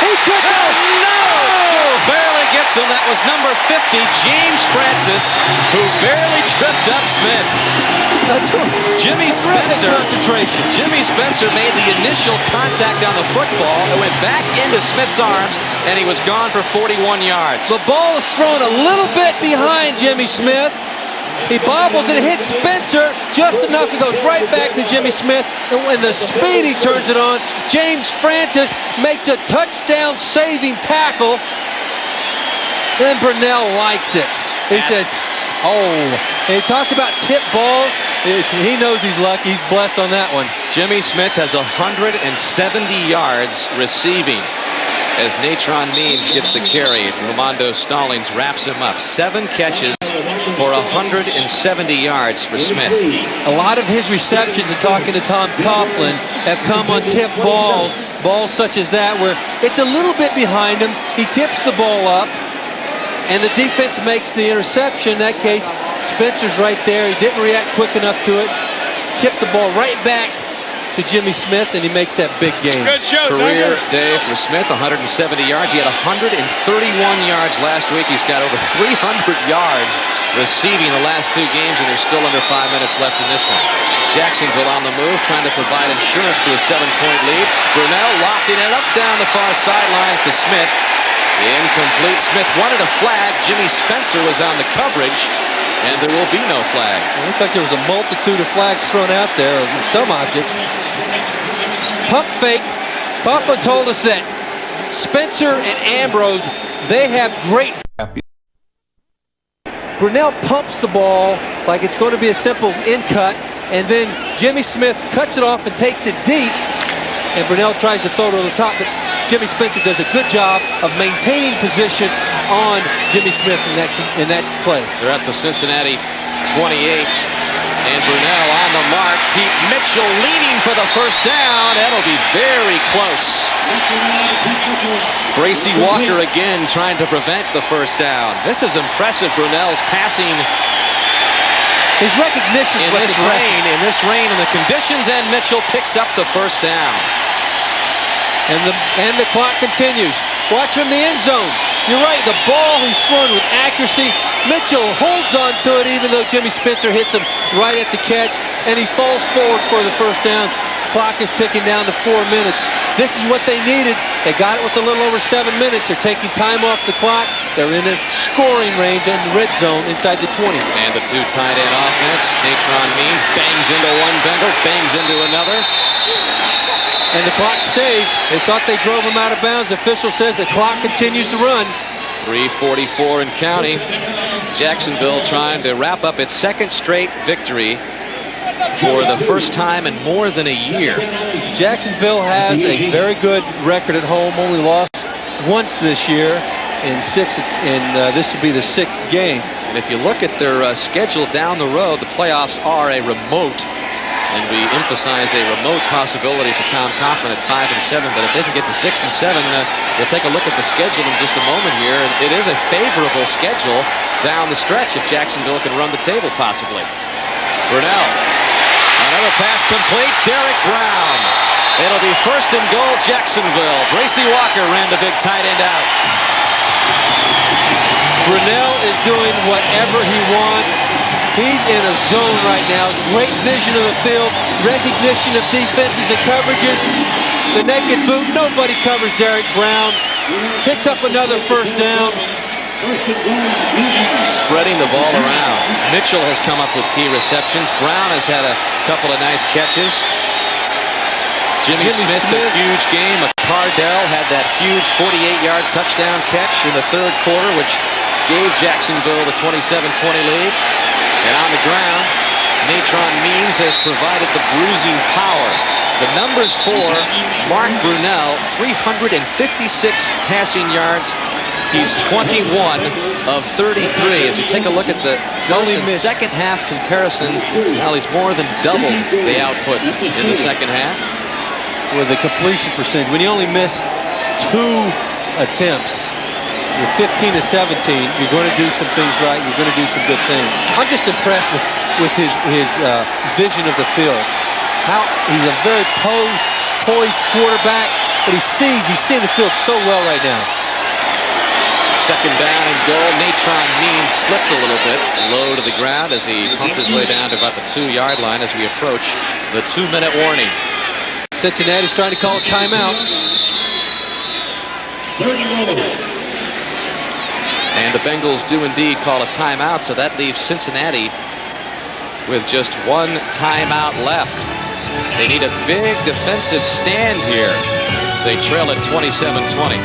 He took it. No! Barely gets him. That was number 50, James Francis, who barely tripped up Smith. Jimmy Spencer. Concentration. Jimmy Spencer made the initial contact on the football. It went back into Smith's arms, and he was gone for 41 yards. The ball is thrown a little bit behind Jimmy Smith. He bobbles and it hits Spencer just enough. It goes right back to Jimmy Smith. And when the speed he turns it on, James Francis makes a touchdown saving tackle. Then Brunell likes it. He says, oh. And he talked about tip balls. He knows he's lucky. He's blessed on that one. Jimmy Smith has 170 yards receiving as Natron Means gets the carry. Ramondo Stallings wraps him up. 7 catches, for 170 yards for Smith. A lot of his receptions, and talking to Tom Coughlin, have come on tip balls such as that where it's a little bit behind him. He tips the ball up, and the defense makes the interception. In that case, Spencer's right there. He didn't react quick enough to it. Tipped the ball right back to Jimmy Smith, and he makes that big game. Good show, career day for Smith, 170 yards. He had 131 yards last week. He's got over 300 yards receiving the last 2 games, and there's still under 5 minutes left in this one. Jacksonville on the move, trying to provide insurance to a 7-point lead. Brunell lofting it up down the far sidelines to Smith. Incomplete. Smith wanted a flag. Jimmy Spencer was on the coverage, and there will be no flag. It looks like there was a multitude of flags thrown out there, of some objects. Pump fake. Coughlin told us that Spencer and Ambrose, they have great. Brunell pumps the ball like it's going to be a simple in cut, and then Jimmy Smith cuts it off and takes it deep, and Brunell tries to throw it over the top, but Jimmy Spencer does a good job of maintaining position on Jimmy Smith in that play. They're at the Cincinnati 28. And Brunell on the mark. Pete Mitchell leading for the first down. That'll be very close. Bracy Walker again trying to prevent the first down. This is impressive. Brunell's passing. His recognition in this rain and the conditions, and Mitchell picks up the first down. And the clock continues. Watch from the end zone. You're right, the ball he's thrown with accuracy. Mitchell holds on to it even though Jimmy Spencer hits him right at the catch, and he falls forward for the first down. Clock is ticking down to 4 minutes. This is what they needed. They got it with a little over 7 minutes. They're taking time off the clock. They're in a scoring range in the red zone inside the 20. And the 2 tight end offense. Natron Means bangs into one Bengal, bangs into another. And the clock stays. They thought they drove him out of bounds. The official says the clock continues to run. 3:44 and counting. Jacksonville trying to wrap up its 2nd straight victory for the first time in more than a year. Jacksonville has a very good record at home. Only lost once this year in 6, and this will be the 6th game. And if you look at their schedule down the road, the playoffs are a remote. And we emphasize a remote possibility for Tom Coughlin at 5 and 7. But if they can get to 6 and 7, we'll take a look at the schedule in just a moment here. And it is a favorable schedule down the stretch if Jacksonville can run the table possibly. Brunell, another pass complete. Derek Brown. It'll be 1st and goal, Jacksonville. Bracy Walker ran the big tight end out. Brunell is doing whatever he wants. He's in a zone right now. Great vision of the field, recognition of defenses and coverages. The naked boot, nobody covers Derek Brown. Picks up another first down. Spreading the ball around. Mitchell has come up with key receptions. Brown has had a couple of nice catches. Jimmy Smith, a huge game. McCardell had that huge 48-yard touchdown catch in the 3rd quarter, which gave Jacksonville the 27-20 lead. And on the ground, Natron Means has provided the bruising power. The numbers for Mark Brunell, 356 passing yards. He's 21 of 33. As you take a look at the first and second half comparisons, well, he's more than double the output in the second half. With the completion percentage, when you only miss 2 attempts, you're 15 to 17. You're going to do some things right. You're going to do some good things. I'm just impressed with his vision of the field. How he's a very poised quarterback, but he's seeing the field so well right now. 2nd down and goal. Natron Means slipped a little bit low to the ground as he pumped his way down to about the 2-yard line as we approach the 2-minute warning. Cincinnati's trying to call a timeout. And the Bengals do indeed call a timeout, so that leaves Cincinnati with just 1 timeout left. They need a big defensive stand here as they trail at 27-20.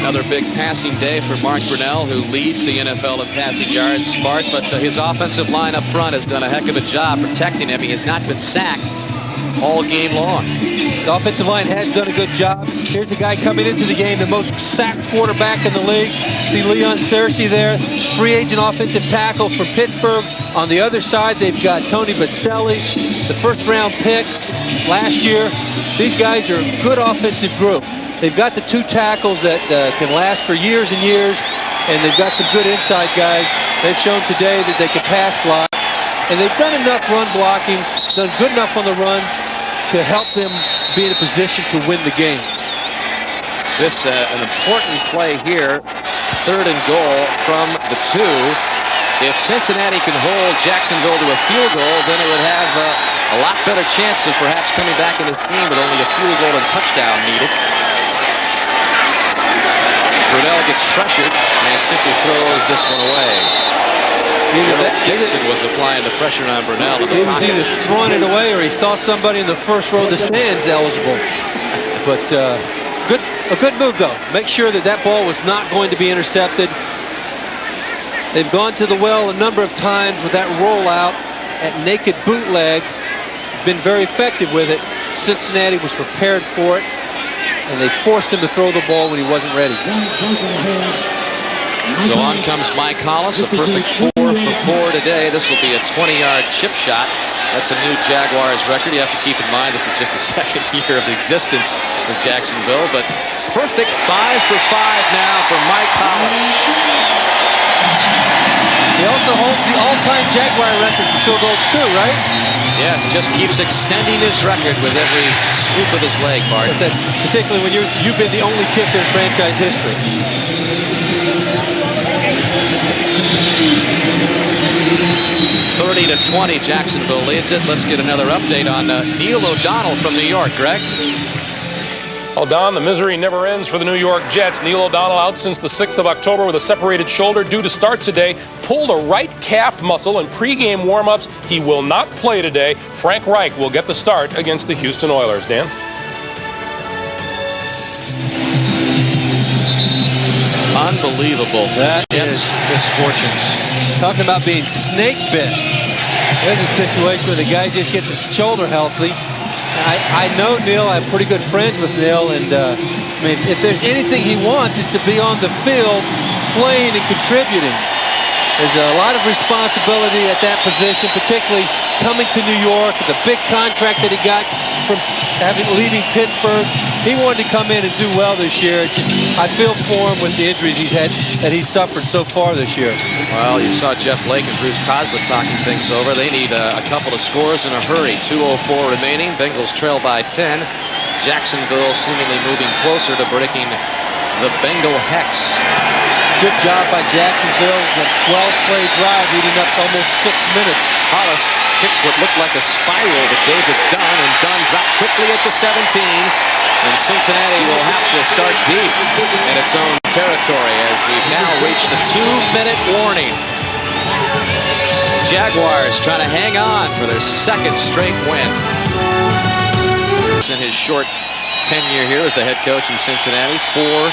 Another big passing day for Mark Brunell, who leads the NFL in passing yards, Bart, but his offensive line up front has done a heck of a job protecting him. He has not been sacked all game long. The offensive line has done a good job. Here's the guy coming into the game, the most sacked quarterback in the league. See Leon Cersei there, free agent offensive tackle from Pittsburgh. On the other side, they've got Tony Baselli, the first-round pick last year. These guys are a good offensive group. They've got the 2 tackles that can last for years and years, and they've got some good inside guys. They've shown today that they can pass block, and they've done enough run blocking, done good enough on the runs to help them be in a position to win the game. This an important play here. 3rd and goal from the 2. If Cincinnati can hold Jacksonville to a field goal, then it would have a lot better chance of perhaps coming back in this game with only a field goal and touchdown needed. Brunell gets pressured and simply throws this one away. Dixon was applying the pressure on Brunell. He was either throwing it away or he saw somebody in the first row of the stands eligible. But a good move, though. Make sure that that ball was not going to be intercepted. They've gone to the well a number of times with that rollout at naked bootleg. Been very effective with it. Cincinnati was prepared for it, and they forced him to throw the ball when he wasn't ready. So on comes Mike Hollis, a perfect 4 for 4 today. This will be a 20-yard chip shot. That's a new Jaguars record. You have to keep in mind this is just the 2nd year of existence of Jacksonville, but perfect 5 for 5 now for Mike Hollis. He also holds the all-time Jaguar record for field goals too, right? Yes, just keeps extending his record with every swoop of his leg, Bart. That's particularly when you've been the only kicker in franchise history. 30-20, Jacksonville leads it. Let's get another update on Neil O'Donnell from New York. Greg? Well, Don, the misery never ends for the New York Jets. Neil O'Donnell out since the 6th of October with a separated shoulder due to start today. Pulled a right calf muscle in pregame warm-ups. He will not play today. Frank Reich will get the start against the Houston Oilers. Dan? Unbelievable. That Jets misfortunes. Talking about being snake bit. There's a situation where the guy just gets his shoulder healthy. I know Neil. I have pretty good friends with Neil, and I mean, if there's anything he wants, is to be on the field, playing and contributing. There's a lot of responsibility at that position, particularly coming to New York, the big contract that he got from leaving Pittsburgh. He wanted to come in and do well this year. It's just, I feel for him with the injuries that he's suffered so far this year. Well, you saw Jeff Blake and Bruce Coslet talking things over. They need a couple of scores in a hurry. 2:04 remaining. Bengals trail by 10. Jacksonville seemingly moving closer to breaking the Bengal hex. Good job by Jacksonville. The 12-play drive eating up almost 6 minutes. Hollis kicks what looked like a spiral to David Dunn, and Dunn dropped quickly at the 17. And Cincinnati will have to start deep in its own territory as we've now reached the 2-minute warning. Jaguars trying to hang on for their 2nd straight win. In his short tenure here as the head coach in Cincinnati, 4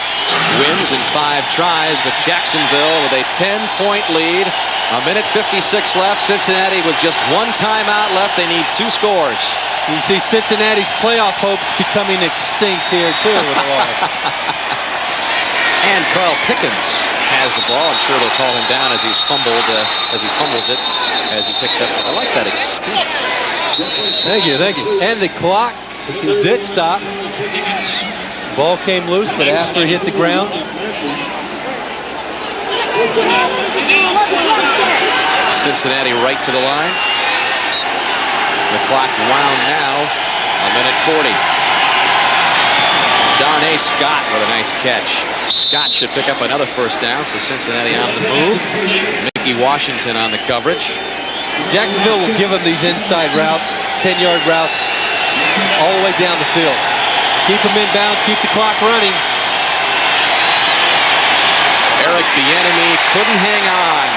wins and 5 tries, with Jacksonville with a 10-point lead. A minute 56 left. Cincinnati with just 1 timeout left. They need 2 scores. You see Cincinnati's playoff hopes becoming extinct here too with a loss. And Carl Pickens has the ball. I'm sure they'll call him down as he fumbles it, as he picks up. I like that extinct. Thank you. And the clock did stop. Ball came loose, but after it hit the ground. Cincinnati right to the line. The clock wound now. A minute 40. Darnay Scott with a nice catch. Scott should pick up another first down, so Cincinnati on the move. Mickey Washington on the coverage. Jacksonville will give them these inside routes, 10-yard routes, all the way down the field. Keep them inbound, keep the clock running. Eric Bieniemy couldn't hang on.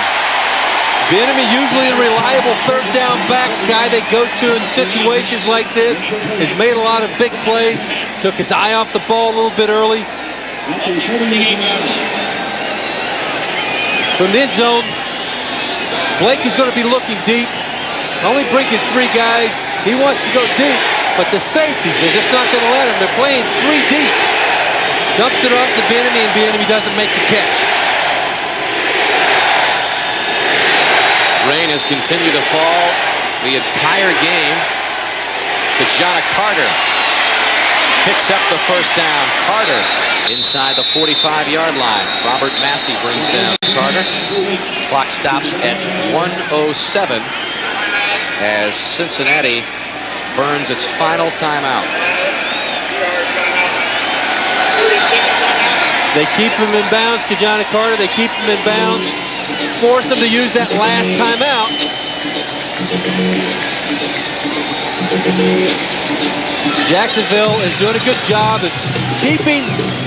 Bieniemy, usually a reliable 3rd down back guy they go to in situations like this, has made a lot of big plays, took his eye off the ball a little bit early. From the end zone, Blake is going to be looking deep, only bringing 3 guys. He wants to go deep. but the safeties, they're just not going to let him. They're playing 3 deep. Dumped it off to Bieniemy, and Bieniemy doesn't make the catch. Rain has continued to fall the entire game. Kajana Carter picks up the first down. Carter inside the 45-yard line. Robert Massey brings down Carter. Clock stops at 1:07 as Cincinnati burns its final timeout. They keep him in bounds, Kajana Carter. They keep him in bounds. Force them to use that last timeout. Jacksonville is doing a good job of keeping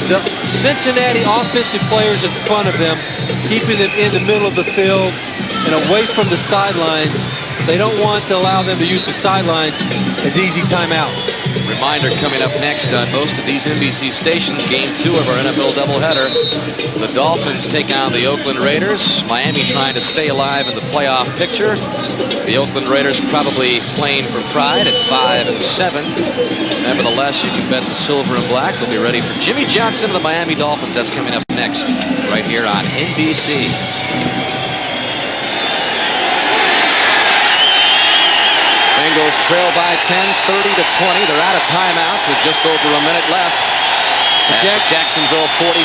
the Cincinnati offensive players in front of them, keeping them in the middle of the field and away from the sidelines. They don't want to allow them to use the sidelines as easy timeouts. Reminder coming up next on most of these NBC stations, Game 2 of our NFL doubleheader. The Dolphins take on the Oakland Raiders. Miami trying to stay alive in the playoff picture. The Oakland Raiders probably playing for pride at 5-7. Nevertheless, you can bet the silver and black will be ready for Jimmy Johnson and the Miami Dolphins. That's coming up next, right here on NBC. Bengals trail by 10, 30-20. They're out of timeouts with just over a minute left. At Jacksonville 44.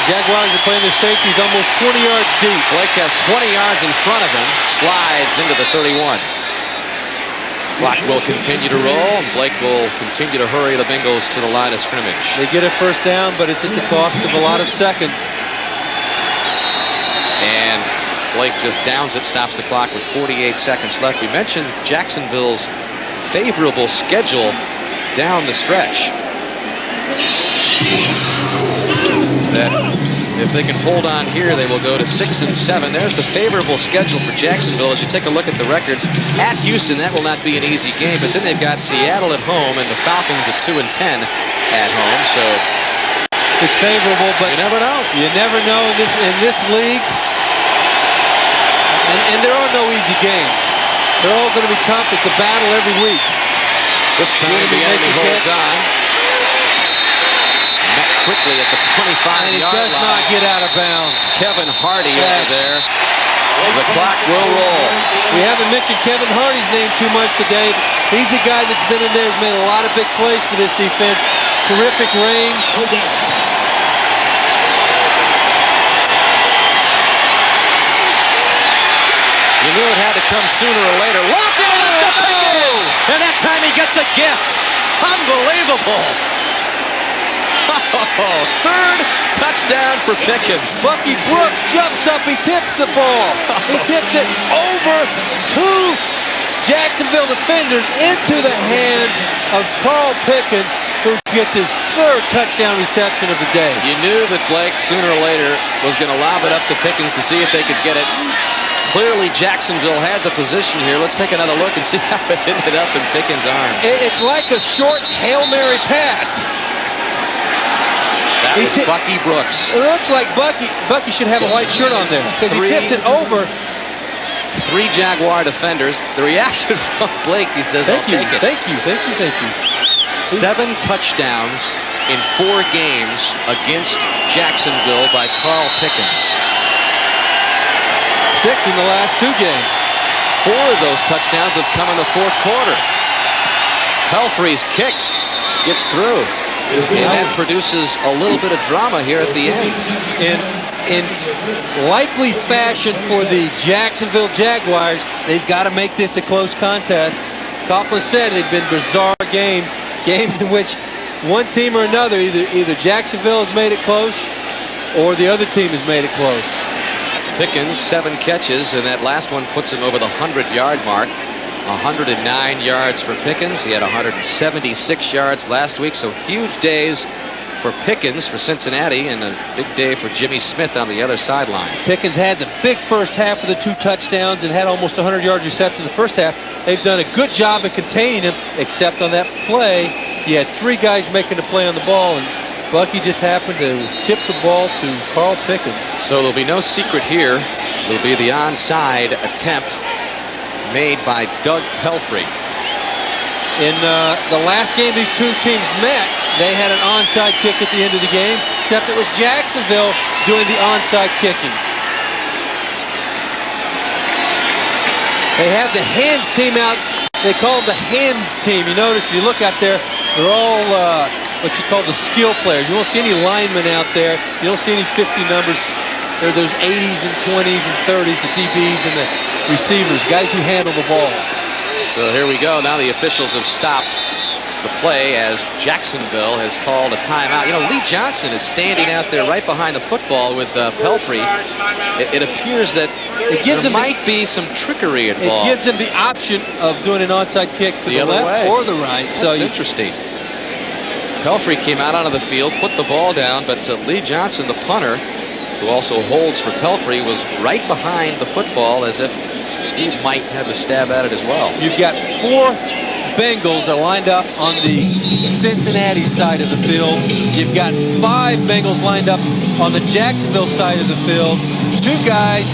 Jaguars are playing their safeties almost 20 yards deep. Blake has 20 yards in front of him, slides into the 31. Clock will continue to roll, and Blake will continue to hurry the Bengals to the line of scrimmage. They get a first down, but it's at the cost of a lot of seconds. And Blake just downs it, stops the clock with 48 seconds left. We mentioned Jacksonville's favorable schedule down the stretch. That if they can hold on here, they will go to 6-7. There's the favorable schedule for Jacksonville. As you take a look at the records, at Houston, that will not be an easy game, but then they've got Seattle at home and the Falcons at 2-10 at home. So it's favorable, but you never know. You never know in this league. And there are no easy games. They're all going to be tough. It's a battle every week. This time the enemy holds on. Met quickly at the 25-yard line. He does not get out of bounds. Kevin Hardy over there. The clock will roll. We haven't mentioned Kevin Hardy's name too much today. He's a guy that's been in there. He's made a lot of big plays for this defense. Terrific range. You knew it had to come sooner or later. Walking up to Pickens! And that time he gets a gift. Unbelievable. Oh, third touchdown for Pickens. Bucky Brooks jumps up. He tips the ball. He tips it over two Jacksonville defenders into the hands of Carl Pickens, who gets his third touchdown reception of the day. You knew that Blake sooner or later was going to lob it up to Pickens to see if they could get it. Clearly, Jacksonville had the position here. Let's take another look and see how it ended up in Pickens' arms. It's like a short Hail Mary pass. That was Bucky Brooks. It looks like Bucky should have a white shirt on there because he tipped it over. 3 Jaguar defenders. The reaction from Blake, he says, I'll take it. Thank you. 7 touchdowns in 4 games against Jacksonville by Carl Pickens. 6 in the last 2 games. 4 of those touchdowns have come in the 4th quarter. Pelfrey's kick gets through. And that produces a little bit of drama here at the end. In likely fashion for the Jacksonville Jaguars, they've got to make this a close contest. Coughlin said they've been bizarre games in which one team or another, either Jacksonville has made it close or the other team has made it close. Pickens, 7 catches, and that last one puts him over the 100-yard mark. 109 yards for Pickens. He had 176 yards last week, so huge days for Pickens for Cincinnati and a big day for Jimmy Smith on the other sideline. Pickens had the big first half of the 2 touchdowns and had almost 100 yards reception in the first half. They've done a good job of containing him, except on that play. He had 3 guys making the play on the ball, and Bucky just happened to tip the ball to Carl Pickens. So there'll be no secret here. It'll be the onside attempt made by Doug Pelfrey. In the last game these two teams met, they had an onside kick at the end of the game, except it was Jacksonville doing the onside kicking. They have the hands team out. They call them the hands team. You notice if you look out there, they're all what you call the skill players. You don't see any linemen out there. You don't see any 50 numbers. There's 80s and 20s and 30s, the DBs and the receivers, guys who handle the ball. So here we go. Now the officials have stopped the play as Jacksonville has called a timeout. You know, Lee Johnson is standing out there right behind the football with Pelfrey. It appears that there might be some trickery involved. It gives him the option of doing an onside kick to the left or the right. That's interesting. Pelfrey came out onto the field, put the ball down, but Lee Johnson, the punter, who also holds for Pelfrey, was right behind the football as if he might have a stab at it as well. You've got 4 Bengals are lined up on the Cincinnati side of the field. You've got 5 Bengals lined up on the Jacksonville side of the field. 2 guys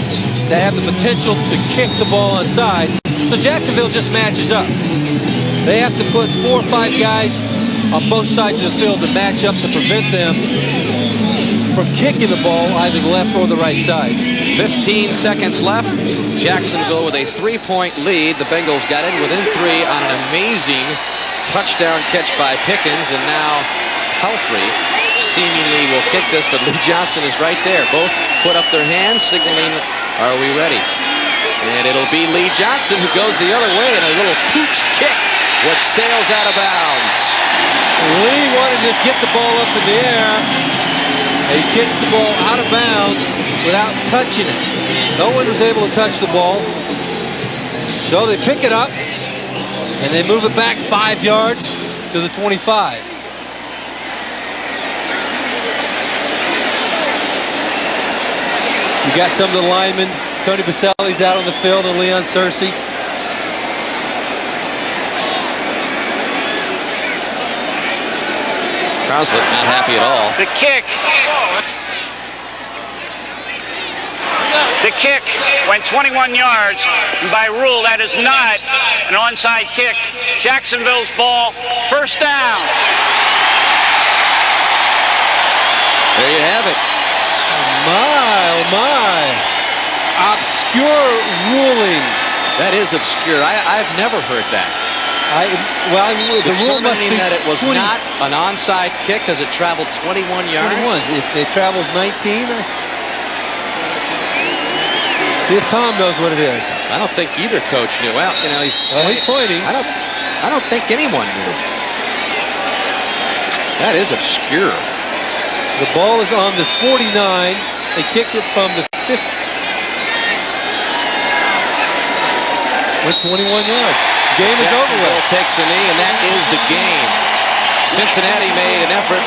that have the potential to kick the ball onside. So Jacksonville just matches up. They have to put 4 or 5 guys on both sides of the field to match up to prevent them from kicking the ball either the left or the right side. 15 seconds left. Jacksonville with a 3-point lead. The Bengals got in within 3 on an amazing touchdown catch by Pickens, and now Pelfrey seemingly will kick this, but Lee Johnson is right there. Both put up their hands, signaling, "Are we ready?" And it'll be Lee Johnson who goes the other way in a little pooch kick, which sails out of bounds. Lee wanted to just get the ball up in the air. He kicks the ball out of bounds without touching it. No one was able to touch the ball. So they pick it up, and they move it back 5 yards to the 25. You got some of the linemen. Tony Baselli's out on the field, and Leon Searcy. Croslet not happy at all. The kick. The kick went 21 yards, and by rule that is not an onside kick. Jacksonville's ball, first down. There you have it. My, oh my. Obscure ruling. That is obscure. I've never heard that. The rule must be that it was not an onside kick because it traveled 21 yards. 21. If it travels 19, see if Tom knows what it is. I don't think either coach knew. Well, you know, he's pointing. I don't think anyone knew. That is obscure. The ball is on the 49. They kicked it from the 50. Went 21 yards. Game is over with. Takes a knee, and that is the game. Cincinnati made an effort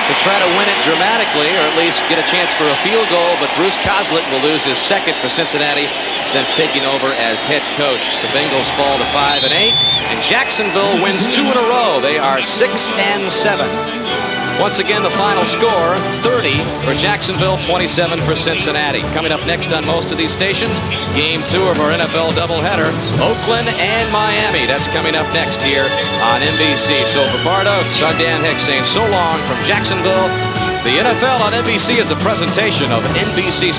to try to win it dramatically, or at least get a chance for a field goal, but Bruce Coslet will lose his second for Cincinnati since taking over as head coach. The Bengals fall to 5-8, and Jacksonville wins 2 in a row. They are 6-7. Once again, the final score, 30 for Jacksonville, 27 for Cincinnati. Coming up next on most of these stations, Game 2 of our NFL doubleheader, Oakland and Miami. That's coming up next here on NBC. So for Bardo, it's Dan Hicks saying so long from Jacksonville. The NFL on NBC is a presentation of NBC